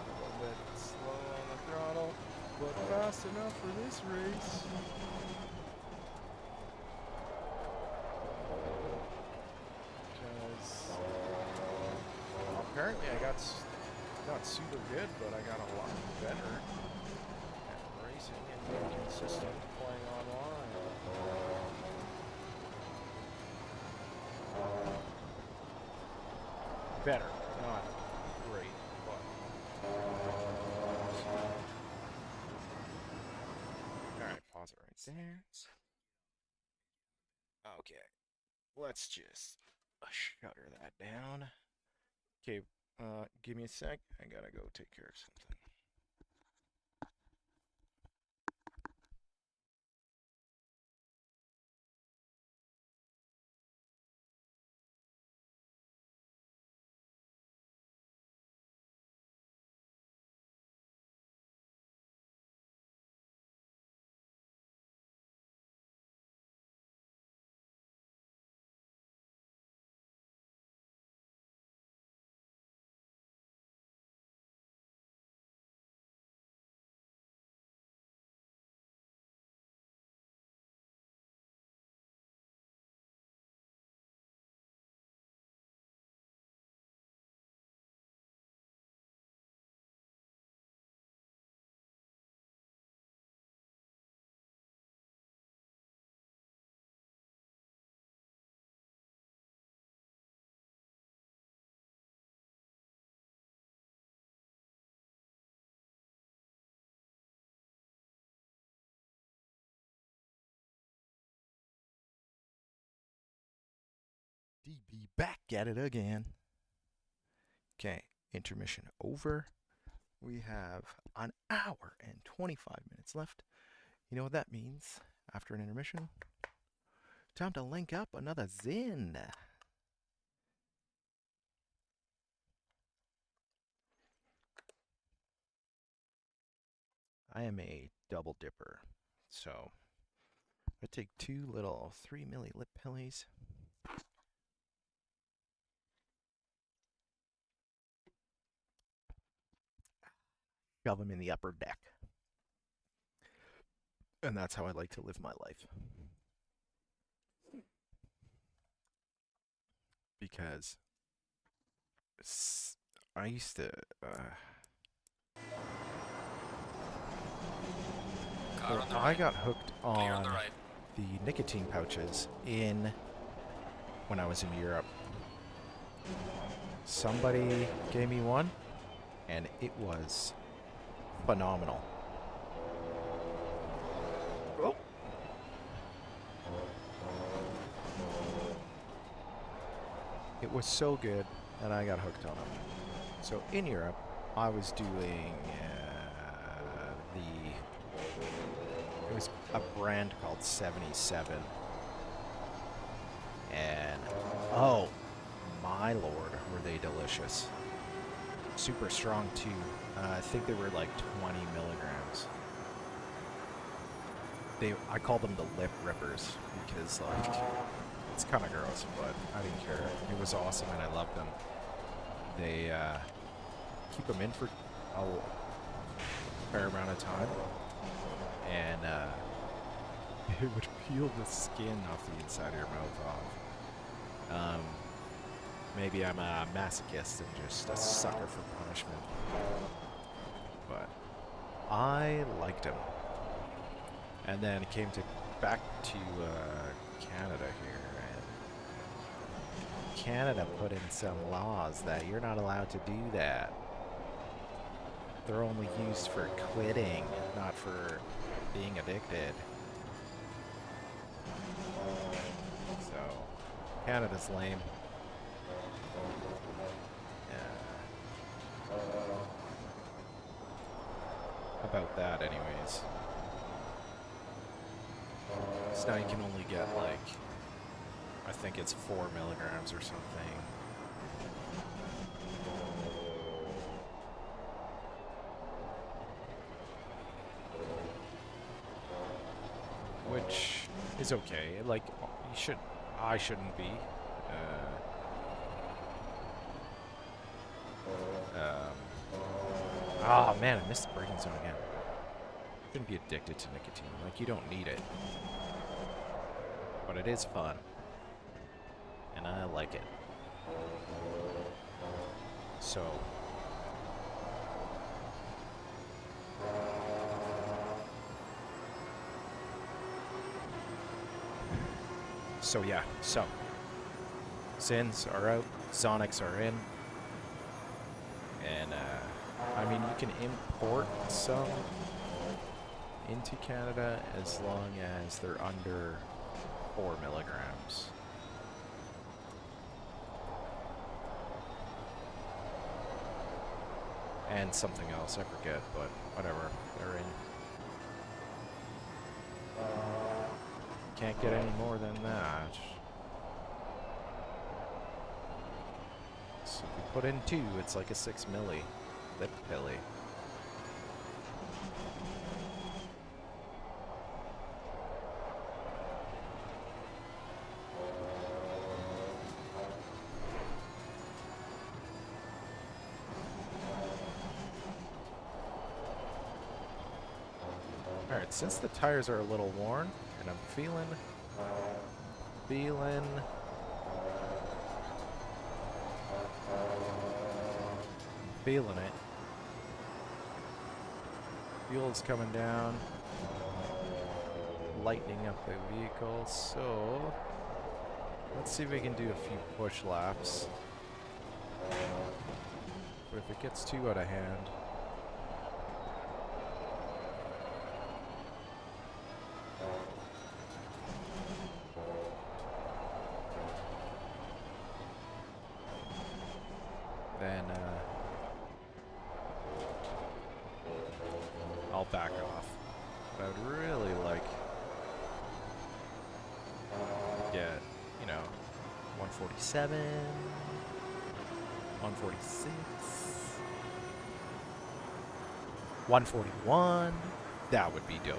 A bit slow on the throttle, but fast enough for this race. Because apparently I got not super good, but I got a lot better at racing and being consistent playing online. Better, not great, but. Alright, pause it right there. Okay, let's just shutter that down. Okay, give me a sec. I gotta go take care of something. DB back at it again. Okay, intermission over. We have an hour and 25 minutes left. You know what that means? After an intermission, time to link up another Zin. I am a double dipper, so I take 2 little 3 milli lip pillies. Shove them in the upper deck. And that's how I like to live my life. Because I used to Car on the I right. got hooked Clear on on the right. the nicotine pouches when I was in Europe. Somebody gave me one, and it was phenomenal. Oh. It was so good that I got hooked on them. So in Europe, I was doing the It was a brand called 77. And, oh, my lord, were they delicious. Super strong, too. I think they were like 20 milligrams. I call them the lip rippers because, like, it's kind of gross, but I didn't care. It was awesome, and I loved them. They keep them in for a fair amount of time, and it would peel the skin off the inside of your mouth off. Maybe I'm a masochist and just a sucker for punishment, but I liked them. And then it came back to Canada here, and Canada put in some laws that you're not allowed to do that. They're only used for quitting, not for being addicted. So, Canada's lame. About that, anyways. So now you can only get, like, I think it's 4 milligrams or something. Which is okay. Like, I shouldn't be. Oh man, I missed the braking zone again. You shouldn't be addicted to nicotine. Like, you don't need it. But it is fun. And I like it. So. So yeah, Sins are out, Sonics are in. And I mean, you can import some into Canada as long as they're under 4 milligrams. And something else, I forget, but whatever, they're in. Can't get any more than that. So if we put in 2, it's like a 6 milli lip pilly. Alright, since the tires are a little worn, and I'm feeling it. Fuel's coming down, lightening up the vehicle, so let's see if we can do a few push laps. But if it gets too out of hand, then I'll back off. But I would really like to get, 147, 146, 141. That would be dope.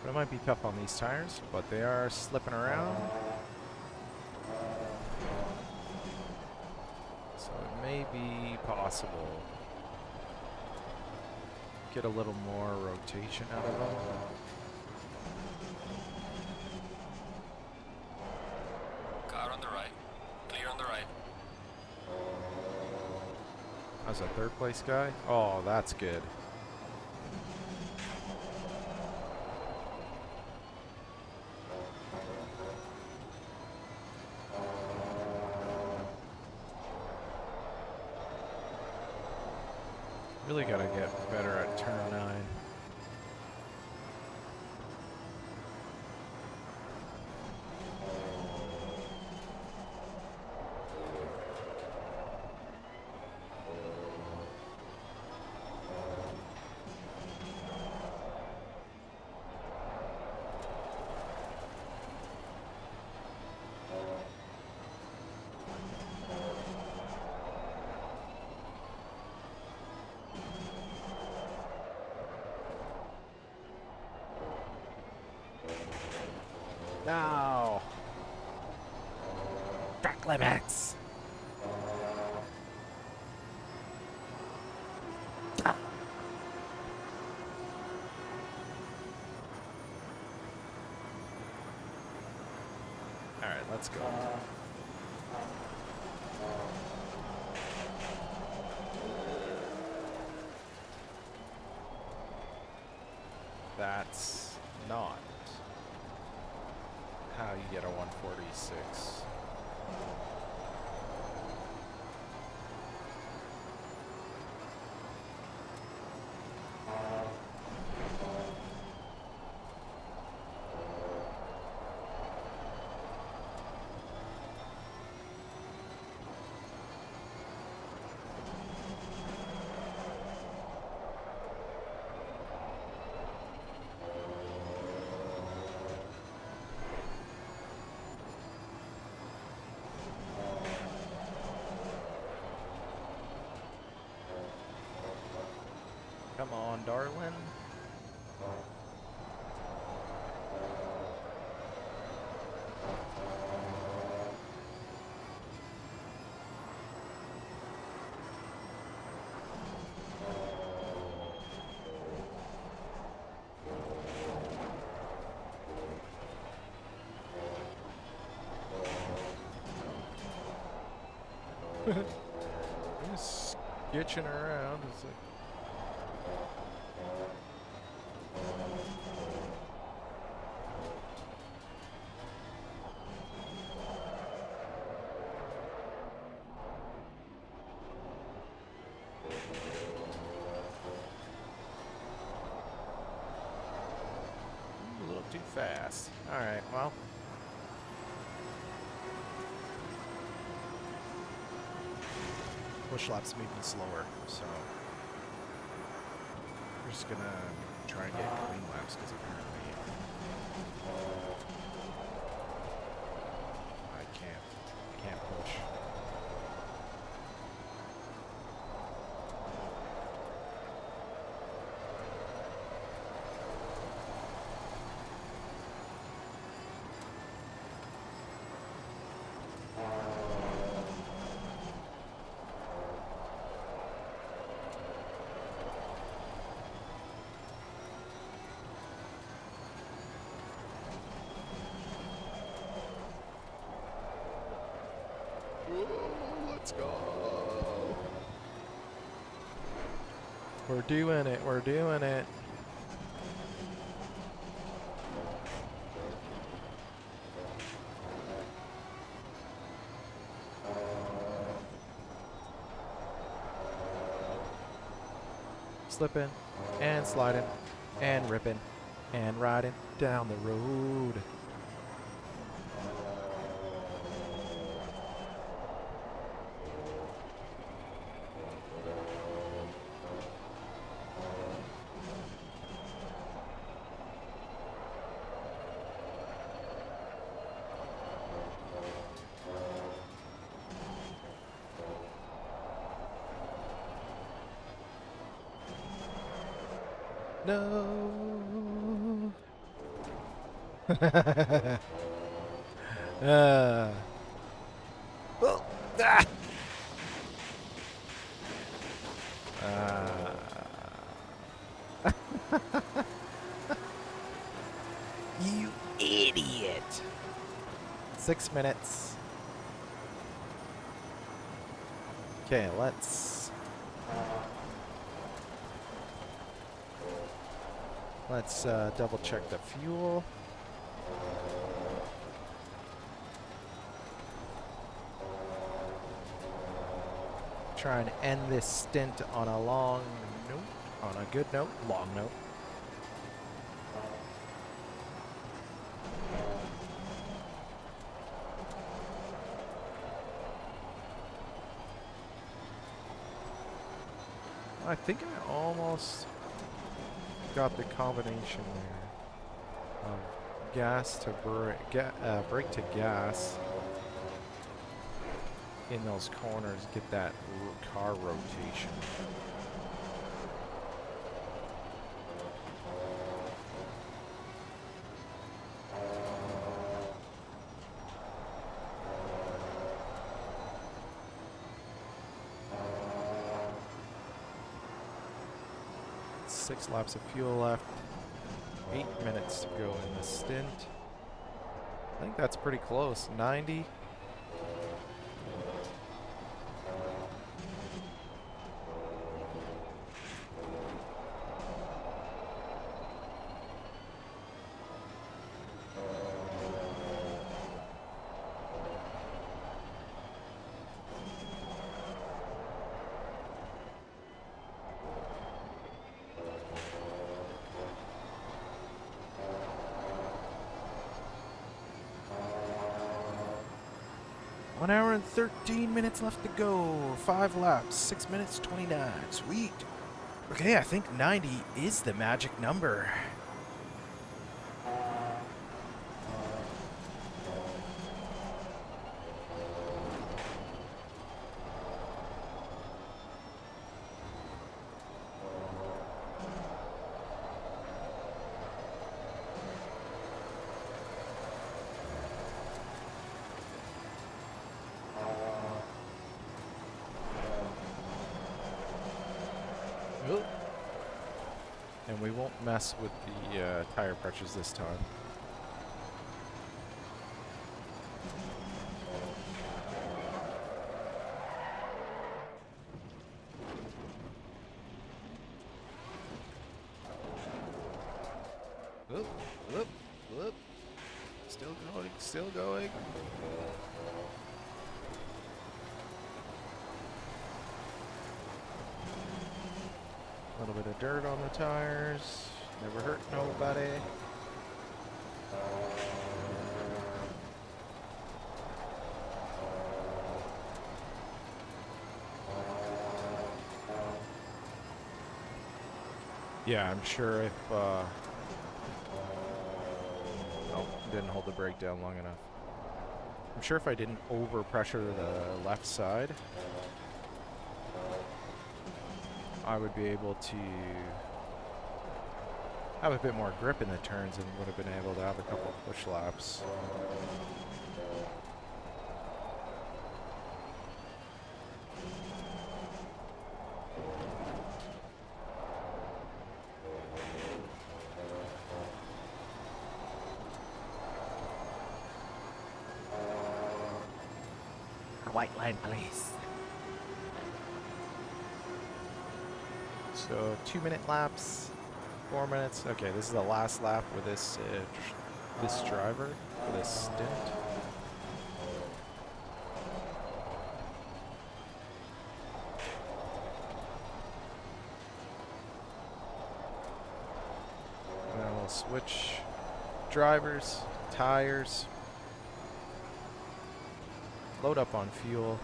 But it might be tough on these tires, but they are slipping around. So it may be possible. Get a little more rotation out of them. Car on the right. Clear on the right. How's that third place guy? Oh, that's good. Really gotta get better at turn 9. No. Track limits. All right, let's go. That's not how you get a 146. Come on, darling. Just skitching around. It's like, a little too fast. All right, well. Push lap's moving slower, so We're just gonna try and get clean laps because apparently I can't push. let's go. We're doing it. We're doing it. Slipping and sliding and ripping and riding down the road. No. Oh, ah. You idiot. 6 minutes. Okay, let's double check the fuel. Try and end this stint on a long note, on a good note, long note. I think I almost got the combination there of gas to brake to gas in those corners, get that car rotation. 6 laps of fuel left. 8 minutes to go in this stint. I think that's pretty close. 90. One hour and 13 minutes left to go. 5 laps, 6 minutes 29. Sweet. Okay, I think 90 is the magic number. And we won't mess with the tire pressures this time. Whoop, whoop, whoop. Still going, still going. A little bit of dirt on the tires. Never hurt nobody. Yeah, I'm sure if oh, didn't hold the brake down long enough. I'm sure if I didn't overpressure the left side, I would be able to have a bit more grip in the turns and would have been able to have a couple of push laps. White line, please. So 2-minute laps, 4 minutes. Okay, this is the last lap with this this driver for this stint. And then we'll switch drivers, tires, load up on fuel.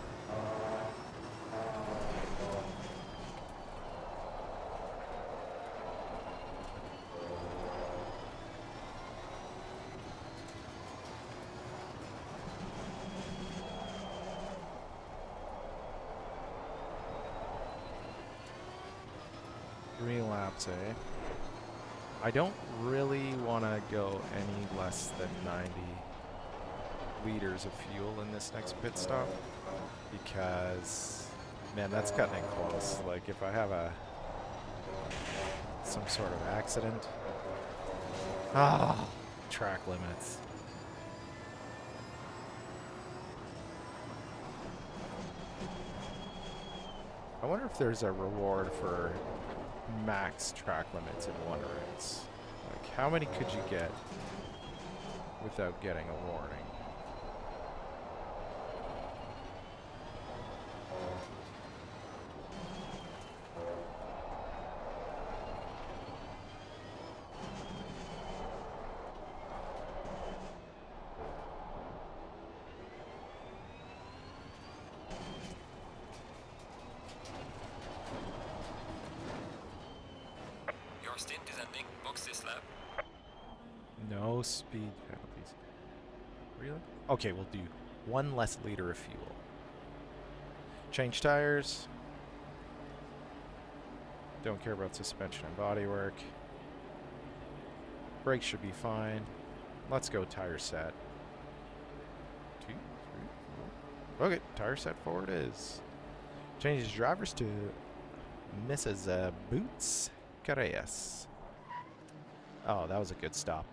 Eh? I don't really want to go any less than 90 liters of fuel in this next pit stop because, man, that's cutting it close. Like, if I have some sort of accident, track limits. I wonder if there's a reward for max track limits in one race. Like, how many could you get without getting a warning? Stint is ending. Box this lap. No speed penalties. Really? Okay, we'll do 1 less liter of fuel. Change tires. Don't care about suspension and bodywork. Brakes should be fine. Let's go tire set. 2, 3, 4. Okay, tire set 4 it is. Changes drivers to Mrs. Boots. Carreras. Oh, that was a good stop.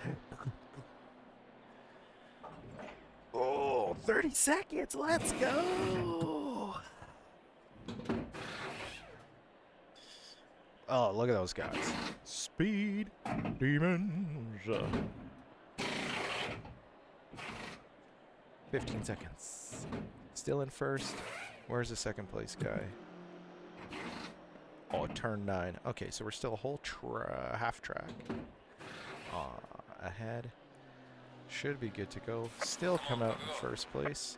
Oh, 30 seconds. Let's go. Oh, look at those guys. Speed demons. 15 seconds. Still in first. Where's the second place guy? Oh, turn 9. Okay, so we're still a whole half track ahead. Should be good to go. Still come out in first place.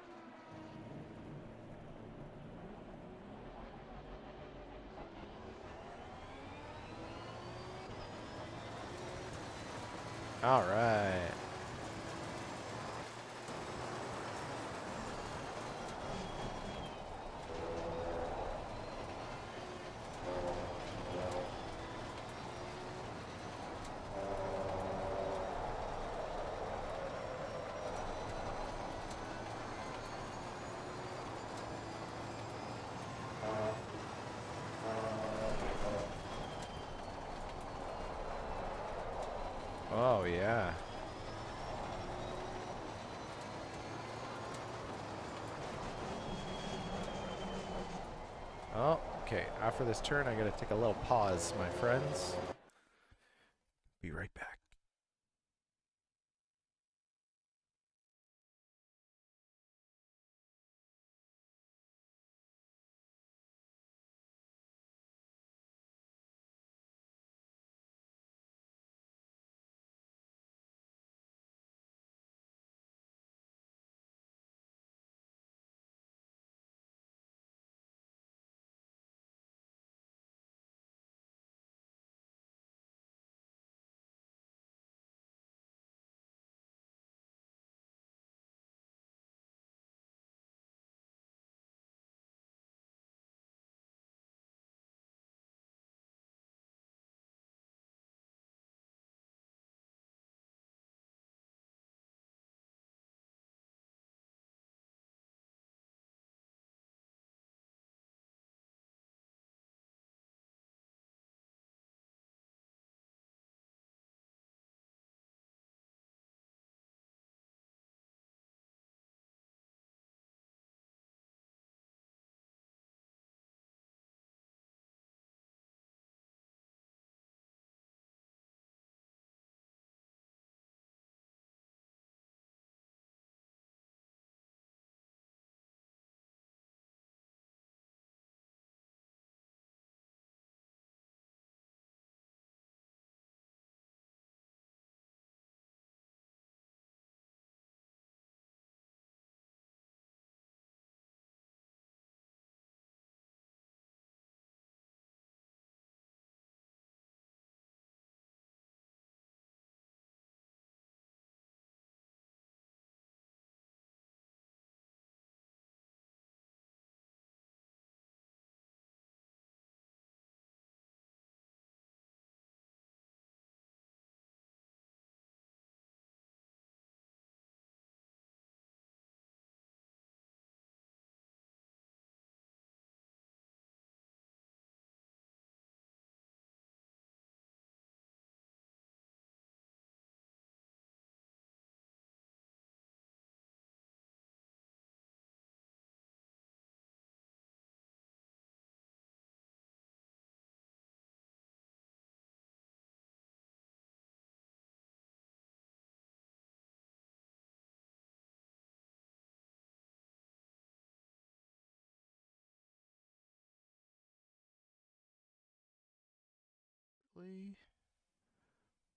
All right. Oh, yeah. Oh, okay. After this turn, I gotta take a little pause, my friends. Be right back.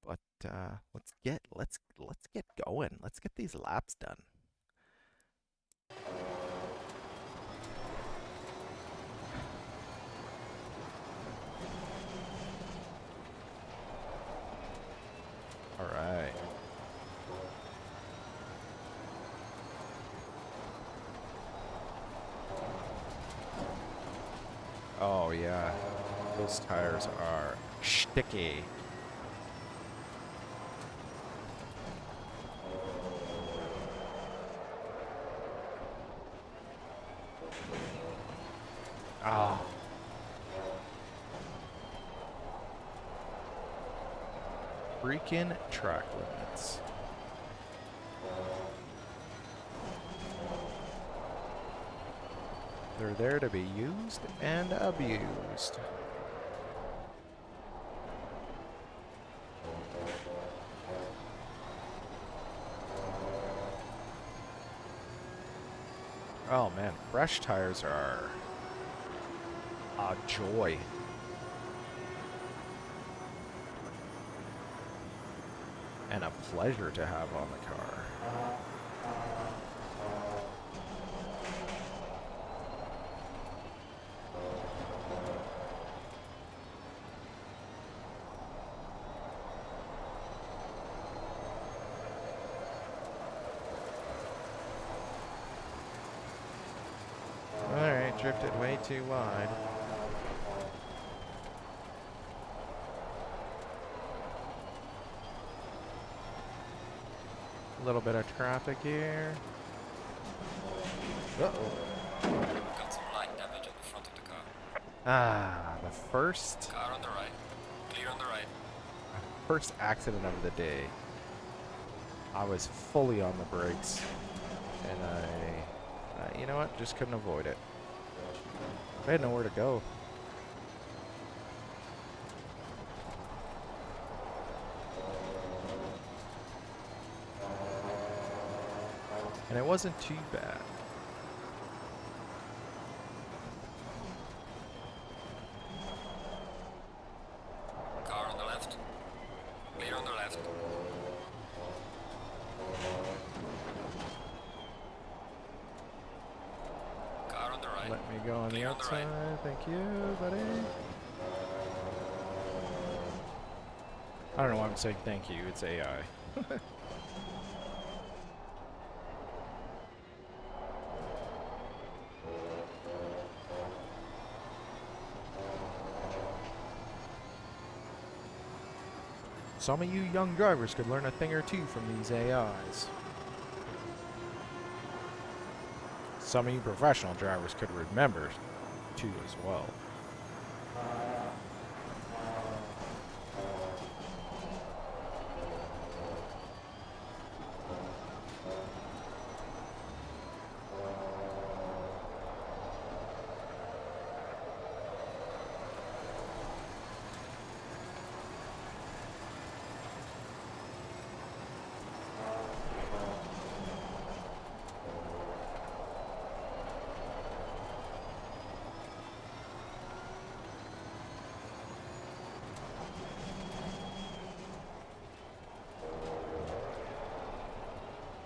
But let's get going. Let's get these laps done. All right. Oh, yeah. Those tires are sticky. Ah. freaking track limits. They're there to be used and abused. Oh man, fresh tires are a joy. And a pleasure to have on the car. Alright, drifted way too wide. A little bit of traffic here. Uh-oh. Got some light damage on the front of the car. Ah, the first Car on the right. Clear on the right. accident of the day. I was fully on the brakes, and you know what? Just couldn't avoid it. I had nowhere to go. And it wasn't too bad. Car on the left. Clear on the left. Car on the right. Let me go on the Clear on the right. outside. Thank you, buddy. I don't know why I'm saying thank you. It's AI. Some of you young drivers could learn a thing or two from these AIs. Some of you professional drivers could remember too as well.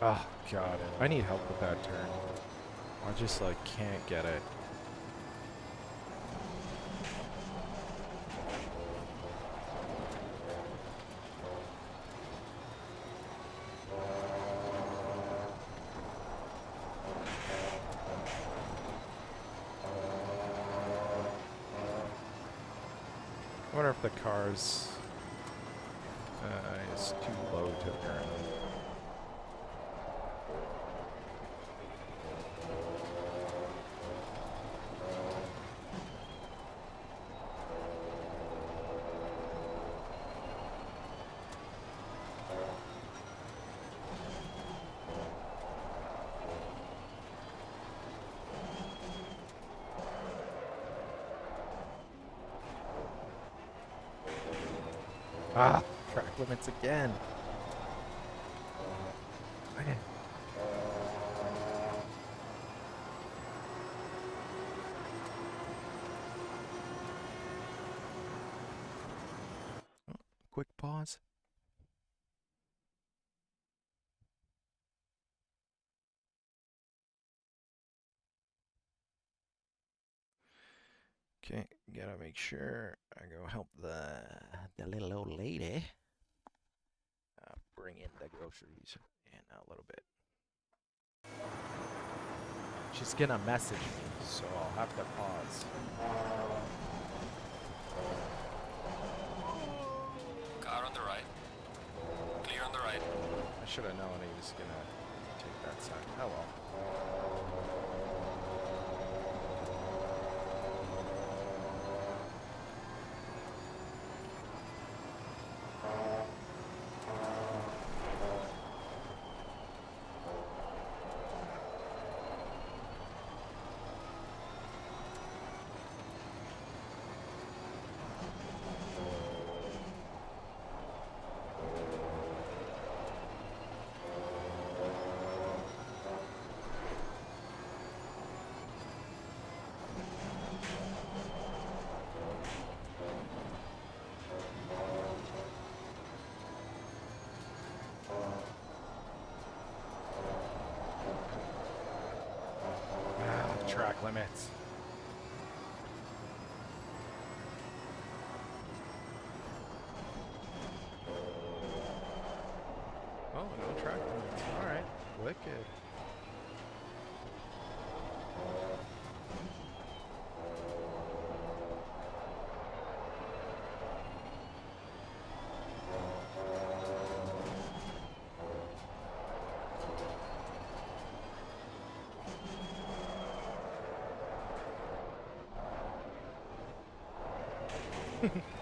Oh god, I need help with that turn. I just like can't get it. I wonder if the car's is too low to turn. Ah, track limits again. Man. Quick pause. Okay, gotta make sure I go help the little old lady bring in the groceries in a little bit. She's gonna message me, so I'll have to pause. Car on the right. Clear on the right. I should have known he was gonna take that side. Oh well. limits. Oh, no track limits. All right, wicked.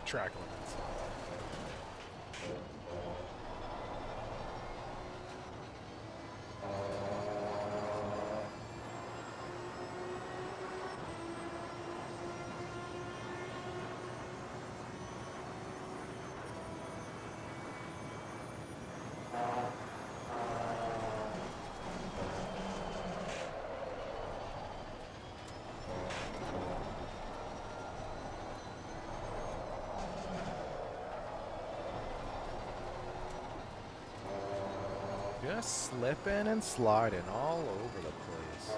Track limits. Just slipping and sliding all over the place.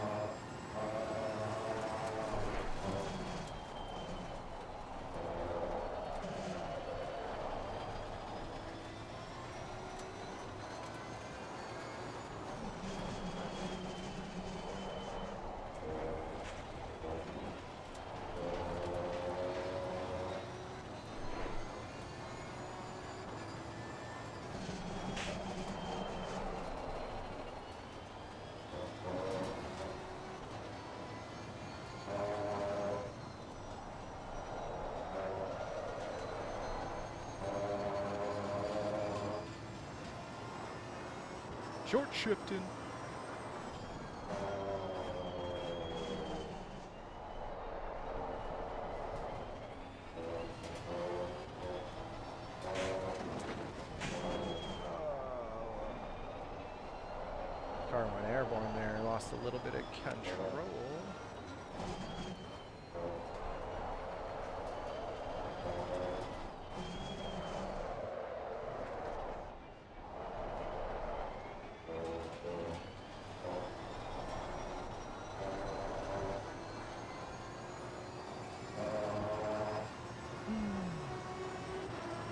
Short shifting. Car went airborne there, lost a little bit of control.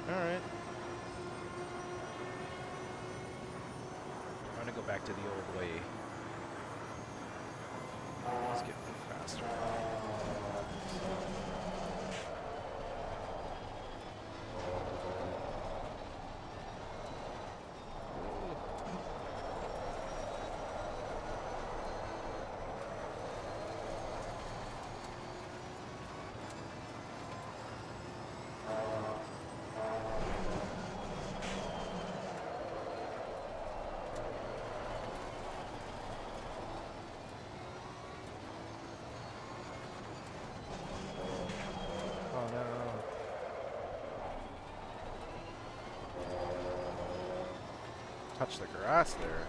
Alright. I'm gonna go back to the old way. Let's get faster. Oh no. Touch the grass there.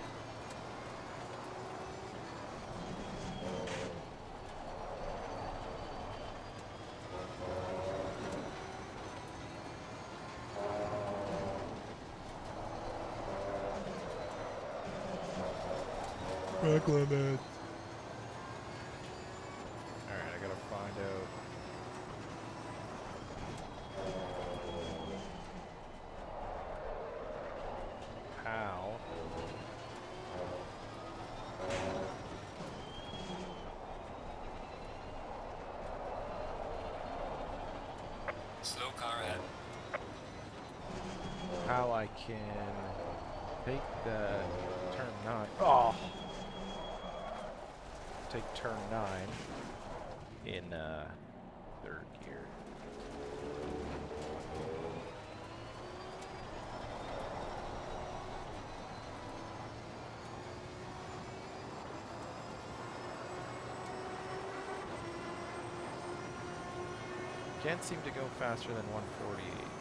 Track limit. Alright, I gotta find out. How? Slow car ahead. How I can take the turn 9. Oh! Take turn 9 in third gear. Can't seem to go faster than 148.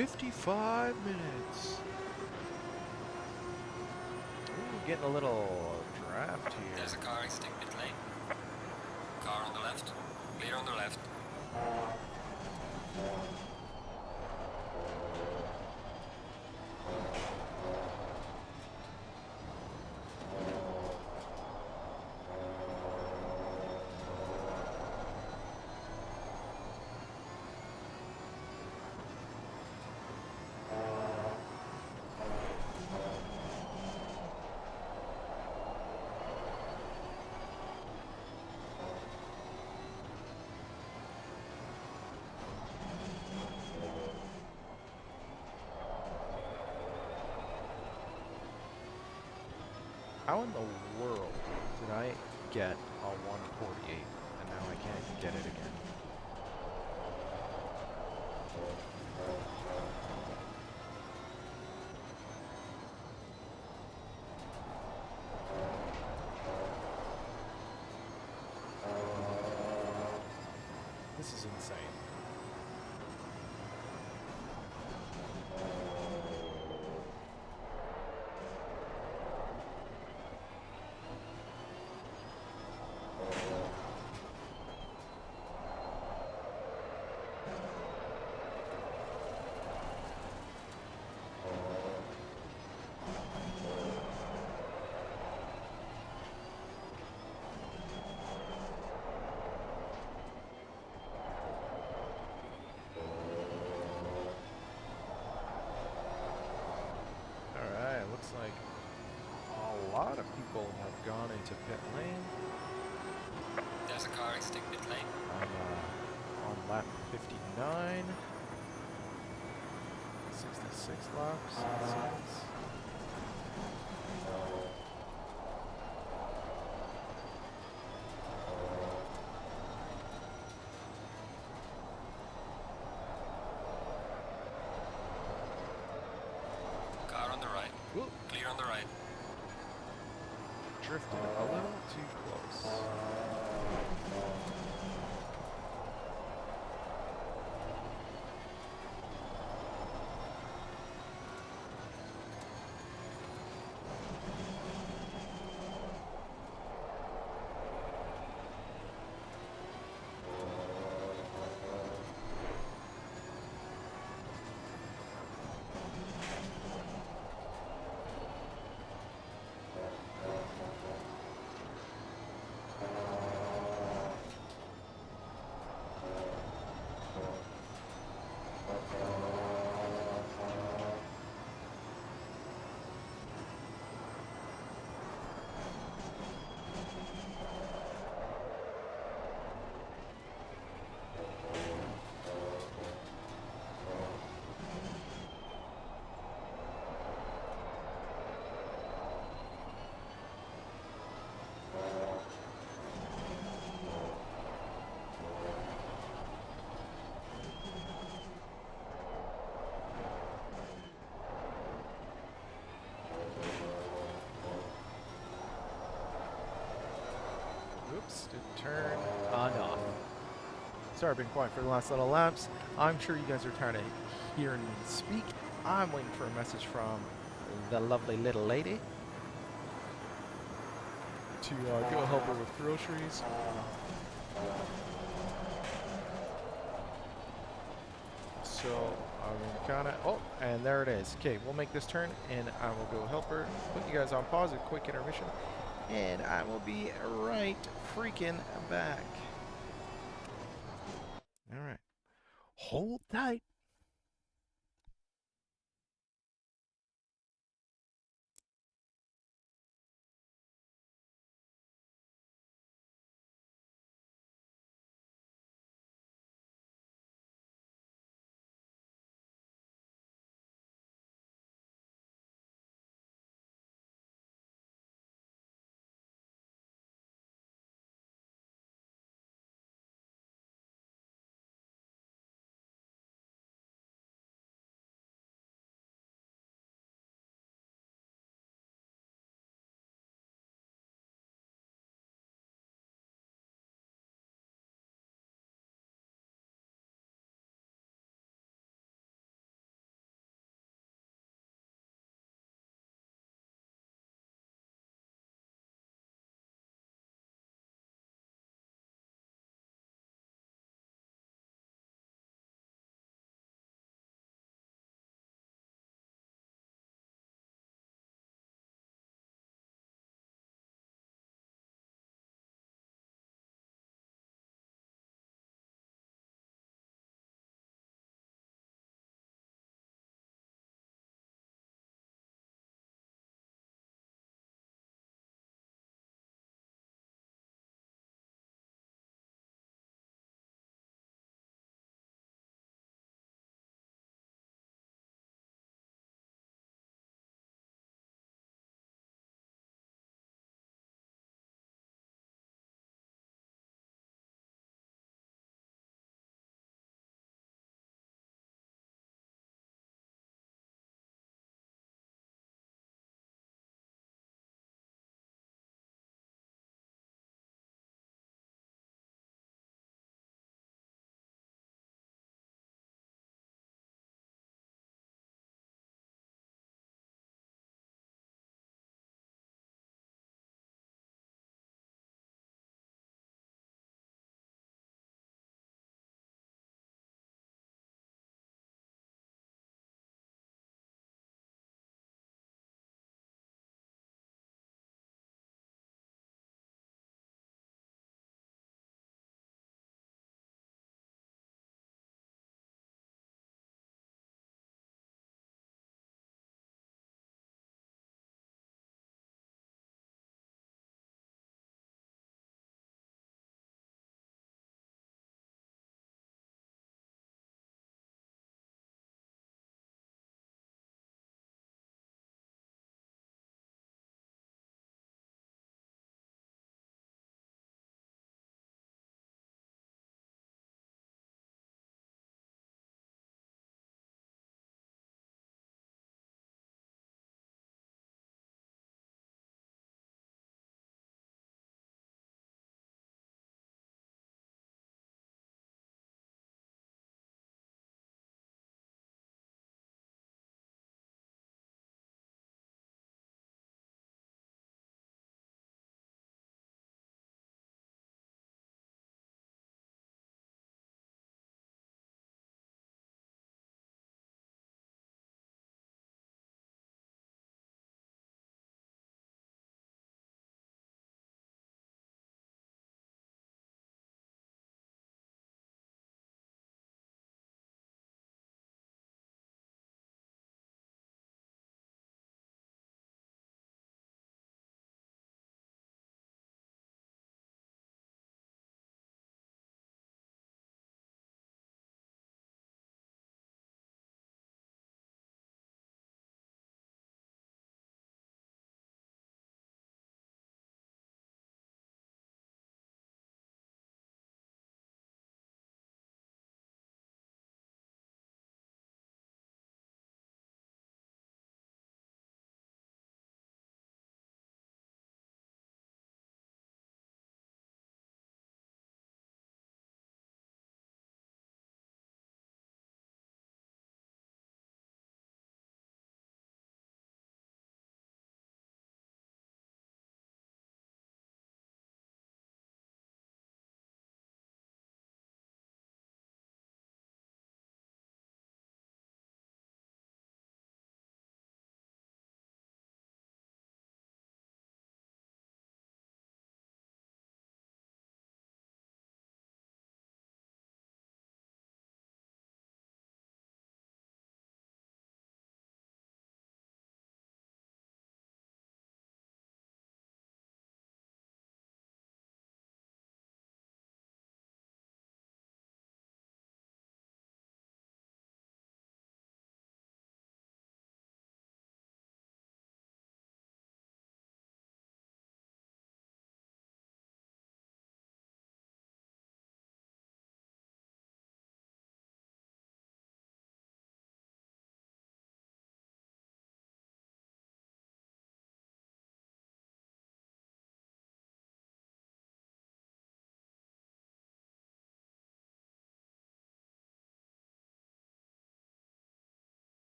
55 minutes. Ooh, getting a little draft here. There's a car exiting pit lane. Car on the left. Clear on the left. How in the world did I get a 148 and now I can't get it again? This is insane. Alright, looks like a lot of people have gone into pit lane. There's a car exiting pit lane. I'm on lap 59. 66 laps. It says. Car on the right. Ooh, Clear on the right. drifted a little too close. Oops, didn't turn on off. Sorry, I've been quiet for the last little laps. I'm sure you guys are tired of hearing me speak. I'm waiting for a message from the lovely little lady to go help her with groceries. So I'm gonna oh, and there it is. Okay, we'll make this turn, and I will go help her. Put you guys on pause, a quick intermission, and I will be right freaking back. All right, hold tight.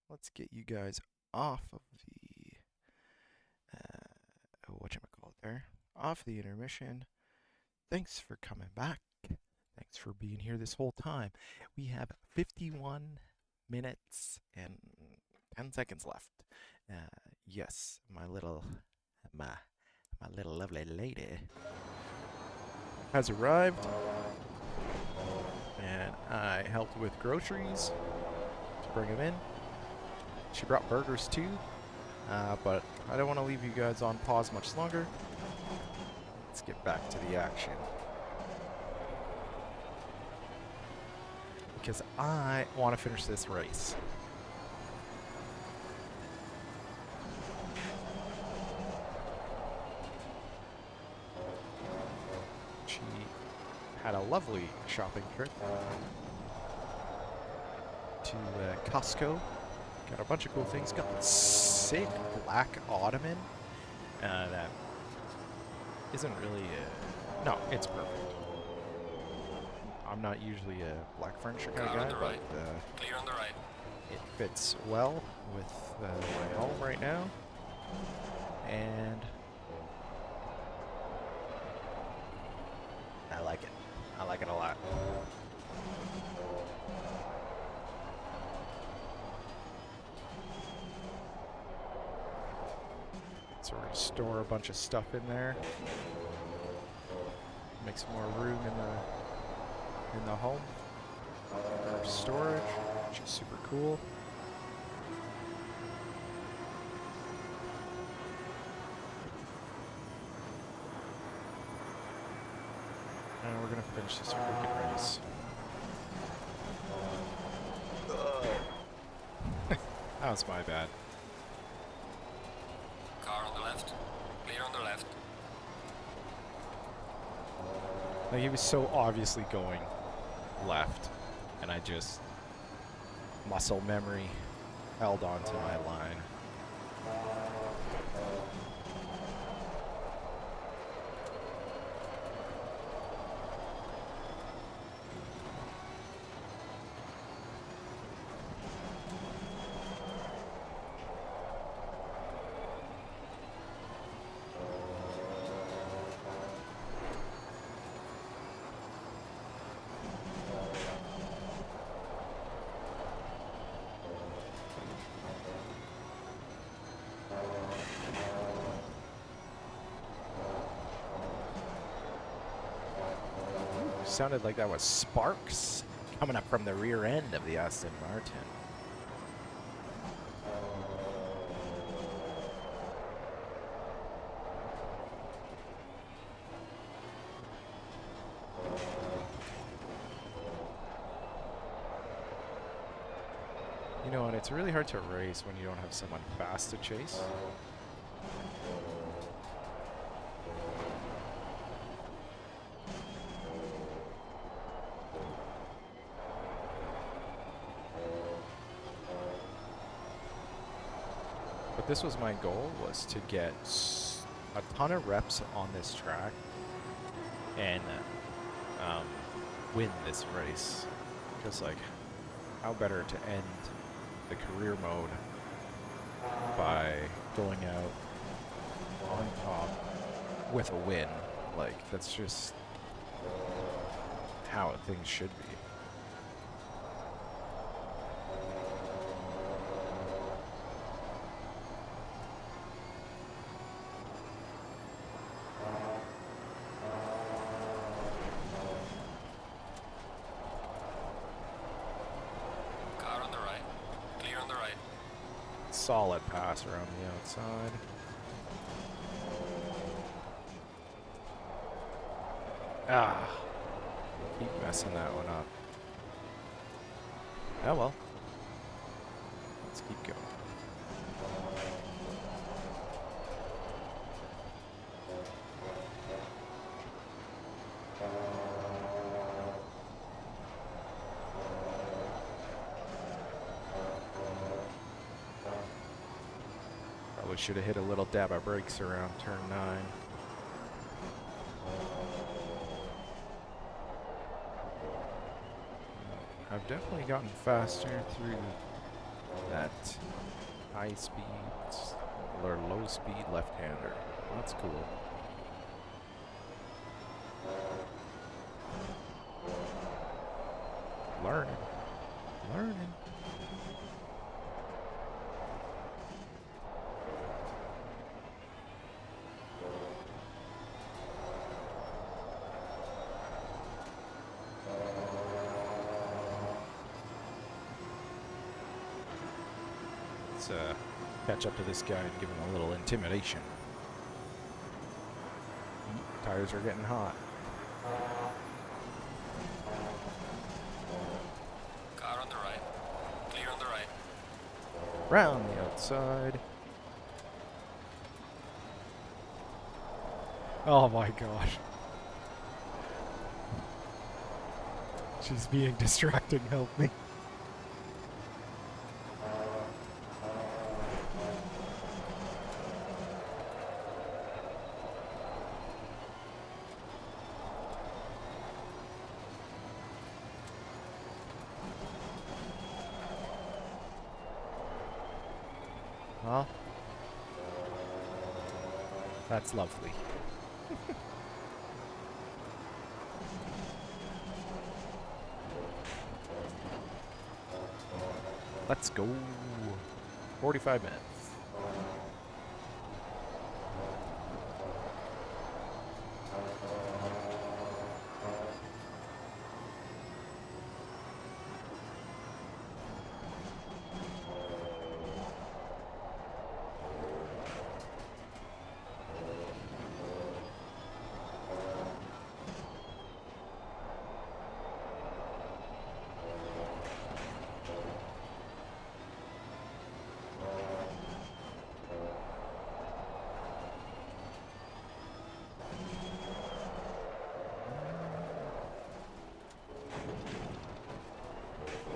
let's get you guys off of the whatchamacallit there, off the intermission. Thanks for coming back. Thanks for being here this whole time. We have 51 minutes and 10 seconds left. Yes, my little lovely lady has arrived, and I helped with groceries to bring them in. She brought burgers too, but I don't want to leave you guys on pause much longer. Let's get back to the action, because I want to finish this race. She had a lovely shopping trip to Costco. Got a bunch of cool things. Got the sick black ottoman that isn't really no, it's perfect. I'm not usually a black furniture kind of guy, but Clear on the right. it fits well with my home right now. And I like it. I like it a lot. So we're gonna store a bunch of stuff in there. Make some more room in the home for storage, which is super cool. And we're gonna finish this freaking race. That was my bad. Car on the left. Clear on the left. Like, he was so obviously going left, and I just muscle memory held on to my line. Sounded like that was sparks coming up from the rear end of the Aston Martin. You know what, it's really hard to race when you don't have someone fast to chase. But this was my goal, was to get a ton of reps on this track and win this race. Because, like, how better to end the career mode by going out on top with a win. Like, that's just how things should be. Car on the right. Clear on the right. Solid pass around the outside. Ah, keep messing that one up. Oh well. Let's keep going. Probably should have hit a little dab of brakes around turn 9. I've definitely gotten faster through That high speed or low speed left-hander. That's cool. Learning. Learning. Let's catch up to this guy and give him a little intimidation. Tires are getting hot. Car on the right. Clear on the right. Round the outside. Oh my gosh. She's being distracting, help me. Well, that's lovely. Let's go. 45 minutes.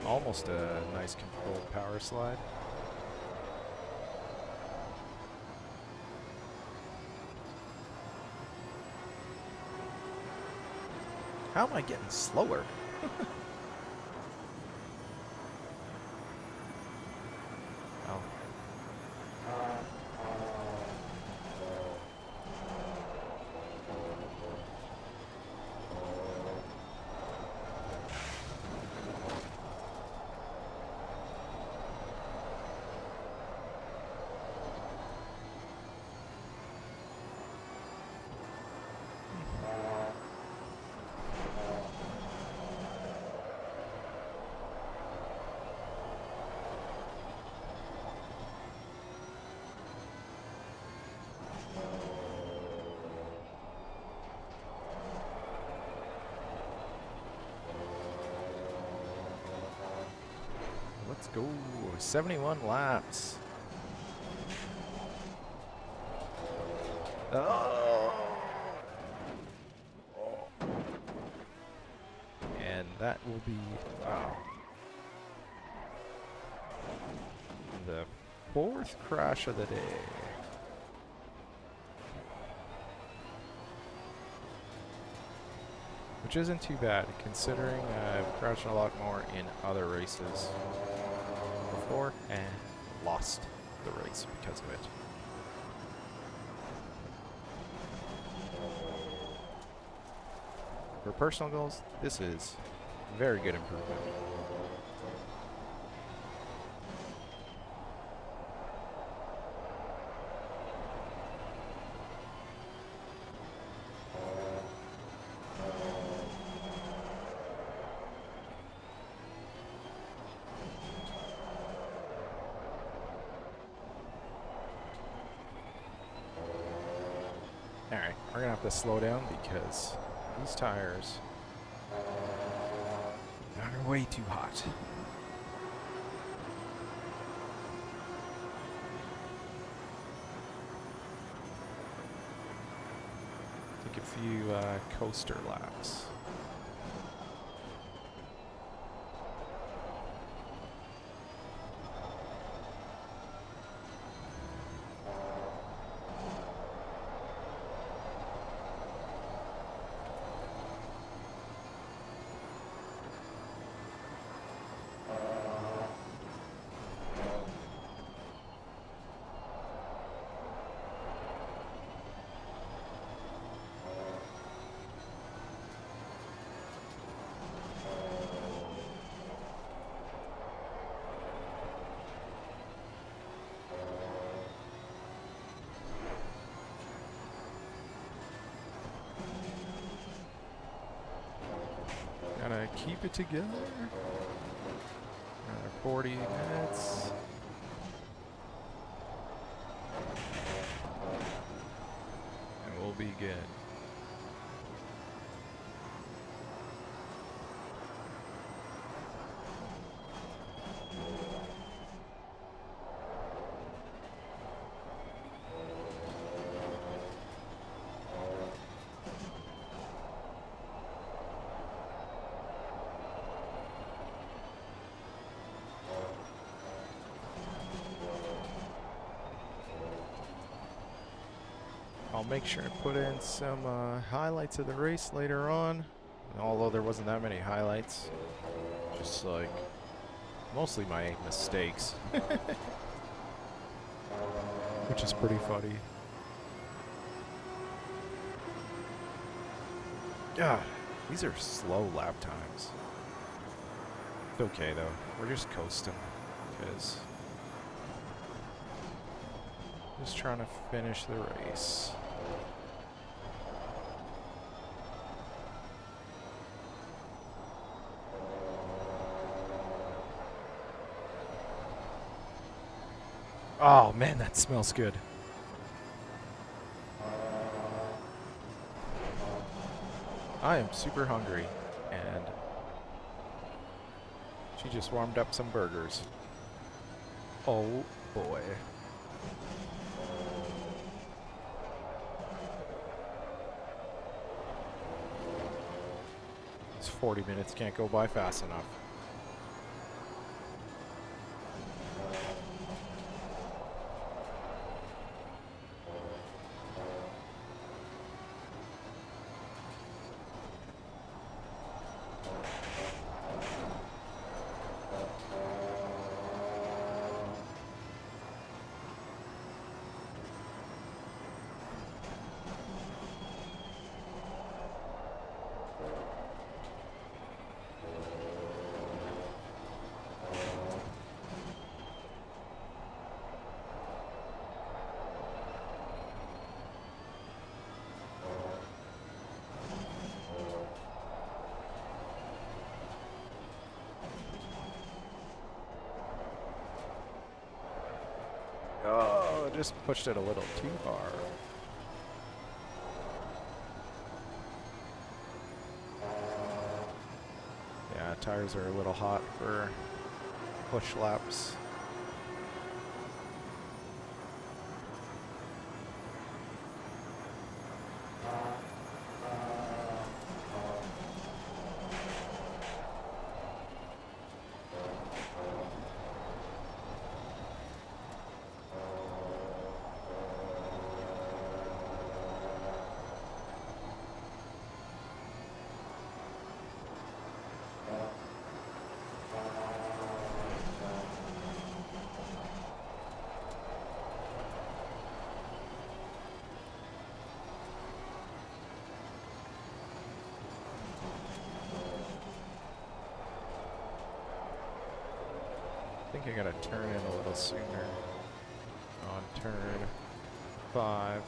Almost a nice controlled power slide. How am I getting slower? Oh. Let's go. 71 laps. Oh. And that will be the fourth crash of the day. Which isn't too bad, considering I've crashed a lot more in other races before and lost the race because of it. For personal goals, this is very good improvement. Alright, we're gonna have to slow down because these tires are way too hot. Take a few coaster laps. keep it together. Another 40 minutes. And we'll be good. I'll make sure to put in some highlights of the race later on. Although there wasn't that many highlights. Just like mostly my mistakes. Which is pretty funny. God, these are slow lap times. It's okay though. We're just coasting. Because just trying to finish the race. Oh man, that smells good. I am super hungry, and she just warmed up some burgers. Oh boy. These 40 minutes can't go by fast enough. Oh, just pushed it a little too far. Yeah, tires are a little hot for push laps. I think I gotta turn in a little sooner on turn 5.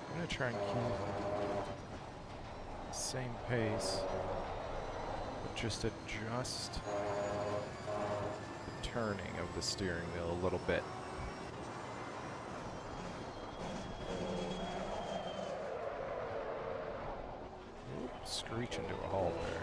I'm gonna try and keep the same pace, but just adjust the turning of the steering wheel a little bit. Screech into a halt there.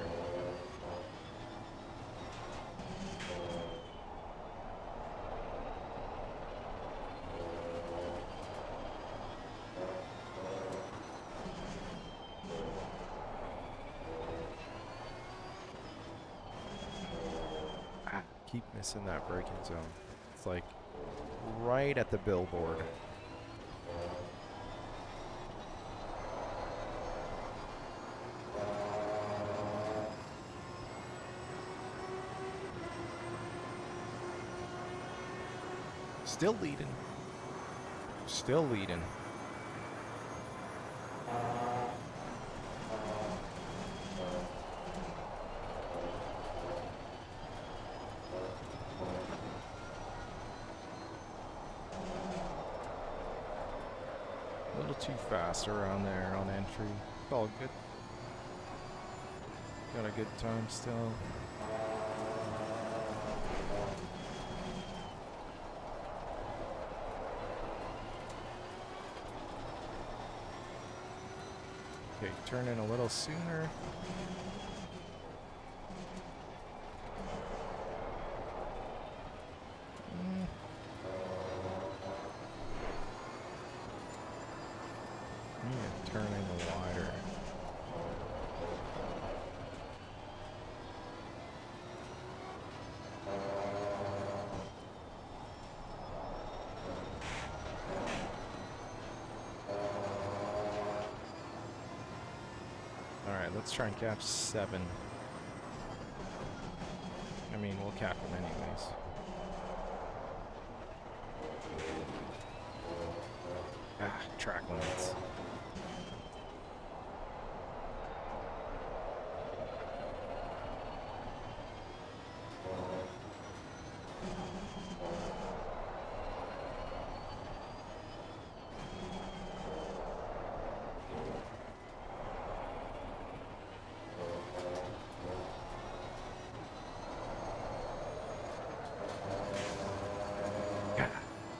Keep missing that braking zone. It's like right at the billboard. Still leading. Still leading. fast around there on entry. It's all good. Got a good time still. Okay, turn in a little sooner. Yeah, turning wider. Alright, let's try and catch 7. I mean, we'll catch them anyways. Ah, track limits.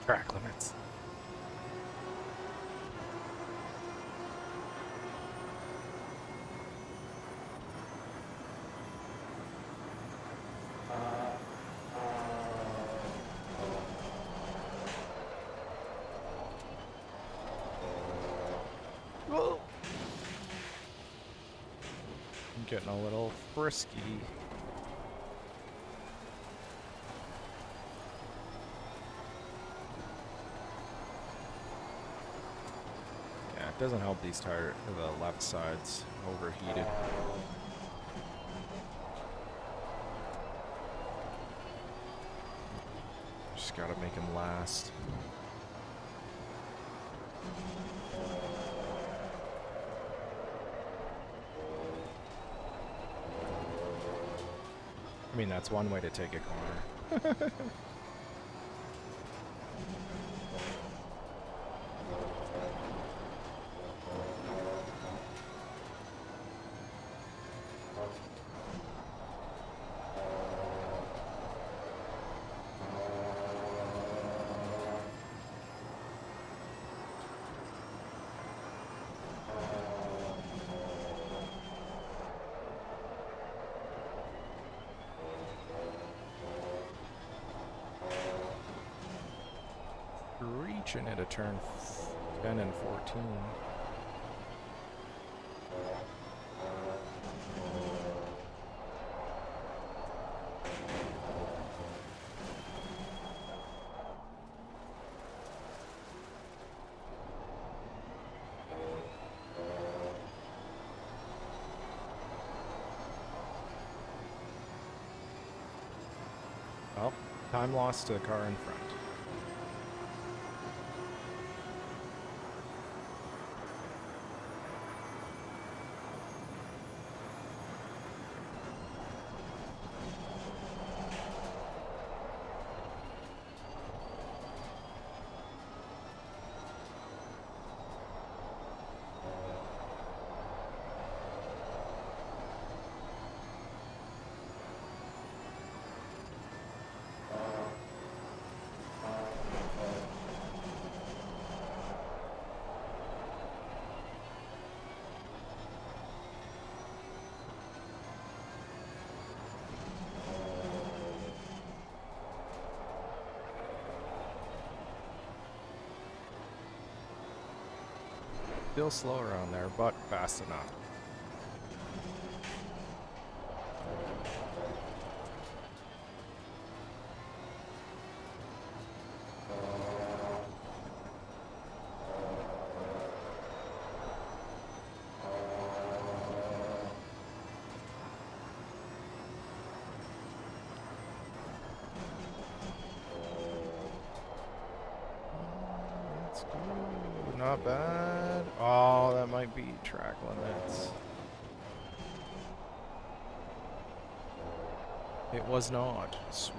Track limits. Whoa. I'm getting a little frisky. It doesn't help these the left side's overheated. Just gotta make him last. I mean, that's one way to take a corner. Reaching at a turn 10 and 14. Well, time lost to the car in front. Still slow around there, but fast enough. Let's go. Not bad. Oh, that might be track limits. It was not. Sweet.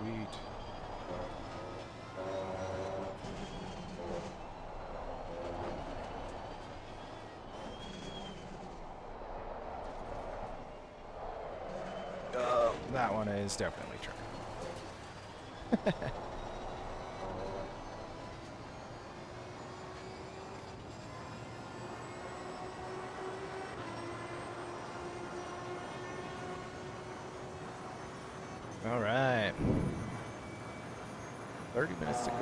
That one is definitely true. All right. 30 minutes to go.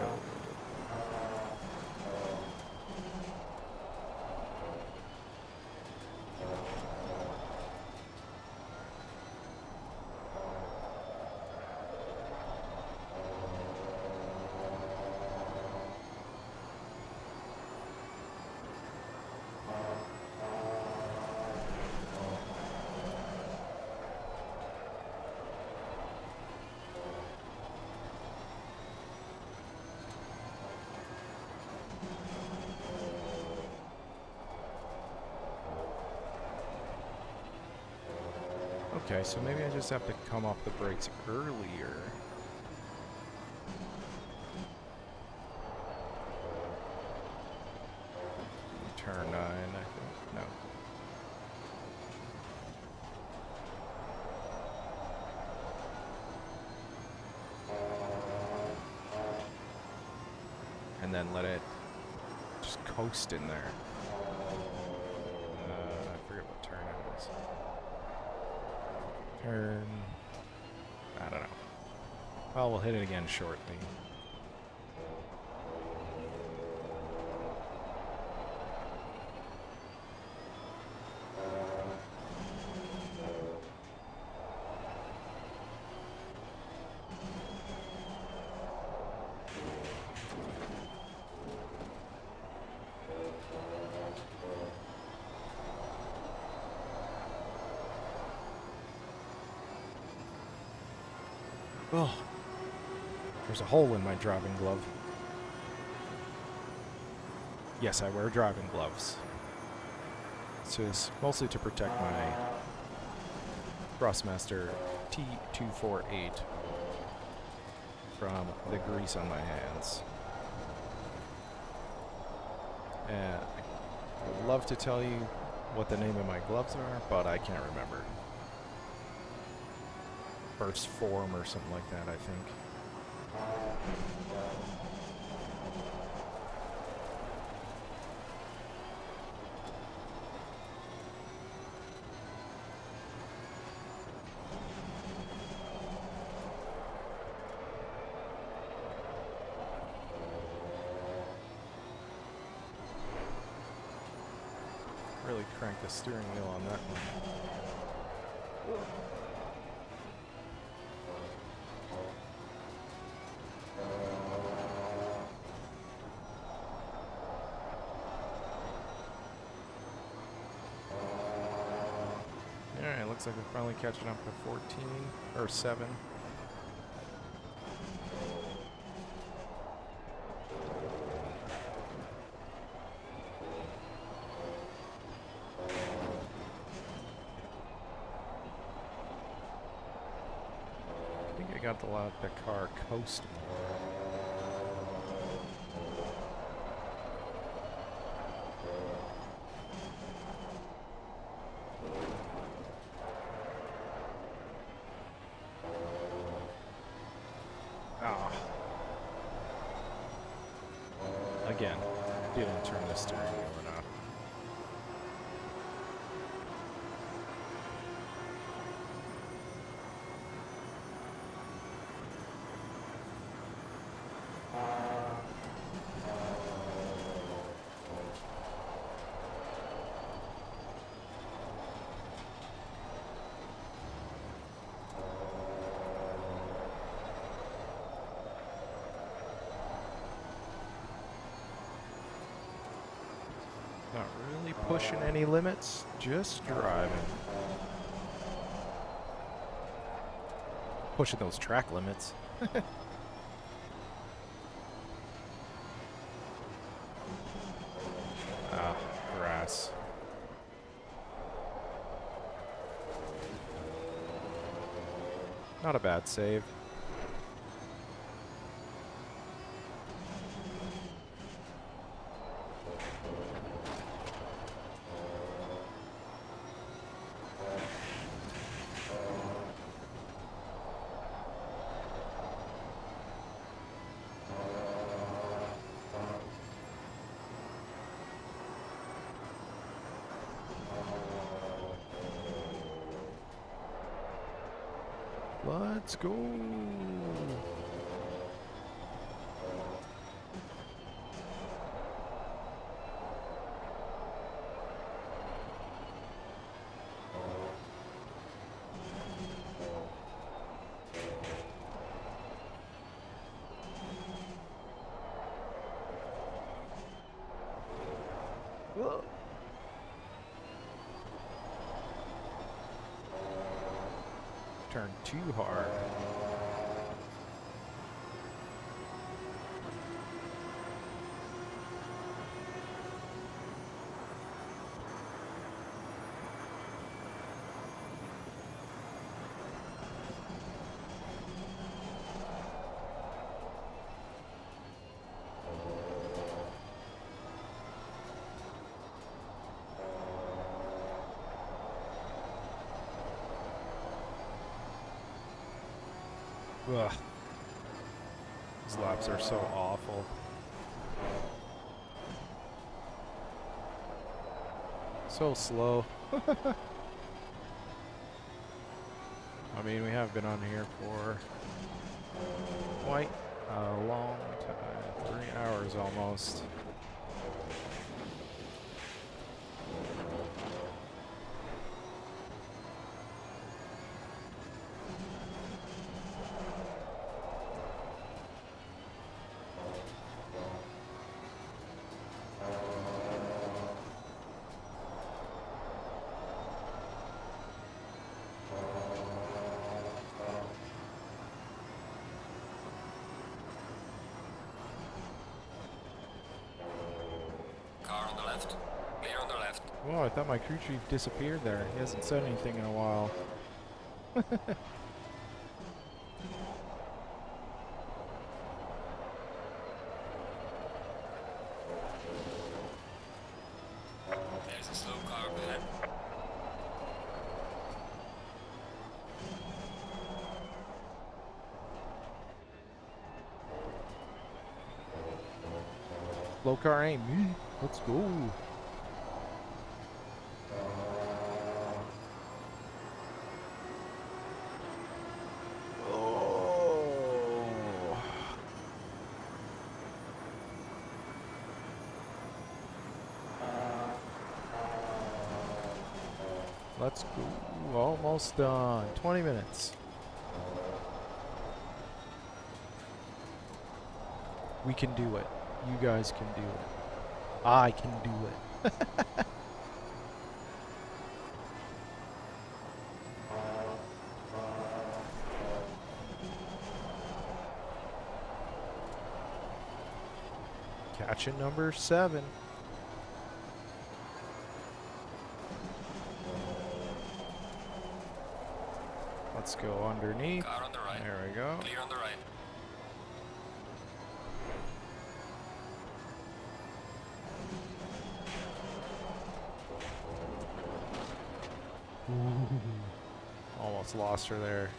Okay, so maybe I just have to come off the brakes earlier. Turn 9, I think. No. And then let it just coast in there. I forget what turn it is. Turn. I don't know. Well, we'll hit it again shortly. Oh, there's a hole in my driving glove. Yes, I wear driving gloves. This is mostly to protect my Crossmaster T248 from the grease on my hands. And I would love to tell you what the name of my gloves are, but I can't remember. First form or something like that, I think. Really crank the steering wheel on that one. Alright, looks like we're finally catching up to 14 or 7. I think I got to let the car coast more. Again, didn't turn the steering wheel enough. Not really pushing any limits, just driving. Pushing those track limits. Ah, grass. Not a bad save. Let's go. Whoa. Turn too hard. Ugh. These laps are so awful. So slow. I mean, we have been on here for quite a long time. 3 hours almost. Car on the left. Clear on the left. Whoa, I thought my crew chief disappeared there. He hasn't said anything in a while. There's a slow car ahead. Slow car ain't me. Let's go. Oh. Let's go. Almost done. 20 minutes. We can do it. You guys can do it. I can do it. Catching number 7. Let's go underneath. Car on the right. There we go. Clear on the right. Almost lost her there.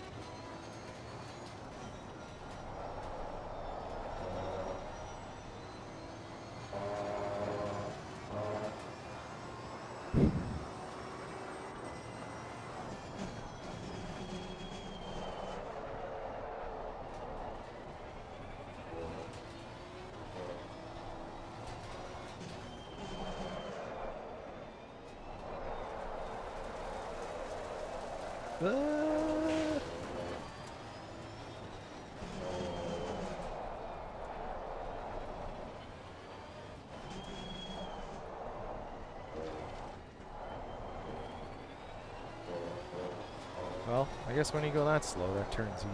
Well, I guess when you go that slow, that turns easy.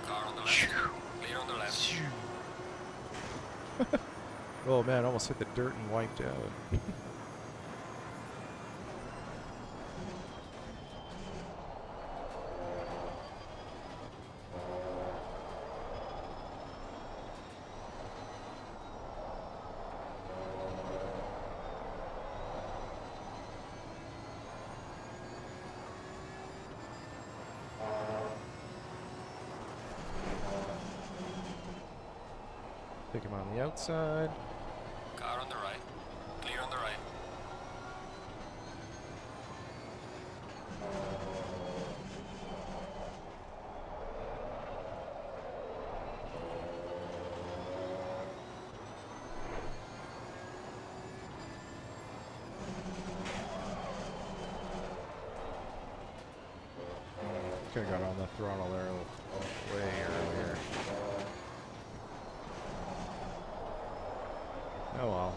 Car on the left. Clear on the left. Oh man, almost hit the dirt and wiped out. Pick him on the outside. Car on the right. Clear on the right. Could have got on the throttle there a little way earlier. Oh well.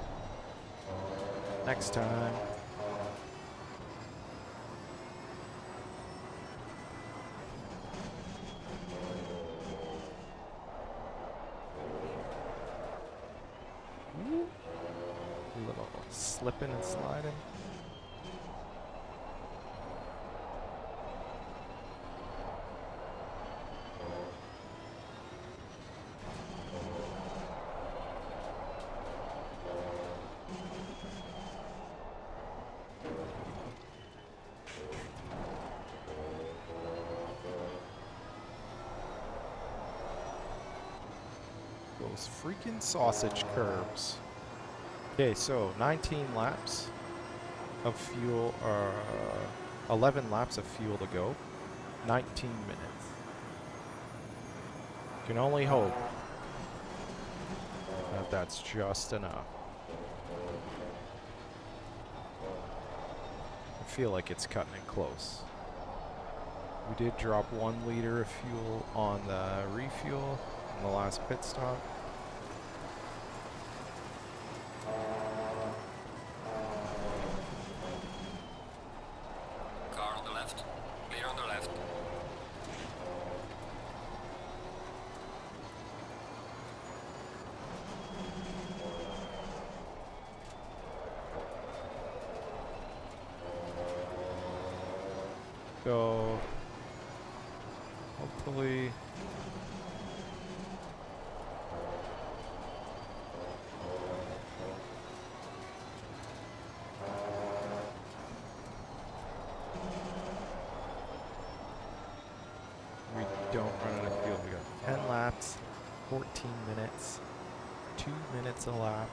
Next time. Ooh. A little slipping and sliding. Those freaking sausage curbs. Okay, so 19 laps of fuel, 11 laps of fuel to go. 19 minutes. Can only hope that that's just enough. I feel like it's cutting it close. We did drop 1 liter of fuel on the refuel in the last pit stop. Car on the left. Clear on the left. So hopefully we don't run out of fuel. We got 10 laps, 14 minutes, 2 minutes a lap.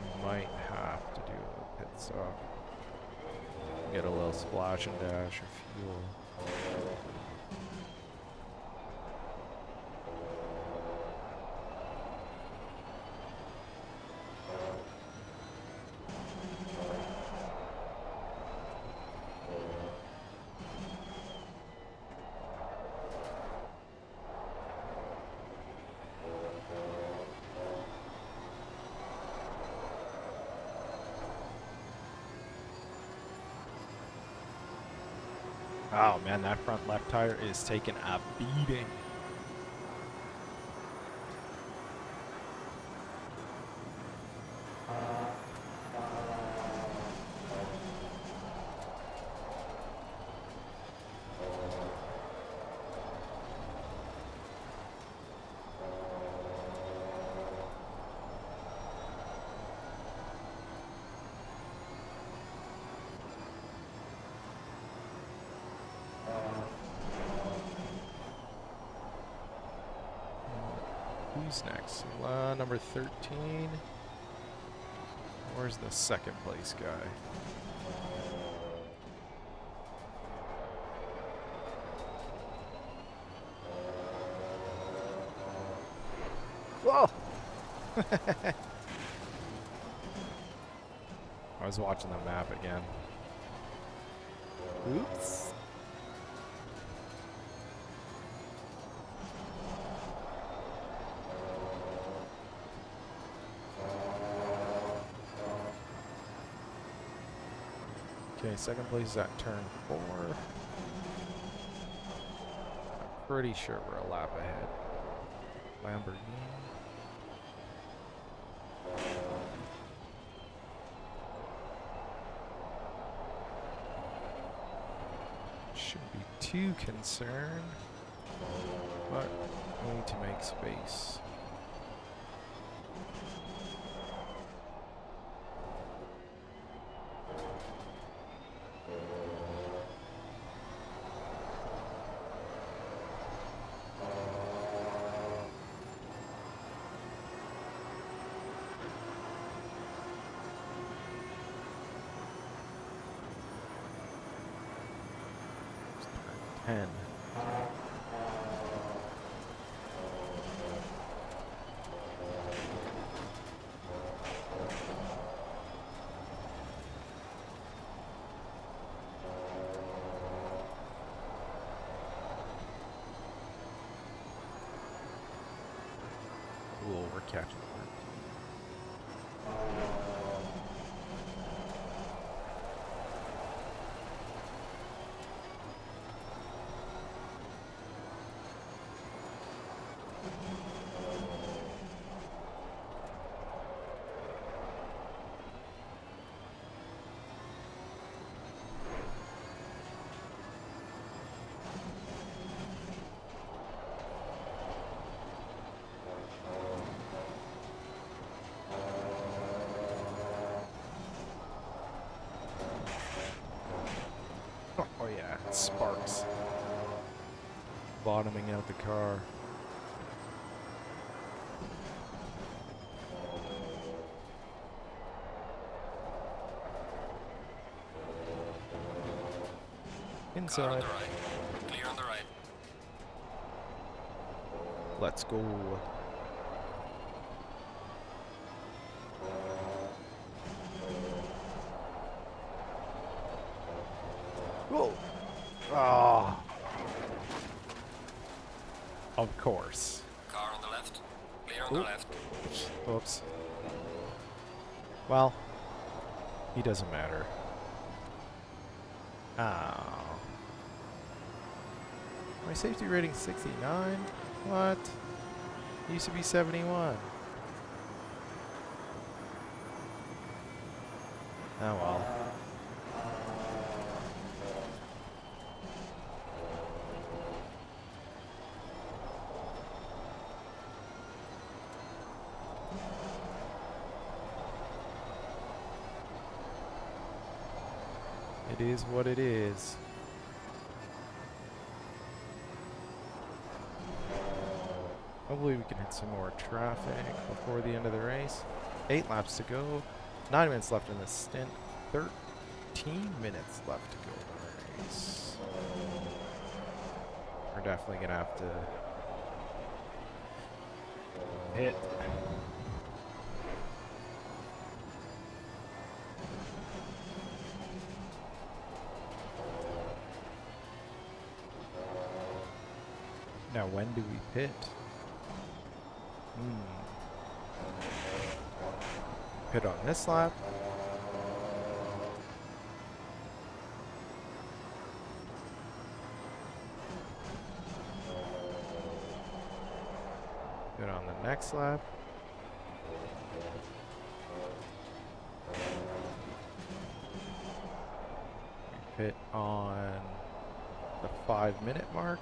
We might have to do a pit stop. Get a little splash and dash of fuel. Oh man, that front left tire is taking a beating. Who's next? Number 13. Where's the second place guy? Whoa! I was watching the map again. Oops. Okay, second place is at turn 4. I'm pretty sure we're a lap ahead. Lamborghini. Shouldn't be too concerned, but we need to make space. Turn 10. Sparks bottoming out the car. Car on Inside. the right. Clear on the right. Let's go. Whoa. Oh. Of course. Car on the left. Clear on the Ooh. left. Oops. Well, he doesn't matter. Oh. My safety rating 69? What? It used to be 71. Oh well. It is what it is. Hopefully we can hit some more traffic before the end of the race. 8 laps to go. 9 minutes left in the stint. 13 minutes left to go in the race. We're definitely going to have to hit. Now, when do we pit? Pit on this lap. Pit on the next lap. We pit on the 5-minute mark.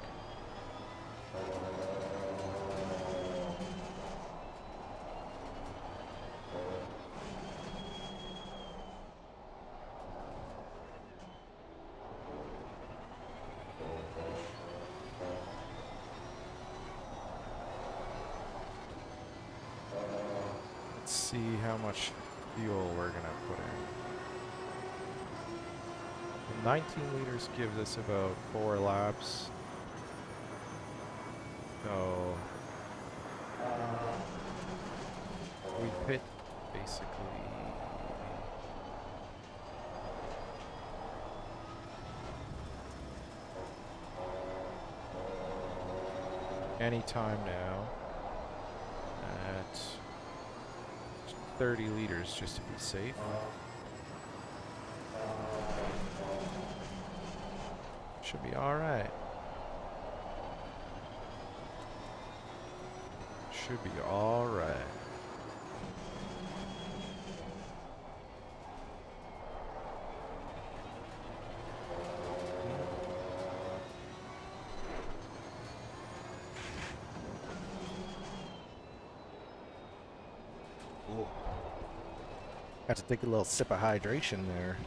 Let's see how much fuel we're gonna put in. 19 liters gives us about 4 laps. So we pit basically anytime now at 30 liters just to be safe. Should be alright. Should be alright. Have to take a little sip of hydration there.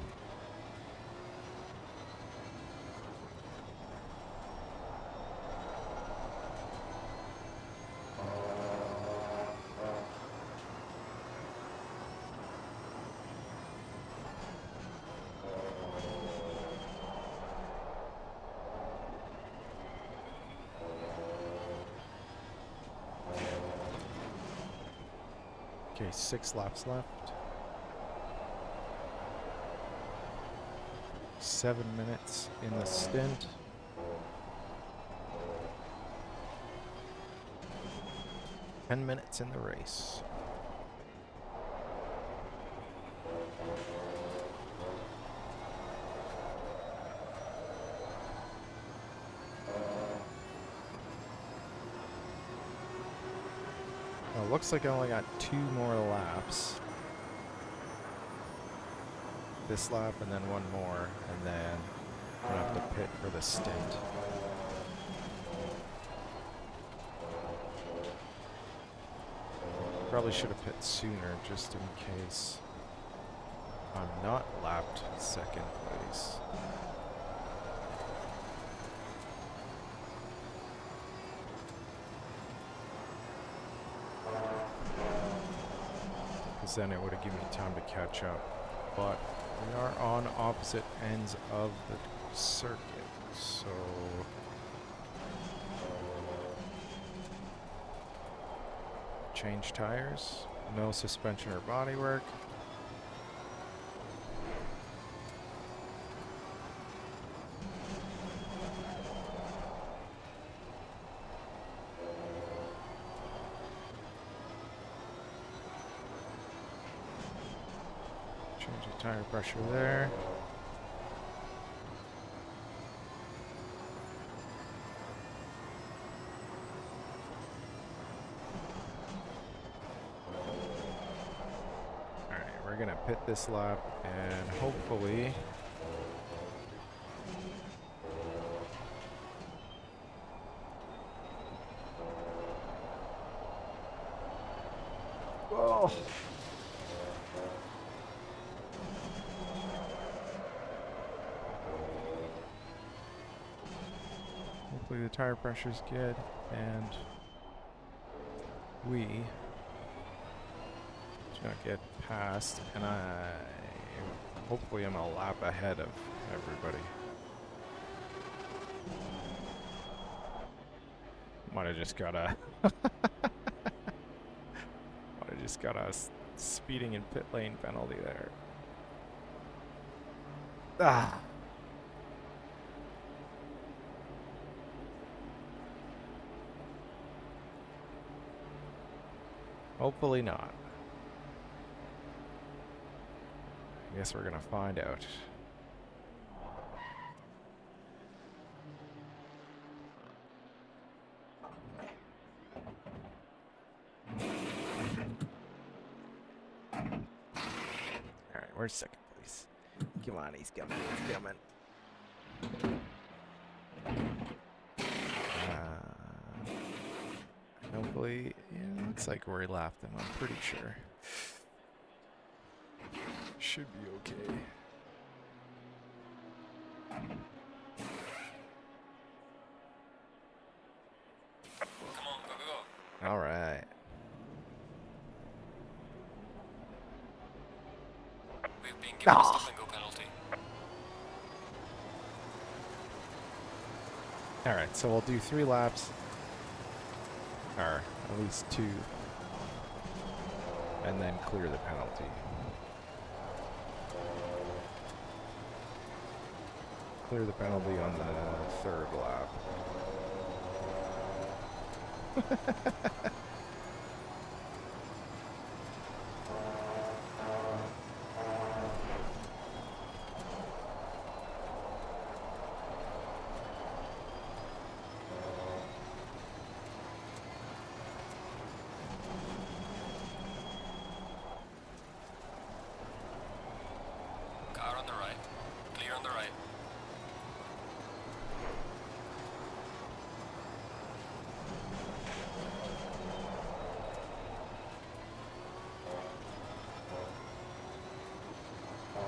Okay, 6 laps left. 7 minutes in the stint. Ten minutes in the race. Well, looks like I only got 2 more laps. This lap and then 1 more, and then I'm gonna have to pit for the stint. Probably should have pit sooner just in case I'm not lapped second place. because then it would have given me time to catch up. But we are on opposite ends of the circuit, so change tires, no suspension or body work. Change the tire pressure there. Alright, we're gonna pit this lap and hopefully oh. Hopefully the tire pressure's good and we do not get past, and hopefully I'm a lap ahead of everybody. Might have just got a speeding in pit lane penalty there. Ah. Hopefully not. I guess we're gonna find out. Alright, where's second place? Come on, he's coming, he's coming. Hopefully, yeah, looks like we lapped him, I'm pretty sure. Should be okay. Come on, go, go, go. Alright. We've been given a stop and go penalty. Alright, so we'll do 3 laps. Or at least 2. And then clear the penalty. Clear the penalty on the 3rd lap.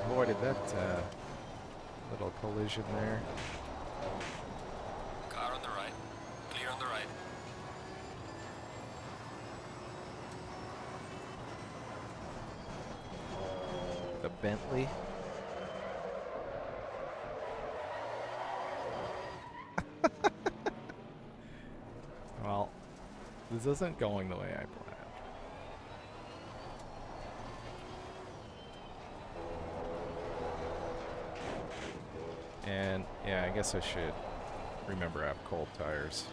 'Avoided that little collision there. Car on the right. Clear on the right. The Bentley. Well, this isn't going the way I planned. And yeah, I guess I should remember I have cold tires.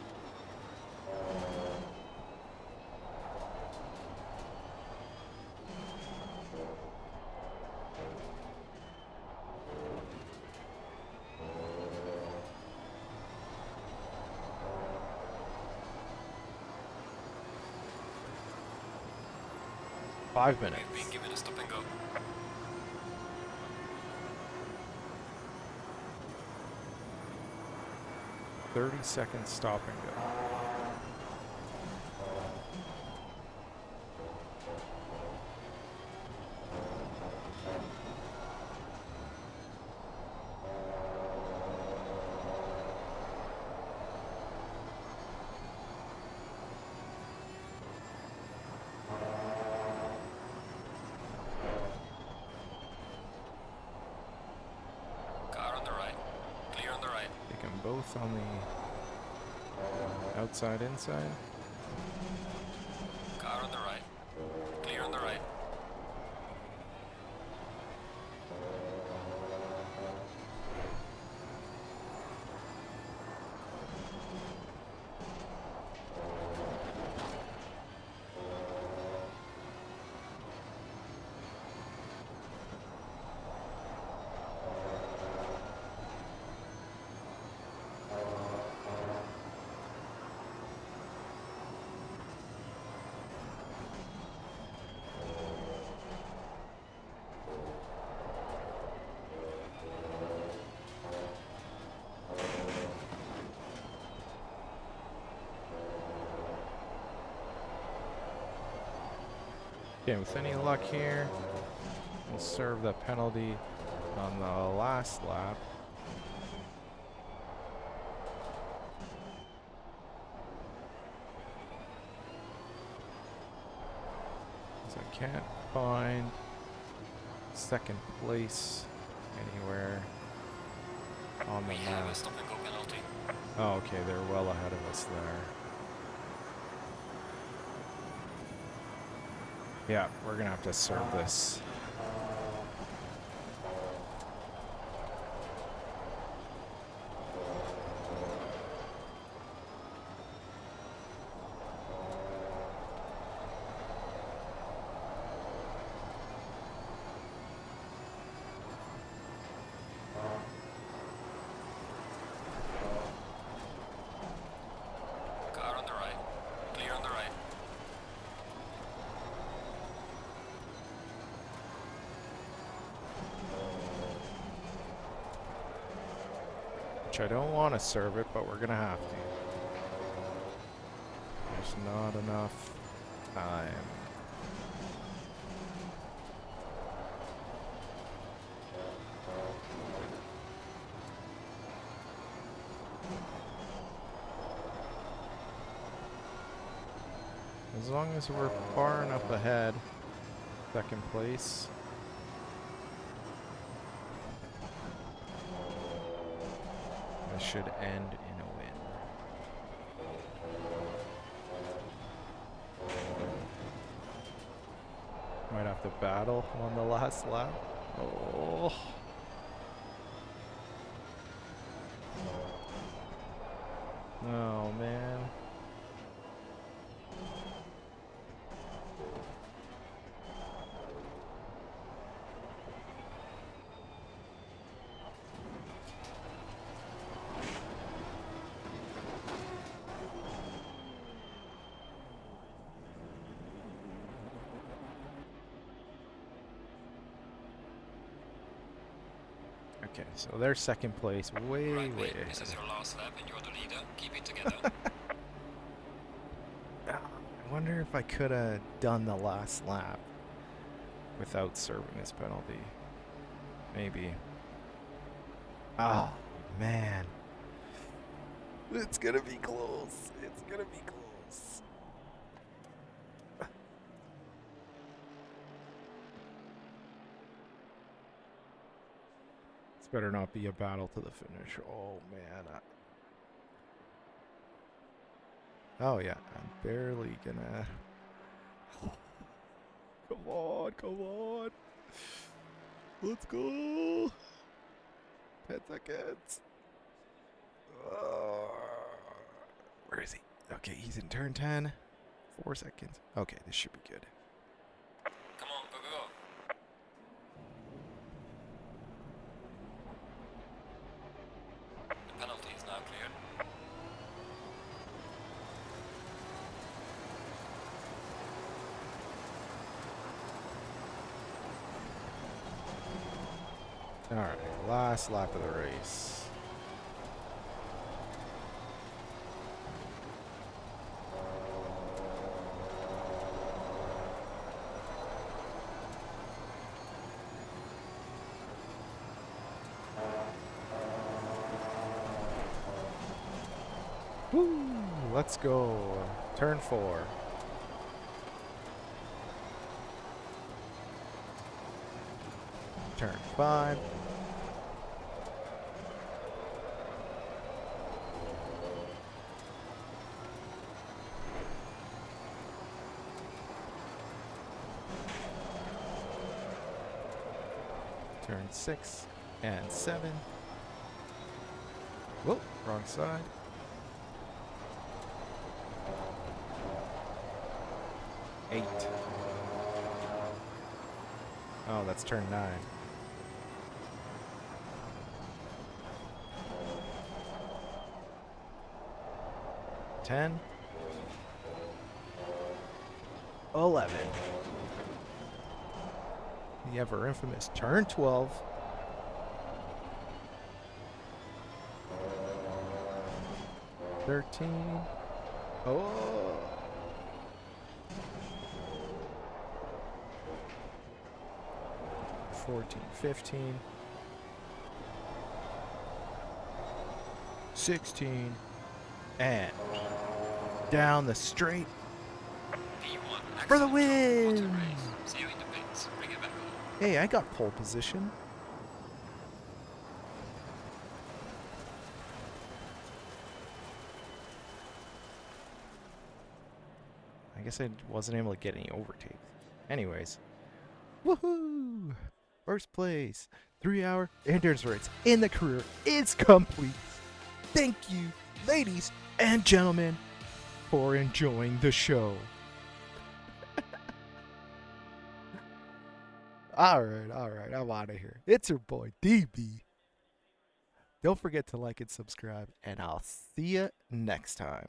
Five minutes. We've been given a stop and go. 30-second stop and go. both on the outside, inside. Car on the right. Clear on the right. Okay, with any luck here, we'll serve the penalty on the last lap. So I can't find second place anywhere on the We have map. a stop and go penalty. Oh, okay, they're well ahead of us there. Yeah, we're gonna have to serve this. Car on the right. Clear on the right. Which I don't want to serve it, but we're gonna have to. There's not enough time. As long as we're far enough ahead, second place. This should end in a win. Might have to battle on the last lap. Oh. Oh man. Okay, so they're second place, way Right, way mate. ahead. This is your last lap and you're the leader. Keep it together. I wonder if I could have done the last lap without serving this penalty. Maybe. Oh, man. It's gonna be close. It's gonna be close. This better not be a battle to the finish. Oh, man. Oh, yeah. I'm barely gonna... Come on, come on. Let's go. 10 seconds. Where is he? Okay, he's in turn 10. 4 seconds. Okay, this should be good. Come on, go, go, go. The penalty is now cleared. Alright, last lap of the race. Woo! Let's go. Turn 4. Turn 5. Turn 6 and 7. Whoa, wrong side. Eight. Oh, that's turn 9. Ten. 11. The ever infamous turn 12. 13. Oh. 14, 15. 16. And down the straight P1. for the Excellent job. What a win! race. See you in the pits. Bring it back home. Hey, I got pole position. I guess I wasn't able to get any overtakes. Anyways. Woohoo! First place. 3-hour endurance race in the career is complete. Thank you, ladies and gentlemen, for enjoying the show. Alright, I'm out of here. It's your boy, DB. Don't forget to like and subscribe, and I'll see you next time.